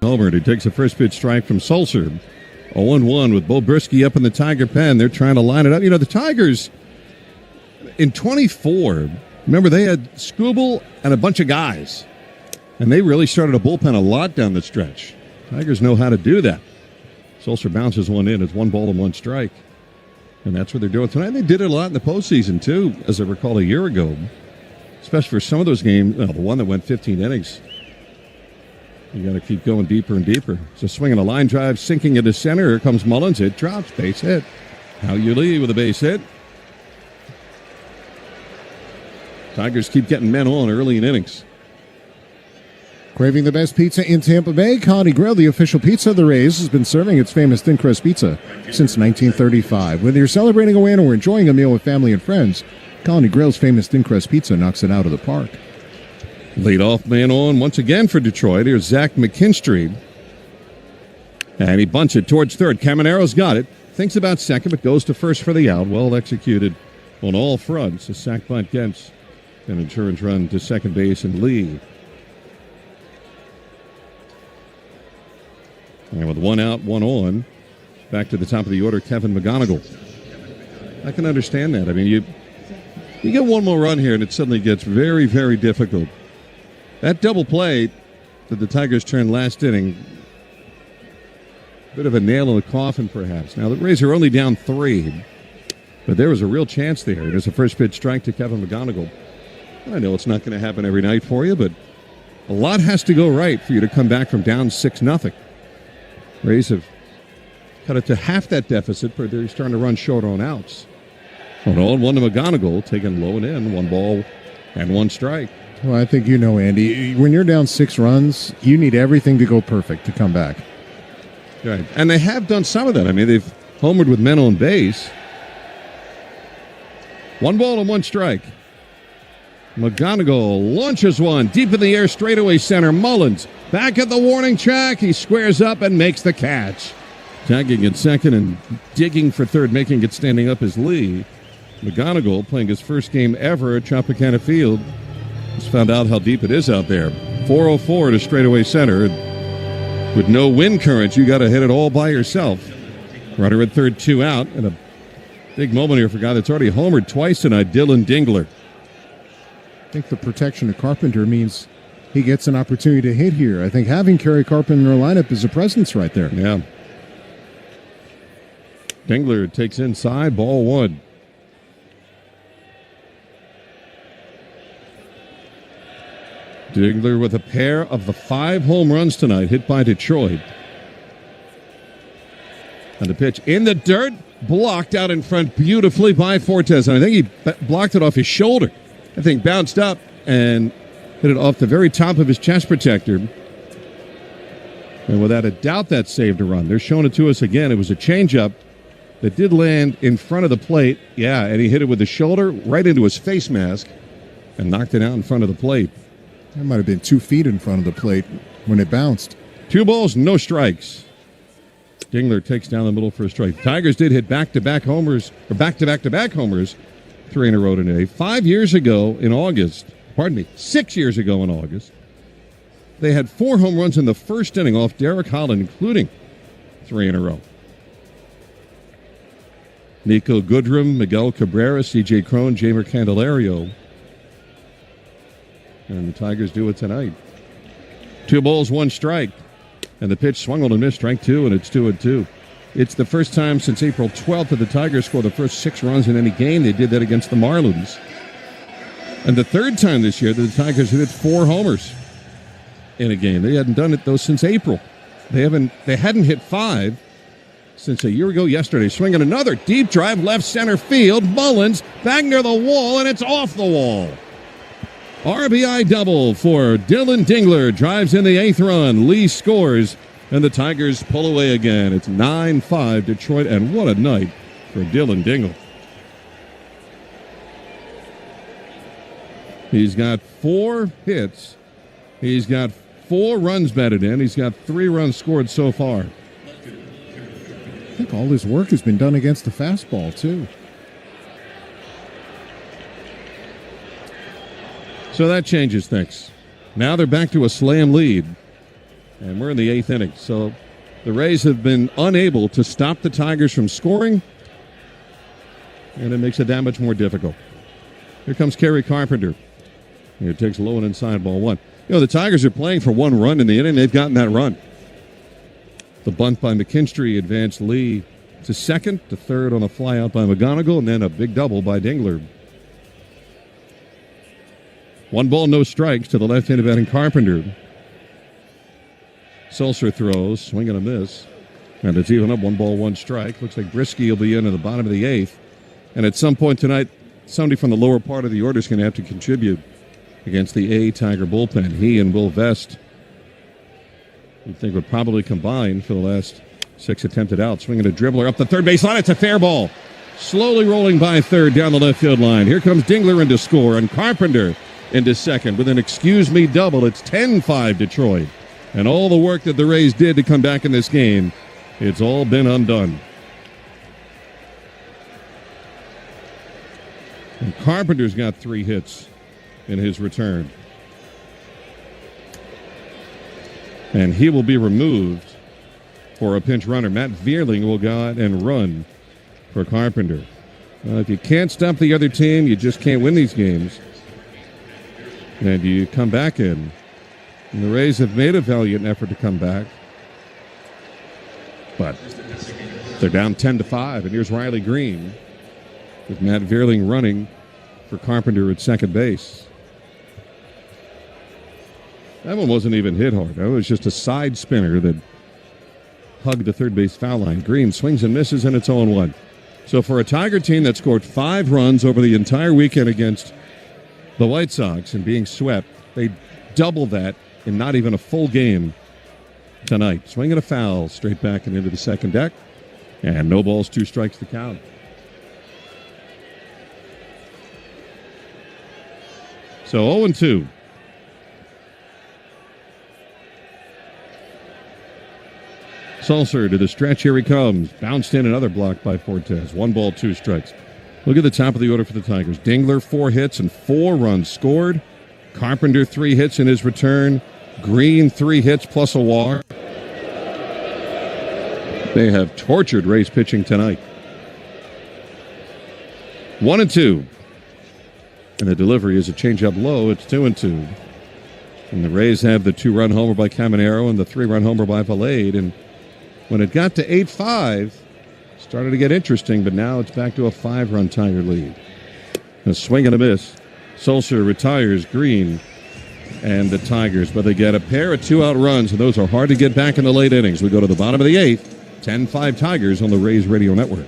homered. He takes a first pitch strike from Sulcer. 0-1 with Bo Brisky up in the Tiger pen. They're trying to line it up. You know, the Tigers in 24, remember they had Skubal and a bunch of guys. And they really started a bullpen a lot down the stretch. Tigers know how to do that. Sulcer bounces one in. It's 1-1 strike. And that's what they're doing tonight. They did it a lot in the postseason, too, as I recall a year ago. Especially for some of those games. Well, the one that went 15 innings. You got to keep going deeper and deeper. So swinging a line drive, sinking into center. Here comes Mullins. It drops. Base hit. How you lead with a base hit. Tigers keep getting men on early in innings. Craving the best pizza in Tampa Bay? Colony Grill, the official pizza of the Rays, has been serving its famous thin crust pizza since 1935. Whether you're celebrating a win or enjoying a meal with family and friends, Colony Grill's famous thin crust pizza knocks it out of the park. Leadoff man on once again for Detroit. Here's Zach McKinstry. And he bunts it towards third. Camanero's got it. Thinks about second, but goes to first for the out. Well executed on all fronts. A sac bunt gets an insurance run to second base and Lee. And with one out, one on, back to the top of the order, Kevin McGonigal. I can understand that. I mean, you get one more run here, and it suddenly gets very, very difficult. That double play that the Tigers turned last inning, bit of a nail in the coffin, perhaps. Now, the Rays are only down 3, but there was a real chance there. There's a first pitch strike to Kevin McGonigal. I know it's not going to happen every night for you, but a lot has to go right for you to come back from down 6-0. Rays have cut it to half that deficit, but they're starting to run short on outs. 1-1 to McGonigal, taken low and in, 1 ball and 1 strike. Well, I think you know, Andy, when you're down 6 runs, you need everything to go perfect to come back. Right, and they have done some of that. I mean, they've homered with men on base. 1 ball and 1 strike. McGonigal launches one deep in the air, straightaway center. Mullins back at the warning track. He squares up and makes the catch. Tagging at second and digging for third, making it standing up is Lee. McGonigal playing his first game ever at Tropicana Field. Just found out how deep it is out there. 404 to straightaway center. With no wind currents, you got to hit it all by yourself. Runner at third, 2 out. And a big moment here for a guy that's already homered twice tonight, Dylan Dingler. I think the protection of Carpenter means he gets an opportunity to hit here. I think having Kerry Carpenter in our lineup is a presence right there. Yeah. Dingler takes inside, ball 1. Dingler with a pair of the 5 home runs tonight, hit by Detroit. And the pitch in the dirt, blocked out in front beautifully by Fortes. And I think he blocked it off his shoulder. I think bounced up and hit it off the very top of his chest protector. And without a doubt, that saved a run. They're showing it to us again. It was a changeup that did land in front of the plate. Yeah, and he hit it with the shoulder right into his face mask and knocked it out in front of the plate. That might have been 2 feet in front of the plate when it bounced. 2 balls, no strikes. Dingler takes down the middle for a strike. Tigers did hit back-to-back homers, or back-to-back-to-back homers, 3 in a row today. 6 years ago in August, they had 4 home runs in the first inning off Derek Holland, including 3 in a row. Nico Goodrum, Miguel Cabrera, C.J. Cron, Jamer Candelario. And the Tigers do it tonight. 2 balls, 1 strike. And the pitch swung on and missed, strike 2, and it's 2-2. It's the first time since April 12th that the Tigers scored the first 6 runs in any game. They did that against the Marlins. And the third time this year that the Tigers hit 4 homers in a game. They hadn't done it, though, since April. They hadn't hit 5 since a year ago yesterday. Swinging another deep drive, left center field. Mullins back near the wall, and it's off the wall. RBI double for Dylan Dingler. Drives in the 8th run. Lee scores, and the Tigers pull away again. It's 9-5 Detroit, and what a night for Dylan Dingler. He's got 4 hits. He's got 4 runs batted in. He's got 3 runs scored so far. I think all his work has been done against the fastball, too. So that changes things. Now they're back to a slam lead. And we're in the 8th inning. So the Rays have been unable to stop the Tigers from scoring, and it makes it that much more difficult. Here comes Kerry Carpenter. He takes low and inside, ball one. The Tigers are playing for 1 run in the inning. They've gotten that run. The bunt by McKinstry advanced Lee to second, to third on a fly out by McGonigal, and then a big double by Dingler. 1 ball, no strikes to the left-handed batting Carpenter. Sulser throws, swing and a miss. And it's even up, 1 ball, 1 strike. Looks like Brisky will be in at the bottom of the 8th. And at some point tonight, somebody from the lower part of the order is going to have to contribute against the A Tiger bullpen. He and Will Vest, you'd think, would probably combine for the last 6 attempted outs. Swinging a dribbler up the third base line. It's a fair ball. Slowly rolling by third down the left field line. Here comes Dingler in to score, and Carpenter into second with an excuse-me double. It's 10-5 Detroit. And all the work that the Rays did to come back in this game, it's all been undone. And Carpenter's got 3 hits in his return. And he will be removed for a pinch runner. Matt Vierling will go out and run for Carpenter. If you can't stop the other team, you just can't win these games. And you come back in. And the Rays have made a valiant effort to come back. But they're down 10-5. And here's Riley Green with Matt Vierling running for Carpenter at second base. That one wasn't even hit hard. That was just a side spinner that hugged the third base foul line. Green swings and misses, and it's 0-1. So for a Tiger team that scored 5 runs over the entire weekend against the White Sox and being swept, they double that in not even a full game tonight. Swinging a foul straight back and into the second deck. And no balls, 2 strikes to count. So 0-2. Sulser to the stretch. Here he comes. Bounced in, another block by Fortes. 1 ball, 2 strikes. Look at the top of the order for the Tigers. Dingler, 4 hits and 4 runs scored. Carpenter, 3 hits in his return. Green, 3 hits plus a walk. They have tortured Rays pitching tonight. 1-2. And the delivery is a changeup low. It's 2-2. And the Rays have the 2-run homer by Caminero and the 3-run homer by Valade. And when it got to 8-5, started to get interesting, but now it's back to a 5-run Tiger lead. A swing and a miss. Sulser retires Green and the Tigers, but they get a pair of 2-out runs, and those are hard to get back in the late innings. We go to the bottom of the 8th. 10-5 Tigers on the Rays Radio Network.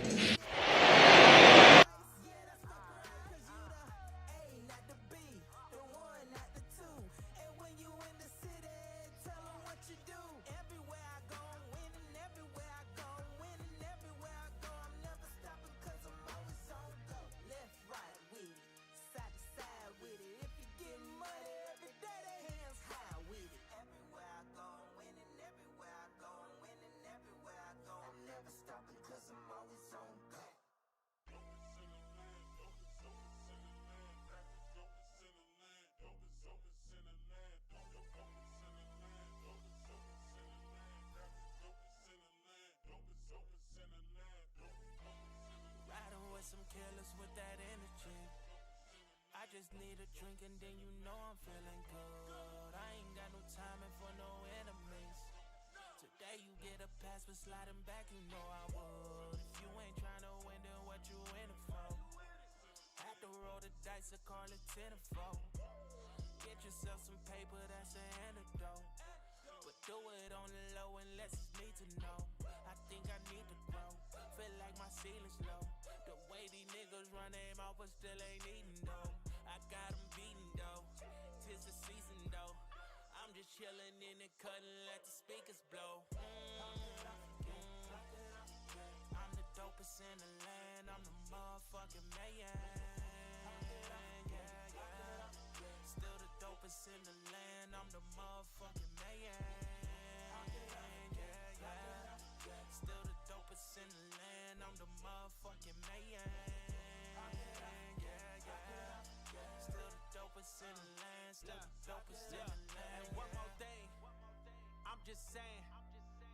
saying,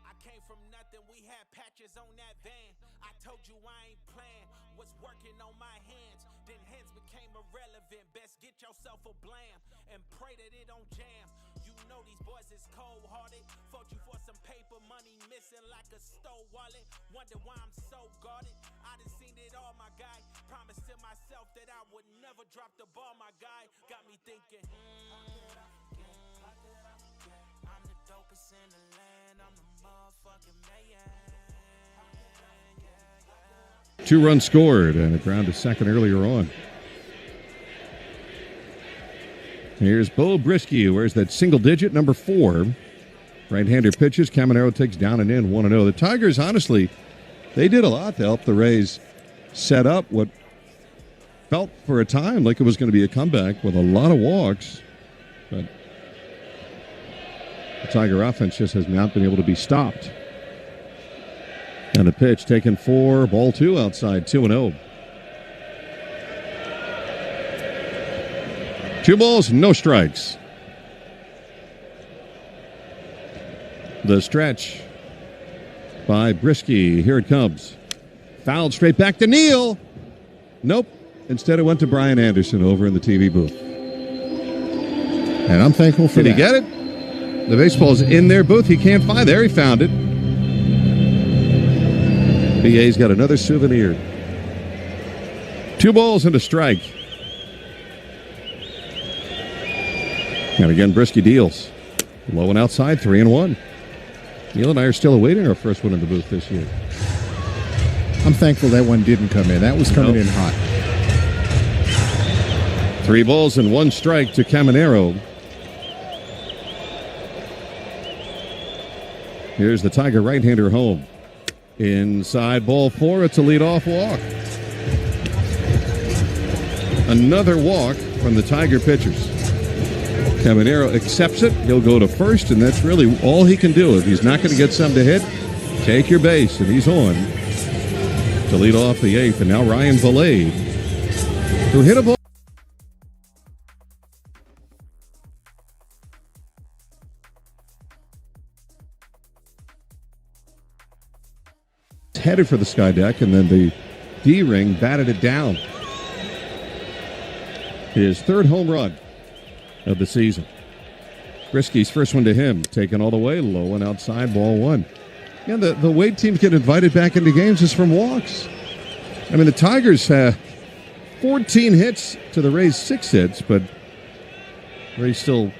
I came from nothing, we had patches on that van. I told you I ain't playing, was working on my hands. Then hands became irrelevant, best get yourself a blam and pray that it don't jam. You know these boys is cold-hearted, fought you for some paper, money missing like a stole wallet. Wonder why I'm so guarded, I done seen it all, my guy. Promised to myself that I would never drop the ball, my guy. Got me thinking, I'm the dopest in the land, I'm the motherfucking man. 2 runs scored and a ground to second earlier on. Here's Bo Brisky, who wears that single digit, number 4. Right-hander pitches. Caminero takes down and in, 1-0. The Tigers, honestly, they did a lot to help the Rays set up what felt for a time like it was going to be a comeback with a lot of walks. But the Tiger offense just has not been able to be stopped. And the pitch taken for ball 2 outside, 2-0. 2 balls, no strikes. The stretch by Brisky. Here it comes. Fouled straight back to Neal. Nope. Instead, it went to Brian Anderson over in the TV booth. And I'm thankful for that. Did he get it? The baseball's in their booth. He can't find it. There, he found it. BA's got another souvenir. 2 balls and a strike. And again, Brisky deals. Low and outside, 3-1. Neil and I are still awaiting our first one in the booth this year. I'm thankful that one didn't come in. That was coming in hot. 3 balls and 1 strike to Caminero. Here's the Tiger right-hander home. Inside ball 4. It's a leadoff walk. Another walk from the Tiger pitchers. Caminero accepts it. He'll go to first, and that's really all he can do. If he's not going to get some to hit, take your base, and he's on to lead off the 8th. And now Ryan Valade, who hit a ball. Headed for the sky deck, and then the D-ring batted it down. His 3rd home run of the season. Brisky's first one to him, taken all the way, low and outside, ball 1. Yeah, the way teams get invited back into games is from walks. I mean, the Tigers have 14 hits to the Rays' 6 hits, but Rays still,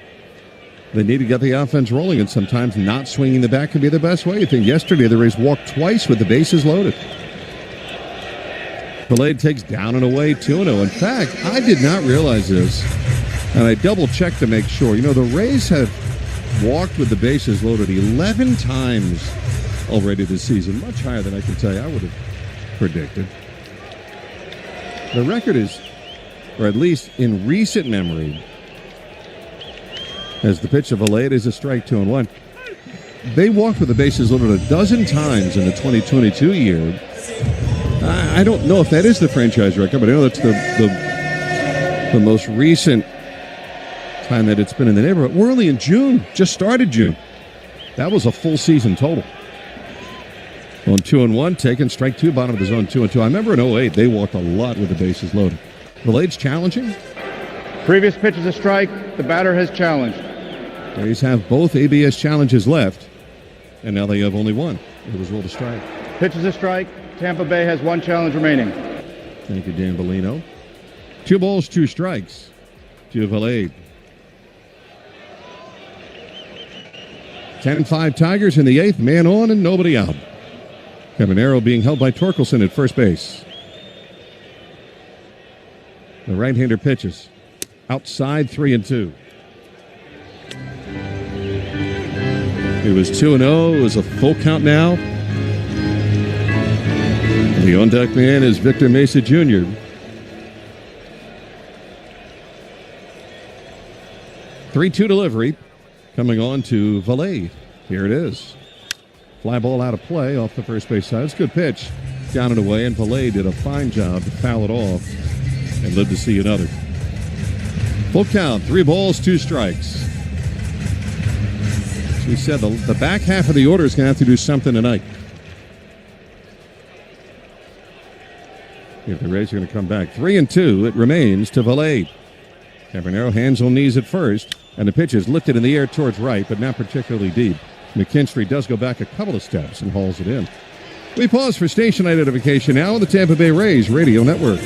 they need to get the offense rolling, and sometimes not swinging the bat can be the best way. I think yesterday the Rays walked twice with the bases loaded. Valade takes down and away, 2-0. In fact, I did not realize this, and I double-checked to make sure. You know, the Rays have walked with the bases loaded 11 times already this season, much higher than I can tell you I would have predicted. The record is, or at least in recent memory, as the pitch of Valade is a strike, 2-1. They walked with the bases loaded a dozen times in the 2022 year. I don't know if that is the franchise record, but I know that's the most recent time that it's been in the neighborhood. We're only in June, just started June. That was a full season total. On 2-1, taken strike 2, bottom of the zone, 2-2. I remember in 08, they walked a lot with the bases loaded. Valade's challenging. Previous pitch is a strike. The batter has challenged. Rays have both ABS challenges left, and now they have only one. It was ruled a strike. Pitch is a strike. Tampa Bay has 1 challenge remaining. Thank you, Dan Bellino. 2 balls, 2 strikes to Valade. 10-5 Tigers in the 8th, man on and nobody out. Caminero being held by Torkelson at first base. The right-hander pitches. Outside, 3-2. It was 2-0. It was a full count now. The on-deck man is Victor Mesa Jr. Three-two delivery coming on to Valade. Here it is. Fly ball out of play off the first base side. It's a good pitch. Down and away, and Valade did a fine job to foul it off and live to see another. Full count, 3 balls, 2 strikes. We said the back half of the order is going to have to do something tonight. If the Rays are going to come back 3-2, it remains to Valade. Cabanero hands on knees at first, and the pitch is lifted in the air towards right, but not particularly deep. McKinstry does go back a couple of steps and hauls it in. We pause for station identification now on the Tampa Bay Rays Radio Network.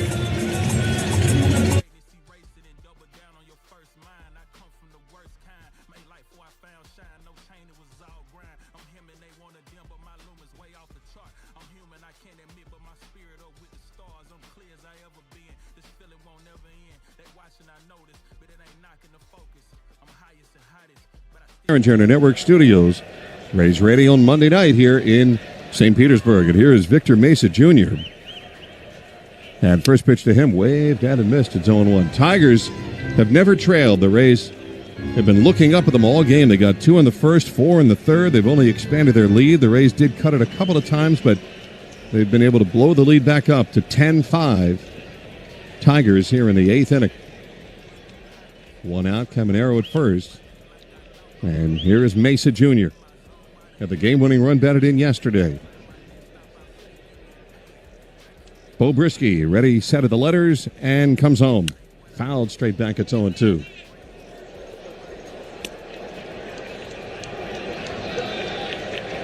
Turner Network Studios. Rays Radio on Monday night here in St. Petersburg. And here is Victor Mesa Jr. And first pitch to him, waved at and missed. It's 0-1. Tigers have never trailed. The Rays have been looking up at them all game. They got 2 in the first, 4 in the third. They've only expanded their lead. The Rays did cut it a couple of times, but they've been able to blow the lead back up to 10-5. Tigers here in the 8th inning. 1 out, Cabanero at first. And here is Mesa Jr. Had the game-winning run batted in yesterday. Bo Brisky ready, set of the letters, and comes home. Fouled straight back at 0-2.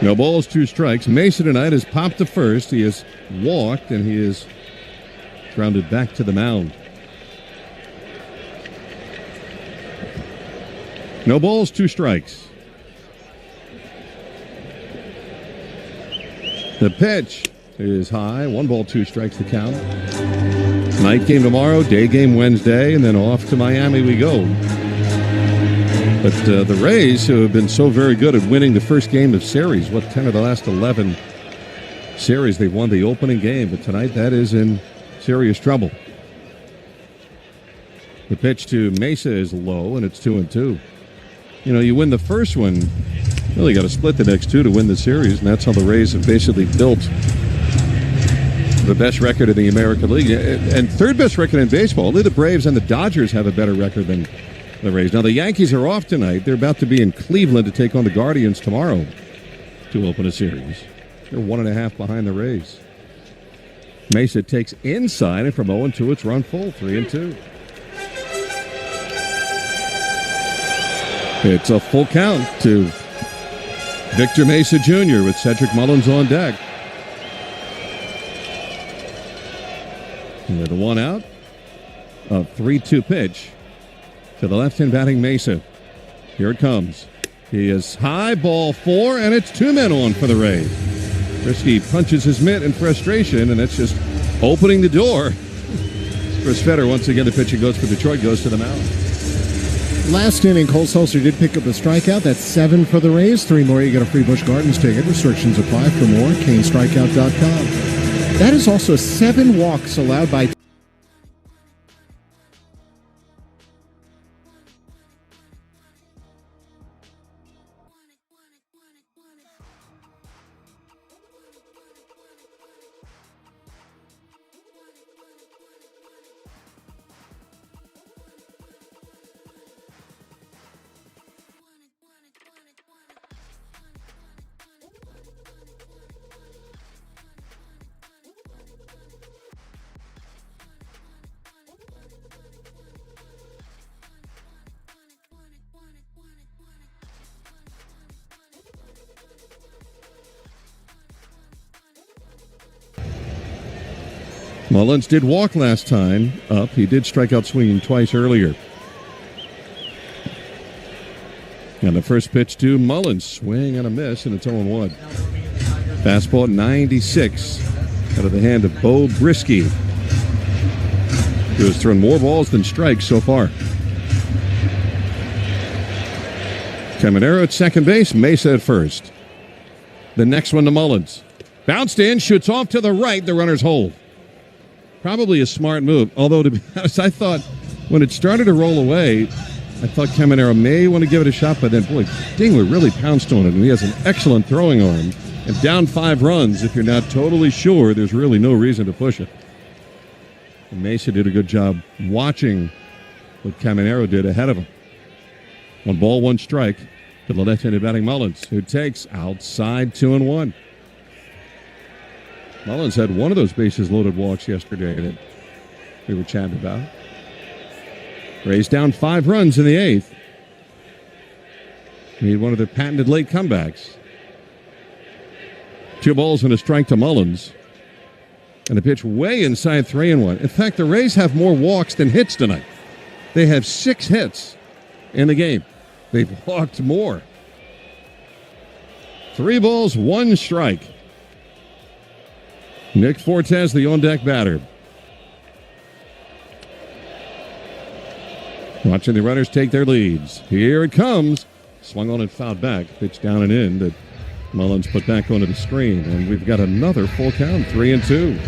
No balls, 2 strikes. Mesa tonight has popped to first. He has walked, and he is grounded back to the mound. No balls, 2 strikes. The pitch is high. 1 ball, 2 strikes to count. Night game tomorrow, day game Wednesday, and then off to Miami we go. But the Rays, who have been so very good at winning the first game of series, 10 of the last 11 series, they won the opening game. But tonight, that is in serious trouble. The pitch to Mesa is low, and it's 2-2. You know, you win the first one, really got to split the next 2 to win the series, and that's how the Rays have basically built the best record in the American League. And third best record in baseball. Only the Braves and the Dodgers have a better record than the Rays. Now, the Yankees are off tonight. They're about to be in Cleveland to take on the Guardians tomorrow to open a series. They're 1.5 behind the Rays. Mesa takes inside, and from 0-2, it's run full, 3-2. It's a full count to Victor Mesa Jr. with Cedric Mullins on deck. And with 1 out, a 3-2 pitch to the left-hand batting Mesa. Here it comes. He is high, ball 4, and it's 2 men on for the Rays. Brisky punches his mitt in frustration, and that's just opening the door. Chris Fetter, once again, the pitcher goes for Detroit, goes to the mound. Last inning, Cole Sulcer did pick up a strikeout. That's 7 for the Rays. 3 more, you get a free Busch Gardens ticket. Restrictions apply. For more, canestrikeout.com. That is also 7 walks allowed by... Mullins did walk last time up. He did strike out swinging twice earlier. And the first pitch to Mullins, swing and a miss, and it's 0-1. Fastball at 96 out of the hand of Bo Brisky, who has thrown more balls than strikes so far. Cabanero at second base, Mesa at first. The next one to Mullins. Bounced in, shoots off to the right, the runners hold. Probably a smart move, although to be honest, I thought when it started to roll away, I thought Cabanero may want to give it a shot, but then, boy, Dingler really pounced on it, and he has an excellent throwing arm. And down 5 runs, if you're not totally sure, there's really no reason to push it. And Mesa did a good job watching what Cabanero did ahead of him. 1 ball, 1 strike. To the left-handed batting Mullins, who takes outside 2-1. Mullins had one of those bases-loaded walks yesterday that we were chatting about. Rays down 5 runs in the 8th. Need one of their patented late comebacks. 2 balls and a strike to Mullins. And a pitch way inside 3-1. In fact, the Rays have more walks than hits tonight. They have 6 hits in the game. They've walked more. 3 balls, 1 strike. Nick Fortes, the on-deck batter. Watching the runners take their leads. Here it comes. Swung on and fouled back. Pitch down and in that Mullins put back onto the screen. And we've got another full count, 3-2.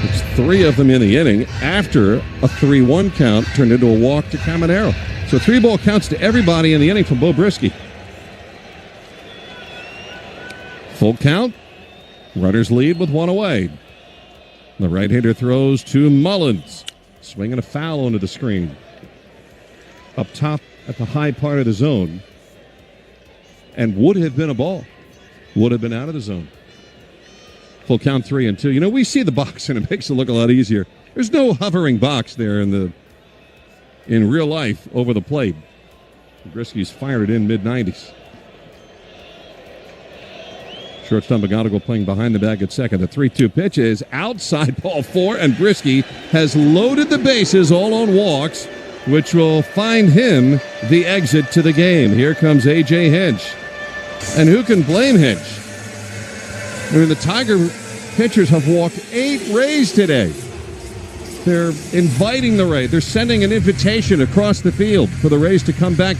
It's 3 of them in the inning after a 3-1 count turned into a walk to Caminero. So 3 ball counts to everybody in the inning from Bo Brisky. Full count. Runners lead with 1 away. The right-hander throws to Mullins. Swinging a foul onto the screen. Up top at the high part of the zone. And would have been a ball. Would have been out of the zone. Full count, 3-2. You know, we see the box and it makes it look a lot easier. There's no hovering box there in real life over the plate. Brisky's fired it in mid-90s. Shortstop McGonigal playing behind the bag at second. The 3-2 pitch is outside ball 4, and Brisky has loaded the bases all on walks, which will find him the exit to the game. Here comes A.J. Hinch. And who can blame Hinch? I mean, the Tiger pitchers have walked 8 Rays today. They're inviting the Rays. They're sending an invitation across the field for the Rays to come back.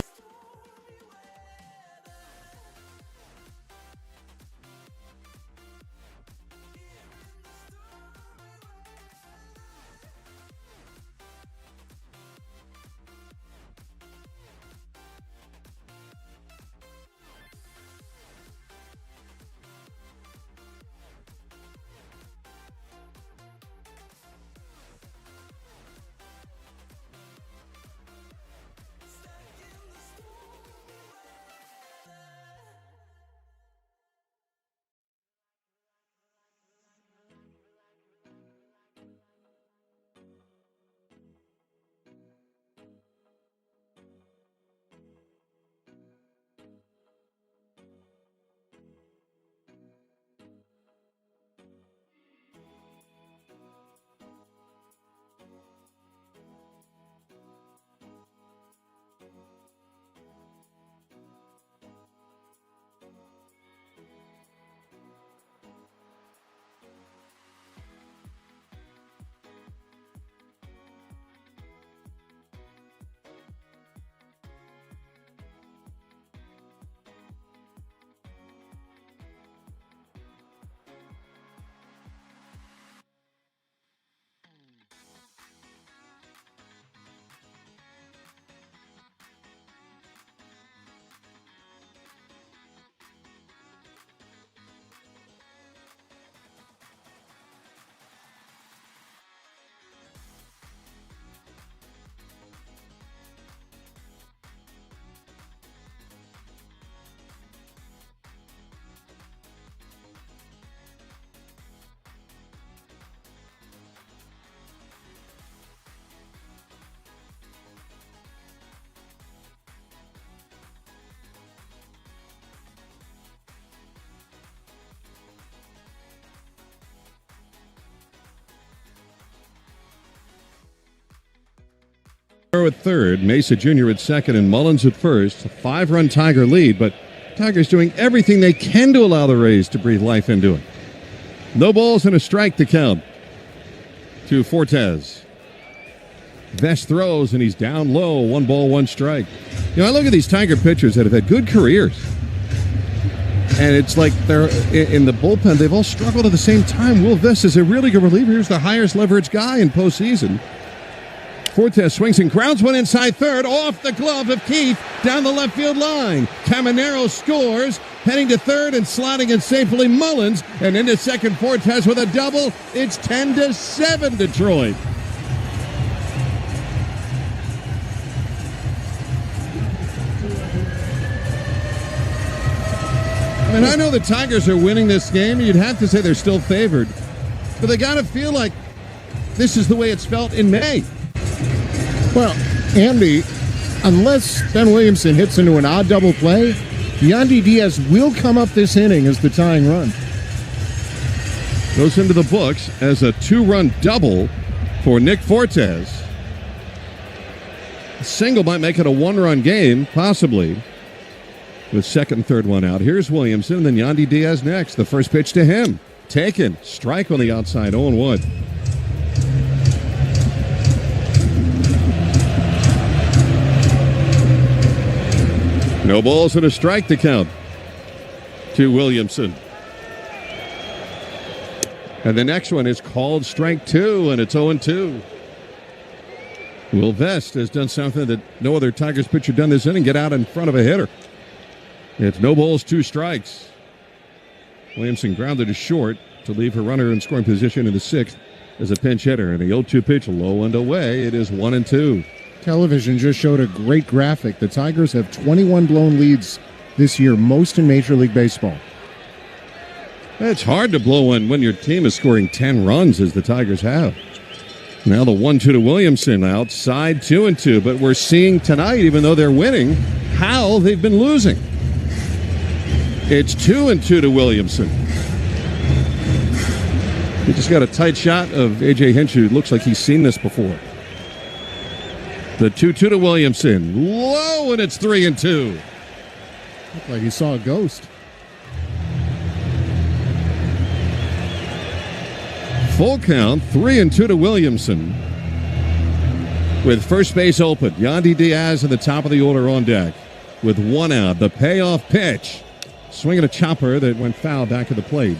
At third, Mesa Jr. at second, and Mullins at first. A 5-run Tiger lead, but Tigers doing everything they can to allow the Rays to breathe life into it. No balls and a strike to count to Fortes. Vest throws, and he's down low. 1 ball, 1 strike. You know, I look at these Tiger pitchers that have had good careers, and it's like they're in the bullpen. They've all struggled at the same time. Will Vest is a really good reliever. He's the highest leverage guy in postseason. Fortes swings and grounds one inside third, off the glove of Keith, down the left field line. Caminero scores, heading to third and sliding in safely Mullins, and into second Fortes with a double. It's 10-7 Detroit. I mean, I know the Tigers are winning this game. You'd have to say they're still favored. But they got to feel like this is the way it's felt in May. Well, Andy, unless Ben Williamson hits into an odd double play, Yandy Diaz will come up this inning as the tying run. Goes into the books as a 2-run double for Nick Fortes. A single might make it a 1-run game, possibly, with second and third one out. Here's Williamson, then Yandy Diaz next. The first pitch to him. Taken. Strike on the outside, 0-1. No balls and a strike to count to Williamson. And the next one is called strike 2, and it's 0-2. Will Vest has done something that no other Tigers pitcher done this inning, get out in front of a hitter. It's no balls, 2 strikes. Williamson grounded to short to leave her runner in scoring position in the 6th as a pinch hitter. And the 0-2 pitch low and away. It is 1-2. Television just showed a great graphic. The Tigers have 21 blown leads this year, most in Major League Baseball. It's hard to blow one when your team is scoring 10 runs, as the Tigers have. Now the 1-2 to Williamson, outside 2-2. But we're seeing tonight, even though they're winning, how they've been losing. It's 2-2 to Williamson. He just got a tight shot of A.J. Hinch, who looks like he's seen this before. The 2-2 to Williamson. Low, and it's 3-2. Looked like he saw a ghost. Full count, 3-2 to Williamson. With first base open, Yandy Diaz at the top of the order on deck. With 1 out, the payoff pitch. Swinging a chopper that went foul back at the plate.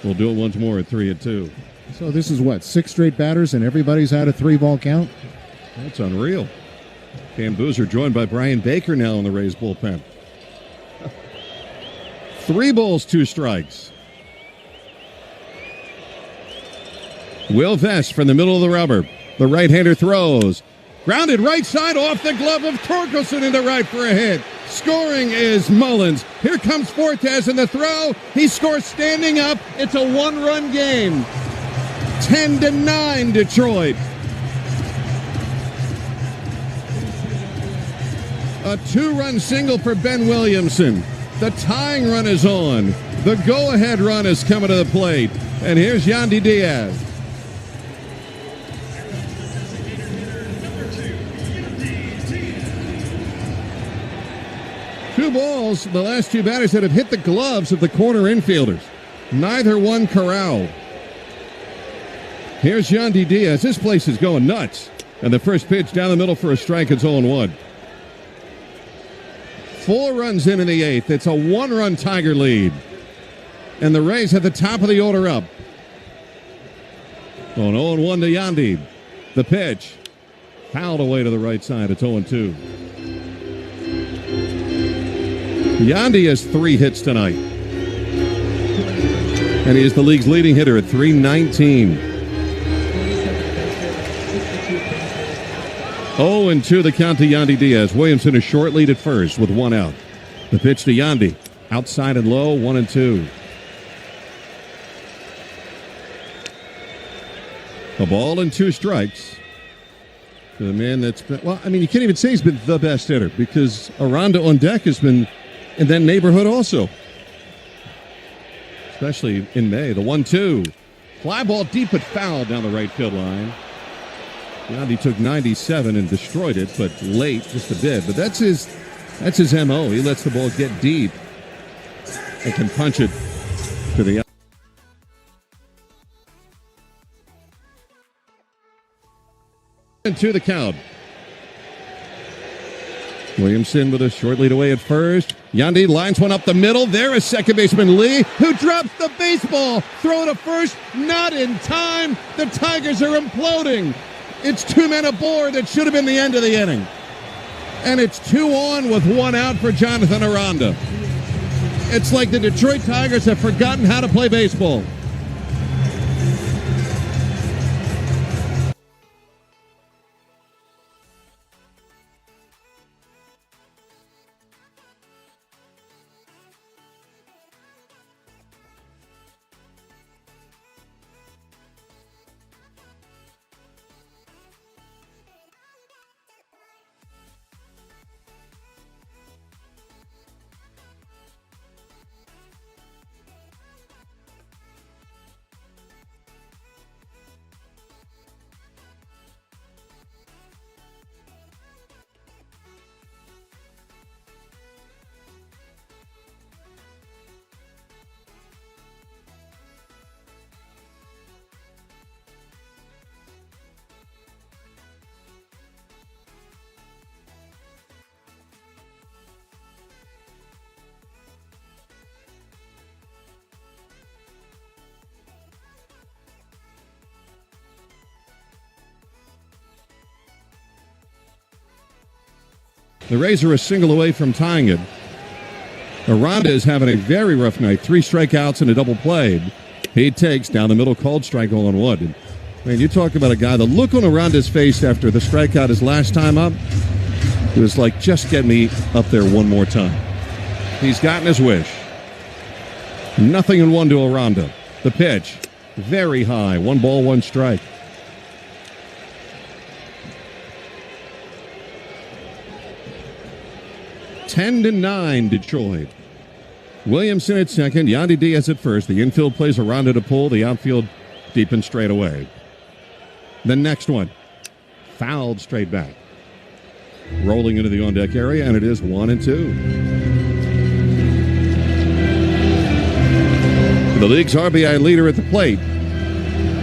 We'll do it once more at 3-2. So this is what, 6 straight batters and everybody's had a 3-ball count? That's unreal. Cam Boozer joined by Brian Baker now in the Rays bullpen. 3 balls, 2 strikes. Will Vest from the middle of the rubber. The right-hander throws. Grounded right side off the glove of Torkelson into right for a hit. Scoring is Mullins. Here comes Fortes in the throw. He scores standing up. It's a 1-run game. 10-9 Detroit. A 2-run single for Ben Williamson. The tying run is on. The go-ahead run is coming to the plate. And here's Yandy Diaz. Two balls, the last 2 batters that have hit the gloves of the corner infielders. Neither one corralled. Here's Yandy Diaz. This place is going nuts. And the first pitch down the middle for a strike. It's 0-1. 4 runs in the 8th. It's a 1-run Tiger lead. And the Rays at the top of the order up. On 0-1 to Yandy. The pitch. Fouled away to the right side. It's 0-2. Yandy has 3 hits tonight. And he is the league's leading hitter at .319. 0-2 the count to Yandy Diaz. Williamson a short lead at first with 1 out. The pitch to Yandy. Outside and low, 1-2. A ball and 2 strikes. To the man that's been, well, I mean, you can't even say he's been the best hitter because Aranda on deck has been in that neighborhood also. Especially in May. The 1-2. Fly ball deep but foul down the right field line. Yandy took 97 and destroyed it, but late just a bit. But that's his MO. He lets the ball get deep and can punch it to the outside. And to the count. Williamson with a short lead away at first. Yandy lines one up the middle. There is second baseman Lee, who drops the baseball. Throw to first, not in time. The Tigers are imploding. It's 2 men aboard. That should have been the end of the inning. And it's 2 on with 1 out for Jonathan Aranda. It's like the Detroit Tigers have forgotten how to play baseball. The Rays are a single away from tying it. Aranda is having a very rough night. 3 strikeouts and a double play. He takes down the middle, called strike 0-1. And, man, you talk about a guy, the look on Aranda's face after the strikeout his last time up, it was like, just get me up there one more time. He's gotten his wish. 0-1 to Aranda. The pitch, very high. 1 ball, 1 strike. Ten to 9, Detroit. Williamson at second, Yandy Diaz at first. The infield plays Aranda to pull. The outfield deep and straight away. The next one, fouled straight back. Rolling into the on-deck area, and it is 1-2. The league's RBI leader at the plate,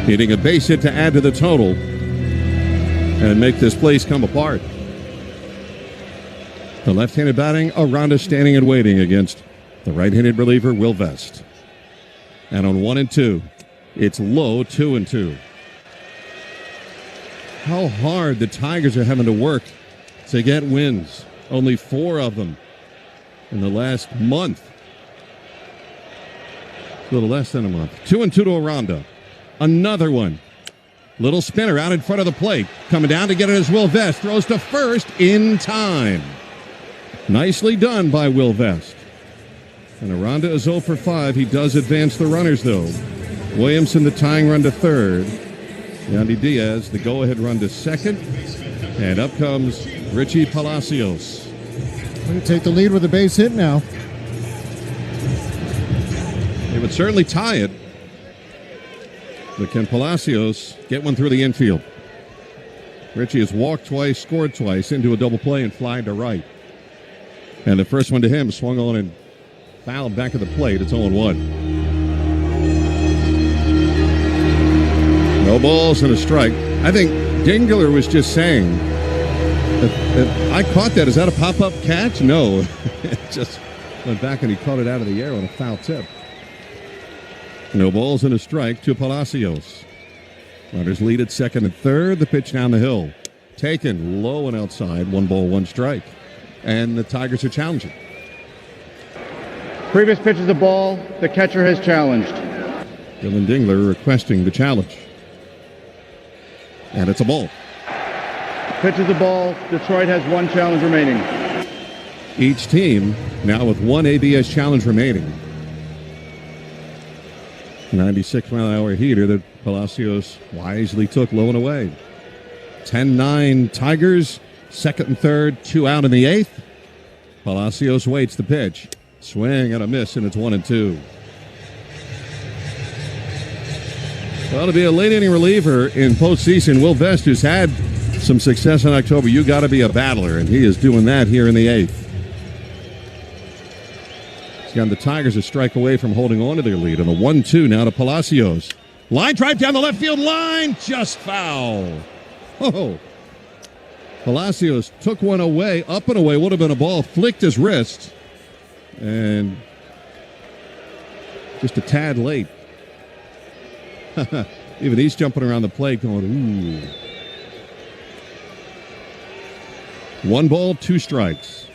hitting a base hit to add to the total and make this place come apart. The left-handed batting, Aranda standing and waiting against the right-handed reliever, Will Vest. And on 1-2, it's low, 2-2. How hard the Tigers are having to work to get wins. Only 4 of them in the last month. A little less than a month. 2-2 to Aranda. Another one. Little spinner out in front of the plate. Coming down to get it is Will Vest. Throws to first in time. Nicely done by Will Vest. And Aranda is 0 for 5. He does advance the runners, though. Williamson, the tying run to third. Yandy Diaz, the go-ahead run to second. And up comes Richie Palacios. Going to take the lead with a base hit now. They would certainly tie it. But can Palacios get one through the infield? Richie has walked twice, scored twice, into a double play and flying to right. And the first one to him swung on and fouled back at the plate. It's 0-1. No balls and a strike. I think Dingler was just saying, I caught that. Is that a pop-up catch? No. It just went back and he caught it out of the air on a foul tip. No balls and a strike to Palacios. Runners lead at second and third. The pitch down the hill. Taken low and outside. 1 ball, 1 strike. And the Tigers are challenging. Previous pitch is a ball. The catcher has challenged. Dylan Dingler requesting the challenge. And it's a ball. Pitch is a ball. Detroit has 1 challenge remaining. Each team now with 1 ABS challenge remaining. 96-mile-an-hour heater that Palacios wisely took low and away. 10-9 Tigers. Second and third, 2 out in the 8th. Palacios waits the pitch. Swing and a miss, and it's 1-2. Well, to be a late-inning reliever in postseason, Will Vest, who's had some success in October, you got to be a battler, and he is doing that here in the 8th. He's gotten the Tigers a strike away from holding on to their lead. And the 1-2 now to Palacios. Line drive down the left field line, just foul. Oh. Palacios took one away, up and away, would have been a ball, flicked his wrist, and just a tad late. Even he's jumping around the plate going, ooh. 1 ball, 2 strikes.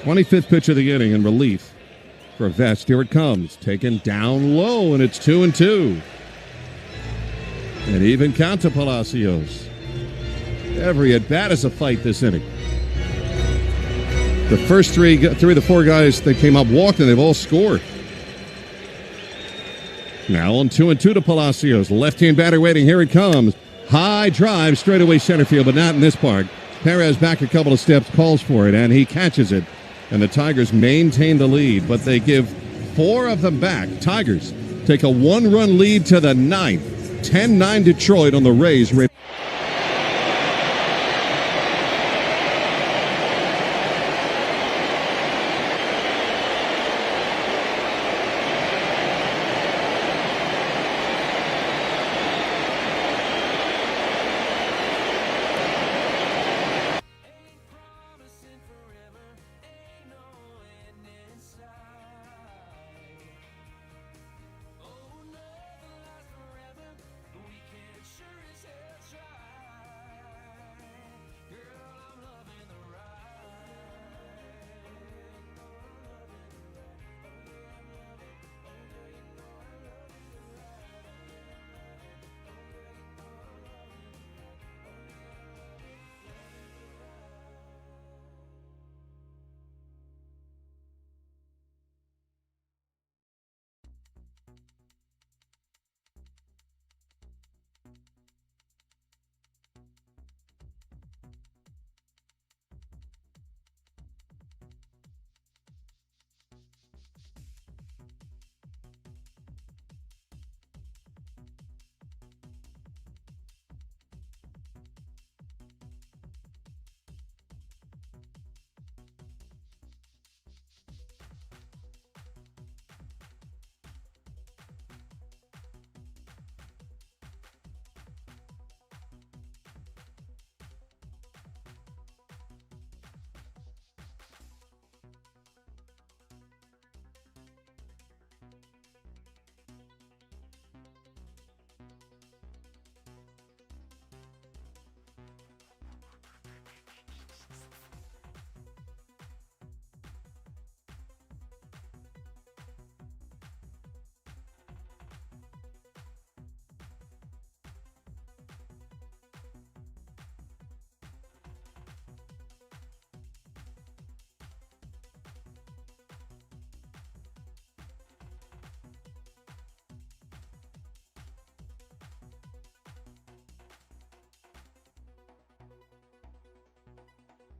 25th pitch of the inning in relief for Vest. Here it comes, taken down low, and it's 2-2. And even count to Palacios. Every at-bat is a fight this inning. The first three of the 4 guys that came up walked, and they've all scored. Now on 2-2 to Palacios. Left-hand batter waiting. Here it comes. High drive, straightaway center field, but not in this park. Perez back a couple of steps, calls for it, and he catches it. And the Tigers maintain the lead, but they give 4 of them back. Tigers take a 1-run lead to the 9th. 10-9 Detroit on the Rays.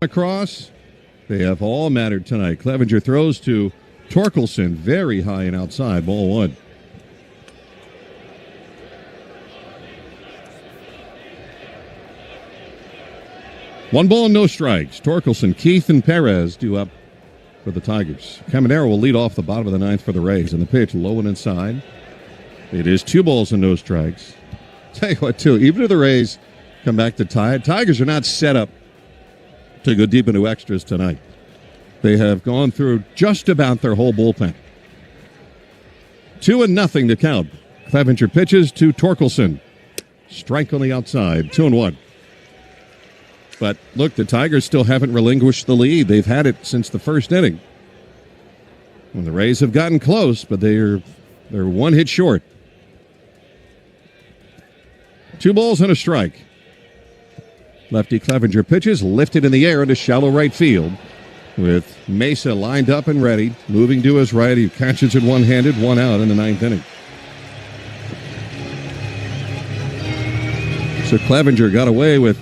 across. They have all mattered tonight. Clevenger throws to Torkelson, very high and outside, ball one. One ball and no strikes. Torkelson, Keith, and Perez due up for the Tigers. Caminero will lead off the bottom of the ninth for the Rays. And the pitch low and inside. It is 2 balls and no strikes. Tell you what, too, even if the Rays come back to tie it, Tigers are not set up to go deep into extras tonight. They have gone through just about their whole bullpen. 2-0 to count. Clevenger pitches to Torkelson. Strike on the outside, 2-1. But look, the Tigers still haven't relinquished the lead. They've had it since the first inning. When the Rays have gotten close, but they're 1 hit short. 2 balls and a strike. Lefty Clevenger pitches, lifted in the air into shallow right field. With Mesa lined up and ready, moving to his right. He catches it one-handed, 1 out in the 9th inning. So Clevenger got away with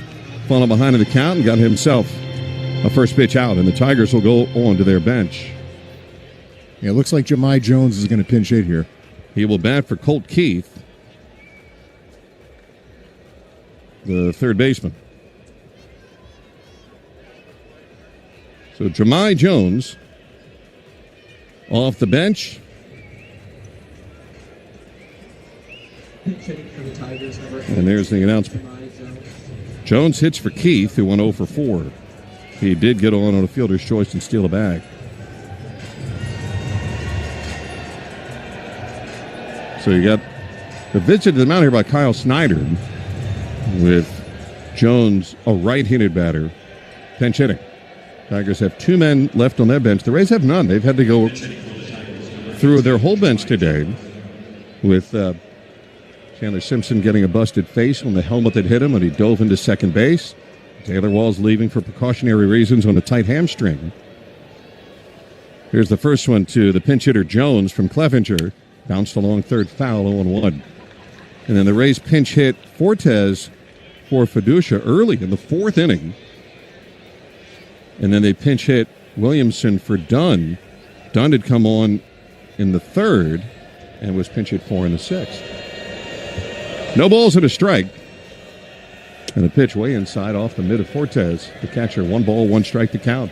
falling behind in the count and got himself a first pitch out, and the Tigers will go on to their bench. Yeah, it looks like Jahmai Jones is going to pinch hit here. He will bat for Colt Keith, the third baseman. So Jahmai Jones off the bench. And there's the announcement. Jones hits for Keith, who went 0 for 4. He did get on a fielder's choice and steal a bag. So you got the visit to the mound here by Kyle Snyder with Jones, a right-handed batter, pinch hitting. Tigers have 2 men left on their bench. The Rays have none. They've had to go through their whole bench today with Chandler Simpson getting a busted face on the helmet that hit him when he dove into second base. Taylor Wall's leaving for precautionary reasons on a tight hamstring. Here's the first one to the pinch hitter Jones from Clevenger. Bounced along third, foul, 0-1. And then the Rays pinch hit Fortes for Fiducia early in the 4th inning. And then they pinch hit Williamson for Dunn. Dunn had come on in the 3rd and was pinch hit for in the 6th. No balls and a strike. And a pitch way inside off the mid of Fortes. The catcher, 1 ball, 1 strike to count.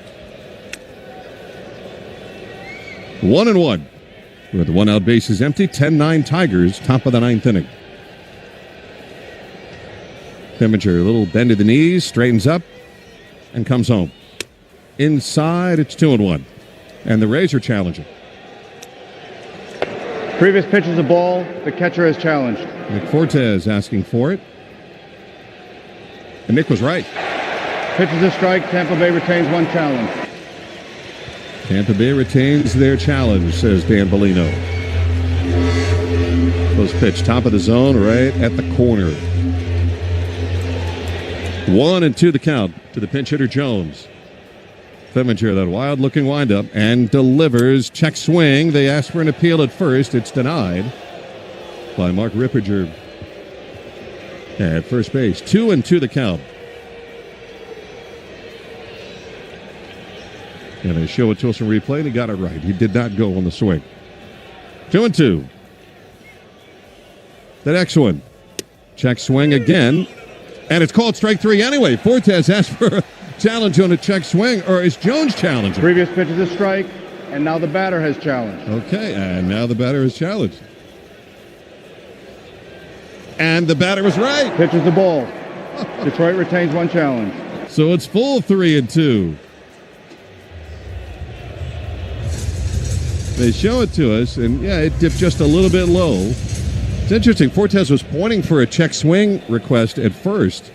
1-1. With the 1 out base is empty. 10-9 Tigers, top of the 9th inning. Clevenger, a little bend of the knees, straightens up, and comes home. Inside, it's 2-1. And the Rays are challenging. Previous pitch is a ball. The catcher has challenged. Nick Fortes asking for it. And Nick was right. Pitch is a strike. Tampa Bay retains 1 challenge. Tampa Bay retains their challenge, says Dan Bellino. Close pitch, top of the zone, right at the corner. 1-2 the count to the pinch hitter Jones. Clevenger, that wild-looking windup, and delivers. Check swing. They ask for an appeal at first. It's denied by Mark Ripperger at first base. 2-2 the count. And they show it to us in replay, and he got it right. He did not go on the swing. 2-2. The next one. Check swing again. And it's called strike 3 anyway. Fortes asked for a challenge on a check swing, or is Jones challenging? Previous pitch is a strike, and now the batter has challenged. Okay, and now the batter is challenged. And the batter was right. Pitch is the ball. Detroit retains 1 challenge. So it's full 3-2. They show it to us, and yeah, it dipped just a little bit low. It's interesting. Fortes was pointing for a check swing request at first,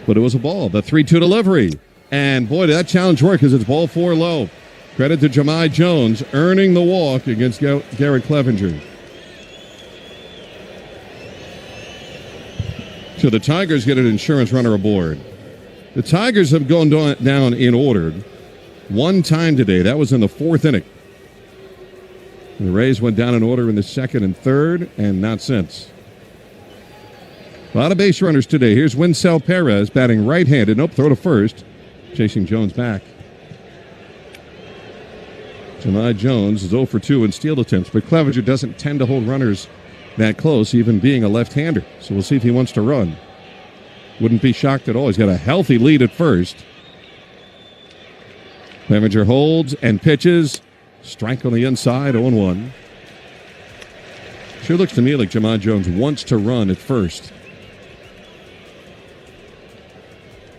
but it was a ball. The 3-2 delivery. And boy, did that challenge work because it's ball 4 low. Credit to Jahmai Jones earning the walk against Garrett Clevenger. So the Tigers get an insurance runner aboard. The Tigers have gone down in order 1 time today. That was in the 4th inning. The Rays went down in order in the 2nd and 3rd, and not since. A lot of base runners today. Here's Winsell Perez batting right-handed. Nope, throw to first. chasing Jones back. Jahmai Jones is 0 for 2 in steal attempts, but Clevenger doesn't tend to hold runners that close, even being a left-hander. So we'll see if he wants to run. Wouldn't be shocked at all. He's got a healthy lead at first. Clevenger holds and pitches. Strike on the inside, 0-1. Sure looks to me like Jahmai Jones wants to run at first.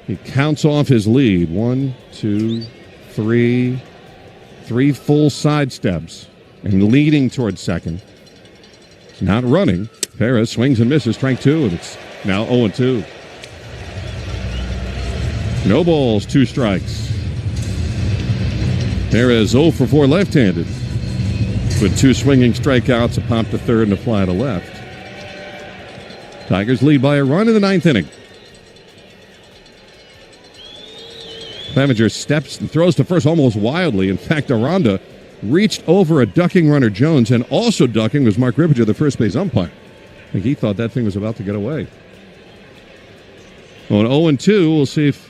He counts off his lead. 1, 2, 3. 3 full side steps and leading towards second. It's not running. Perez swings and misses. Strike 2, and it's now 0-2. No balls, 2 strikes. Perez 0 for 4 left-handed with 2 swinging strikeouts, a pop to third and a fly to left. Tigers lead by a run in the 9th inning. Clevenger steps and throws to first almost wildly. In fact, Aranda reached over a ducking runner Jones, and also ducking was Mark Rippinger, the first base umpire. I think he thought that thing was about to get away. On 0-2, we'll see if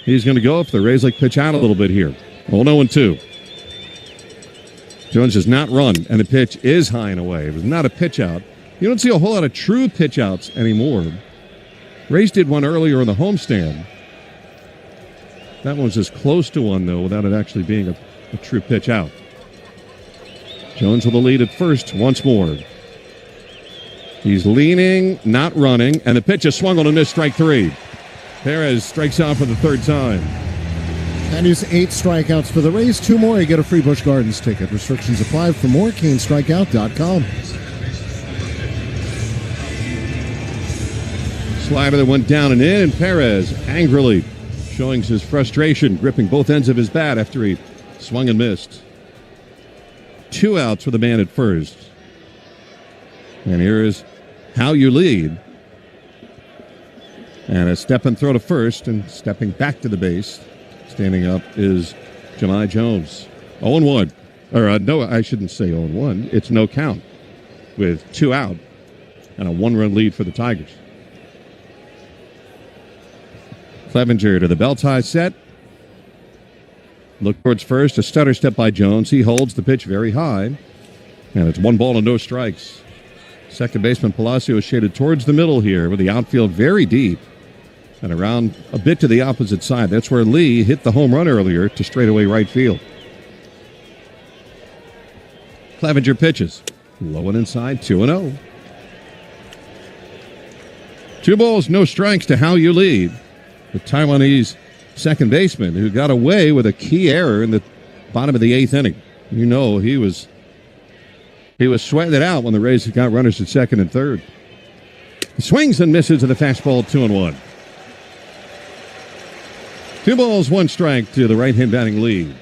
he's going to go, if the Rays like pitch out a little bit here. On 0-2. Jones does not run, and the pitch is high and away. It was not a pitch out. You don't see a whole lot of true pitch outs anymore. Rays did one earlier on the homestand. That one was as close to one, though, without it actually being a true pitch out. Jones with the lead at first once more. He's leaning, not running, and the pitch is swung on a miss, strike 3. Perez strikes out for the 3rd time. That is 8 strikeouts for the Rays. 2 more, you get a free Busch Gardens ticket. Restrictions apply. For more, CaneStrikeout.com. Slider that went down and in, and Perez angrily showing his frustration, gripping both ends of his bat after he swung and missed. 2 outs for the man at first. And here is how you lead. And a step and throw to first, and stepping back to the base. Standing up is Jahmai Jones. 0-1. Or no, I shouldn't say 0-1. It's no count with 2 out and a 1-run lead for the Tigers. Clevenger to the bell tie set. Look towards first. A stutter step by Jones. He holds the pitch very high. And it's 1 ball and no strikes. Second baseman Palacio is shaded towards the middle here with the outfield very deep. And around a bit to the opposite side. That's where Lee hit the home run earlier to straightaway right field. Clevenger pitches. Low and inside, 2-0. 2 balls, no strikes to how you lead. The Taiwanese second baseman who got away with a key error in the bottom of the 8th inning. You know, he was sweating it out when the Rays got runners at second and third. He swings and misses with a fastball, 2-1. 2 balls, 1 strike to the right-hand batting lead.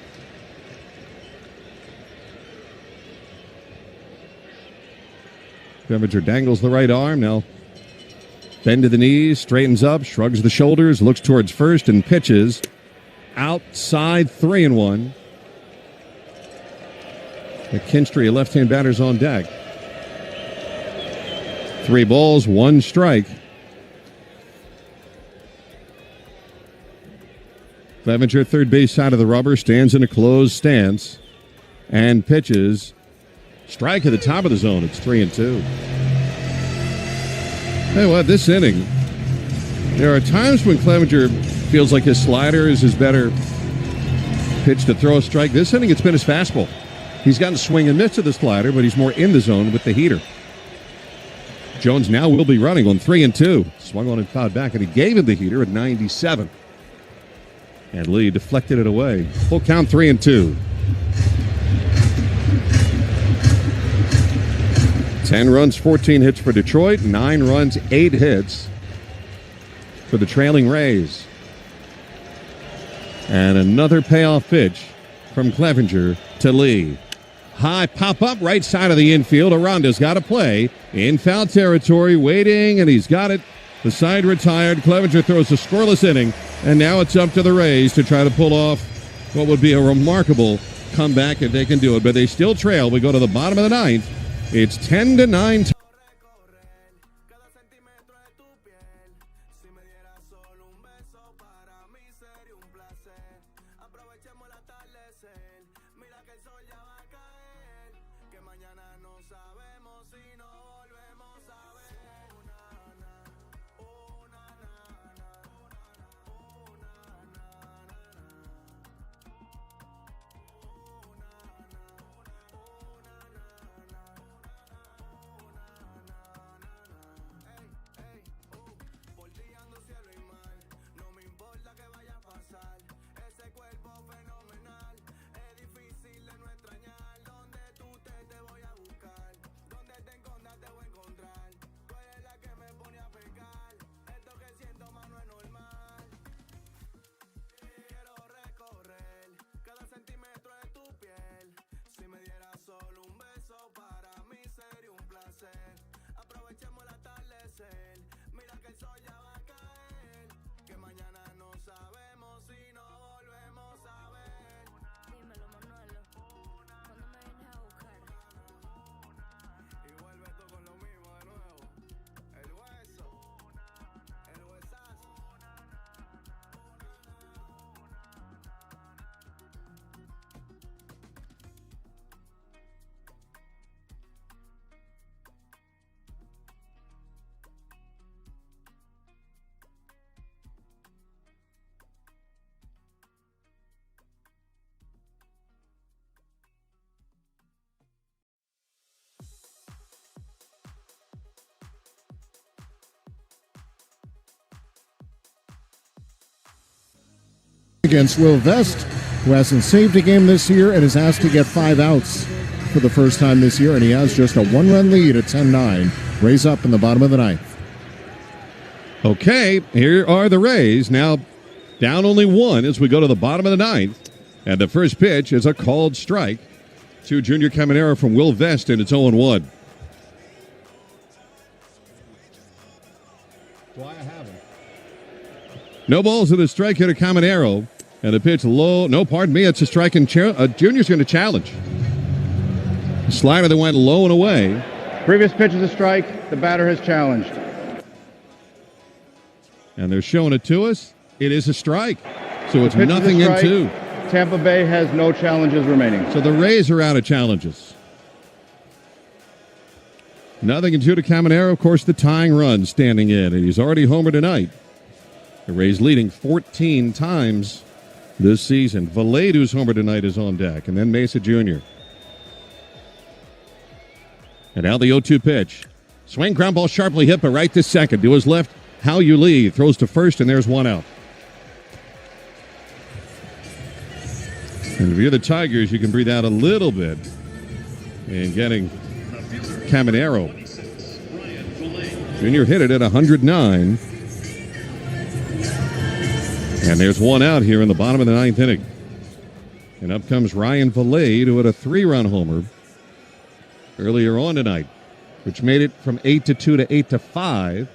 Clevenger dangles the right arm. Now bend to the knees, straightens up, shrugs the shoulders, looks towards first, and pitches outside, 3-1. McKinstry, a left-hand batter's on deck. 3 balls, 1 strike. Clevenger, third base side of the rubber, stands in a closed stance and pitches. Strike at the top of the zone. It's 3-2. Hey, what, this inning, there are times when Clevenger feels like his slider is his better pitch to throw a strike. This inning, it's been his fastball. He's gotten swing and miss to the slider, but he's more in the zone with the heater. Jones now will be running on 3-2. Swung on and fouled back, and he gave him the heater at 97. And Lee deflected it away. Full count, 3-2. 10 runs, 14 hits for Detroit. 9 runs, 8 hits for the trailing Rays. And another payoff pitch from Clevenger to Lee. High pop-up, right side of the infield. Aranda's got to play in foul territory, waiting, and he's got it. The side retired. Clevenger throws a scoreless inning, and now it's up to the Rays to try to pull off what would be a remarkable comeback if they can do it. But they still trail. We go to the bottom of the 9th. It's 10-9. Bordeando cielo y mar, no me importa que vaya a pasar. Ese cuerpo fenomenal, es difícil de no extrañar. Donde tú te voy a buscar, donde te escondas te voy a encontrar. Tú eres la que me pone a pecar, esto que siento más no es normal. Quiero recorrer cada centímetro de tu piel. Si me dieras solo un beso, para mí sería un placer. Aprovechemos el atardecer, mira que el sol ya va a caer. Que mañana no sabemos si nos volvemos a ver. Dímelo, Manuelo, ¿cuándo me vienes a buscar? Y vuelve tú con lo mismo de nuevo. El hueso, el huesazo. Against Will Vest, who hasn't saved a game this year and is asked to get 5 outs for the first time this year, and he has just a 1-run lead at 10-9. Rays up in the bottom of the ninth. Okay, here are the Rays. Now down only 1 as we go to the bottom of the ninth. And the first pitch is a called strike to Junior Caminero from Will Vest, and it's 0-1. No balls to the strike hitter Caminero. And the pitch low. No, pardon me. It's a strike, and Junior's going to challenge. The slider that went low and away. Previous pitch is a strike. The batter has challenged. And they're showing it to us. It is a strike. So it's The pitch is a nothing in strike. 2. Tampa Bay has no challenges remaining. So the Rays are out of challenges. Nothing in 2 to Caminero. Of course, the tying run standing in. And he's already homered tonight. The Rays leading 14 times this season. Valade, who's homered tonight, is on deck. And then Mesa Jr. And now the 0-2 pitch. Swing, ground ball sharply hit, but right to second. To his left, How You Lee throws to first, and there's 1 out. And if you're the Tigers, you can breathe out a little bit in getting Caminero. Junior hit it at 109. And there's 1 out here in the bottom of the ninth inning. And up comes Ryan Valade, who had a 3-run homer earlier on tonight, which made it from 8-2 to 8-5.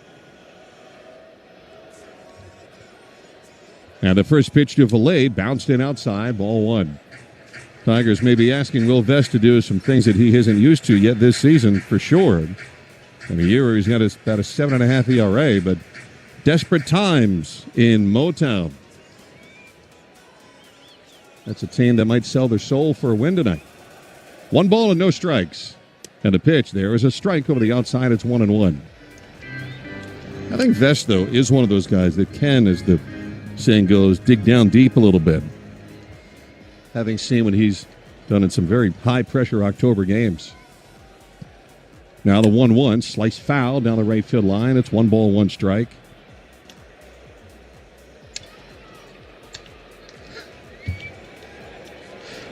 Now the first pitch to Valade bounced in outside, ball 1. Tigers may be asking Will Vest to do some things that he isn't used to yet this season, for sure. In a year where he's got about a 7.5 ERA, but desperate times in Motown. That's a team that might sell their soul for a win tonight. 1 ball and no strikes. And the pitch there is a strike over the outside. It's 1-1. I think Vest, though, is one of those guys that can, as the saying goes, dig down deep a little bit. Having seen what he's done in some very high-pressure October games. Now the 1-1, slice foul down the right field line. It's 1 ball, 1 strike.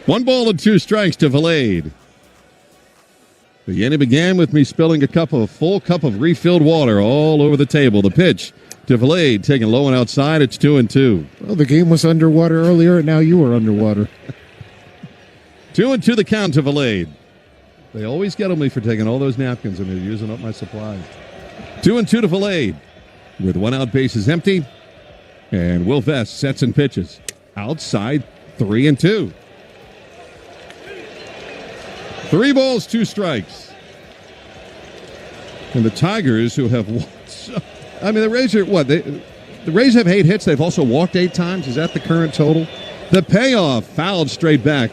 One ball and 2 strikes to Valade. The inning began with me spilling a full cup of refilled water all over the table. The pitch to Valade, taken low and outside. It's 2-2. Well, the game was underwater earlier, and now you were underwater. 2-2 the count to Valade. They always get on me for taking all those napkins, and they're using up my supply. 2-2 to Valade. With 1 out, bases empty. And Will Vest sets and pitches. Outside, 3-2. 3 balls, 2 strikes. And the Tigers, who have won, the Rays are what? The Rays have 8 hits. They've also walked 8 times. Is that the current total? The payoff, fouled straight back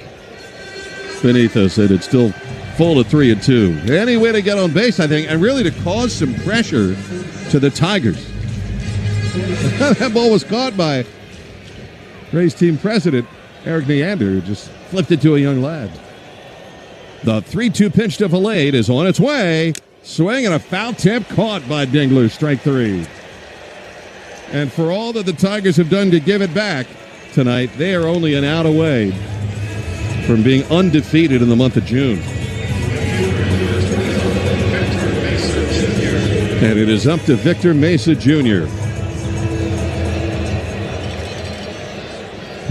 beneath us, and it's still full of 3-2. Any way to get on base, I think, and really to cause some pressure to the Tigers. That ball was caught by Rays team president Eric Neander, who just flipped it to a young lad. The 3-2 pitch to Valade is on its way. Swing and a foul tip caught by Dingler, strike 3. And for all that the Tigers have done to give it back tonight, they are only an out away from being undefeated in the month of June. And it is up to Victor Mesa Jr.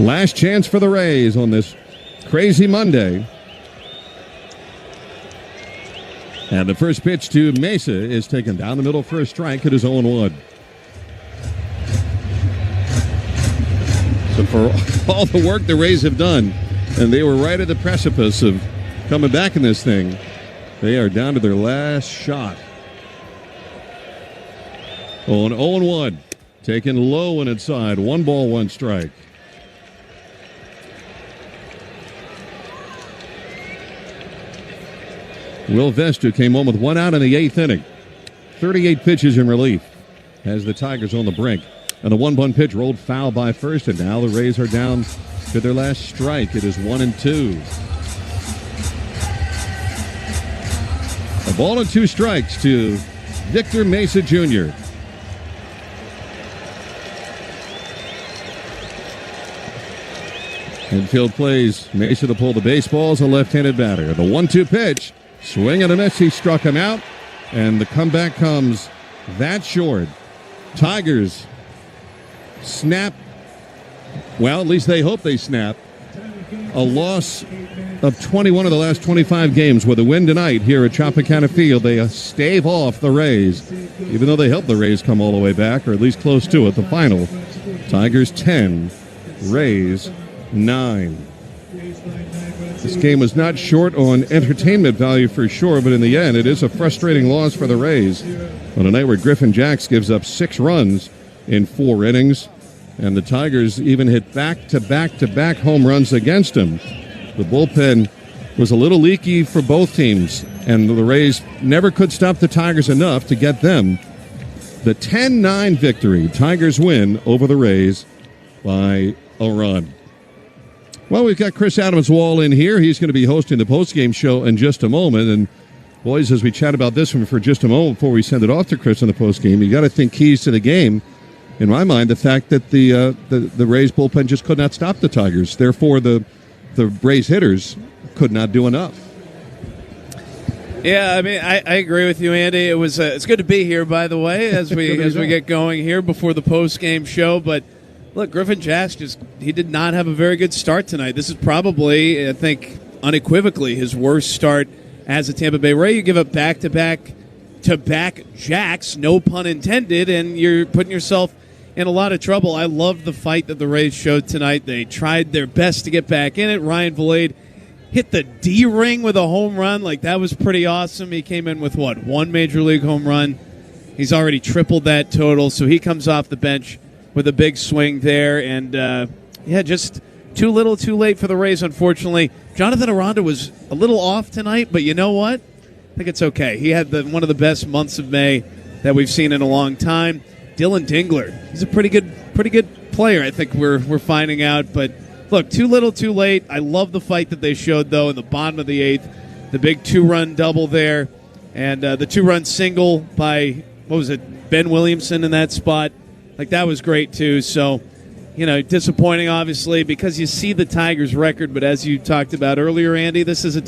Last chance for the Rays on this crazy Monday. And the first pitch to Mesa is taken down the middle for a strike. It is 0-1. So for all the work the Rays have done, and they were right at the precipice of coming back in this thing, they are down to their last shot. On 0-1. Taken low and inside. 1 ball, 1 strike. Will Vesta came home with 1 out in the 8th inning. 38 pitches in relief as the Tigers on the brink. And the 1-bunt pitch rolled foul by first, and now the Rays are down to their last strike. It is 1-2. A ball and 2 strikes to Victor Mesa Jr. Infield plays Mesa to pull the baseballs, a left-handed batter. The 1-2 pitch. Swing and a miss. He struck him out, and the comeback comes that short. Tigers snap. Well, at least they hope they snap. A loss of 21 of the last 25 games with a win tonight here at Tropicana Field. They stave off the Rays, even though they helped the Rays come all the way back, or at least close to it. The final, Tigers 10, Rays 9. This game was not short on entertainment value for sure, but in the end, it is a frustrating loss for the Rays on a night where Griffin Jax gives up 6 runs in 4 innings, and the Tigers even hit back-to-back-to-back home runs against him. The bullpen was a little leaky for both teams, and the Rays never could stop the Tigers enough to get them the 10-9 victory. Tigers win over the Rays by a run. Well, we've got Chris Adams-Wall in here. He's going to be hosting the postgame show in just a moment. And, boys, as we chat about this one for just a moment before we send it off to Chris in the postgame, you got to think keys to the game. In my mind, the fact that the Rays bullpen just could not stop the Tigers. Therefore, the Rays hitters could not do enough. Yeah, I mean, I agree with you, Andy. It's good to be here, by the way, as we get going here before the postgame show. But look, Griffin Jax he did not have a very good start tonight. This is probably, I think, unequivocally his worst start as a Tampa Bay Ray. You give up back-to-back Jax, no pun intended, and you're putting yourself in a lot of trouble. I loved the fight that the Rays showed tonight. They tried their best to get back in it. Ryan Valade hit the D-ring with a home run. Like, that was pretty awesome. He came in with, 1 Major League home run. He's already tripled that total, so he comes off the bench with a big swing there. And, just too little, too late for the Rays, unfortunately. Jonathan Aranda was a little off tonight, but you know what? I think it's okay. He had one of the best months of May that we've seen in a long time. Dylan Dingler, he's a pretty good player, I think we're finding out. But, look, too little, too late. I love the fight that they showed, though, in the bottom of the 8th. The big 2-run double there. And the 2-run single by, Ben Williamson in that spot. Like, that was great, too. So, disappointing, obviously, because you see the Tigers' record. But as you talked about earlier, Andy, this is a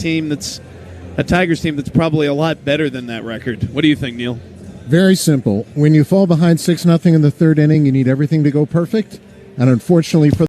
Tigers team that's probably a lot better than that record. What do you think, Neil? Very simple. When you fall behind 6-0 in the 3rd inning, you need everything to go perfect. And unfortunately for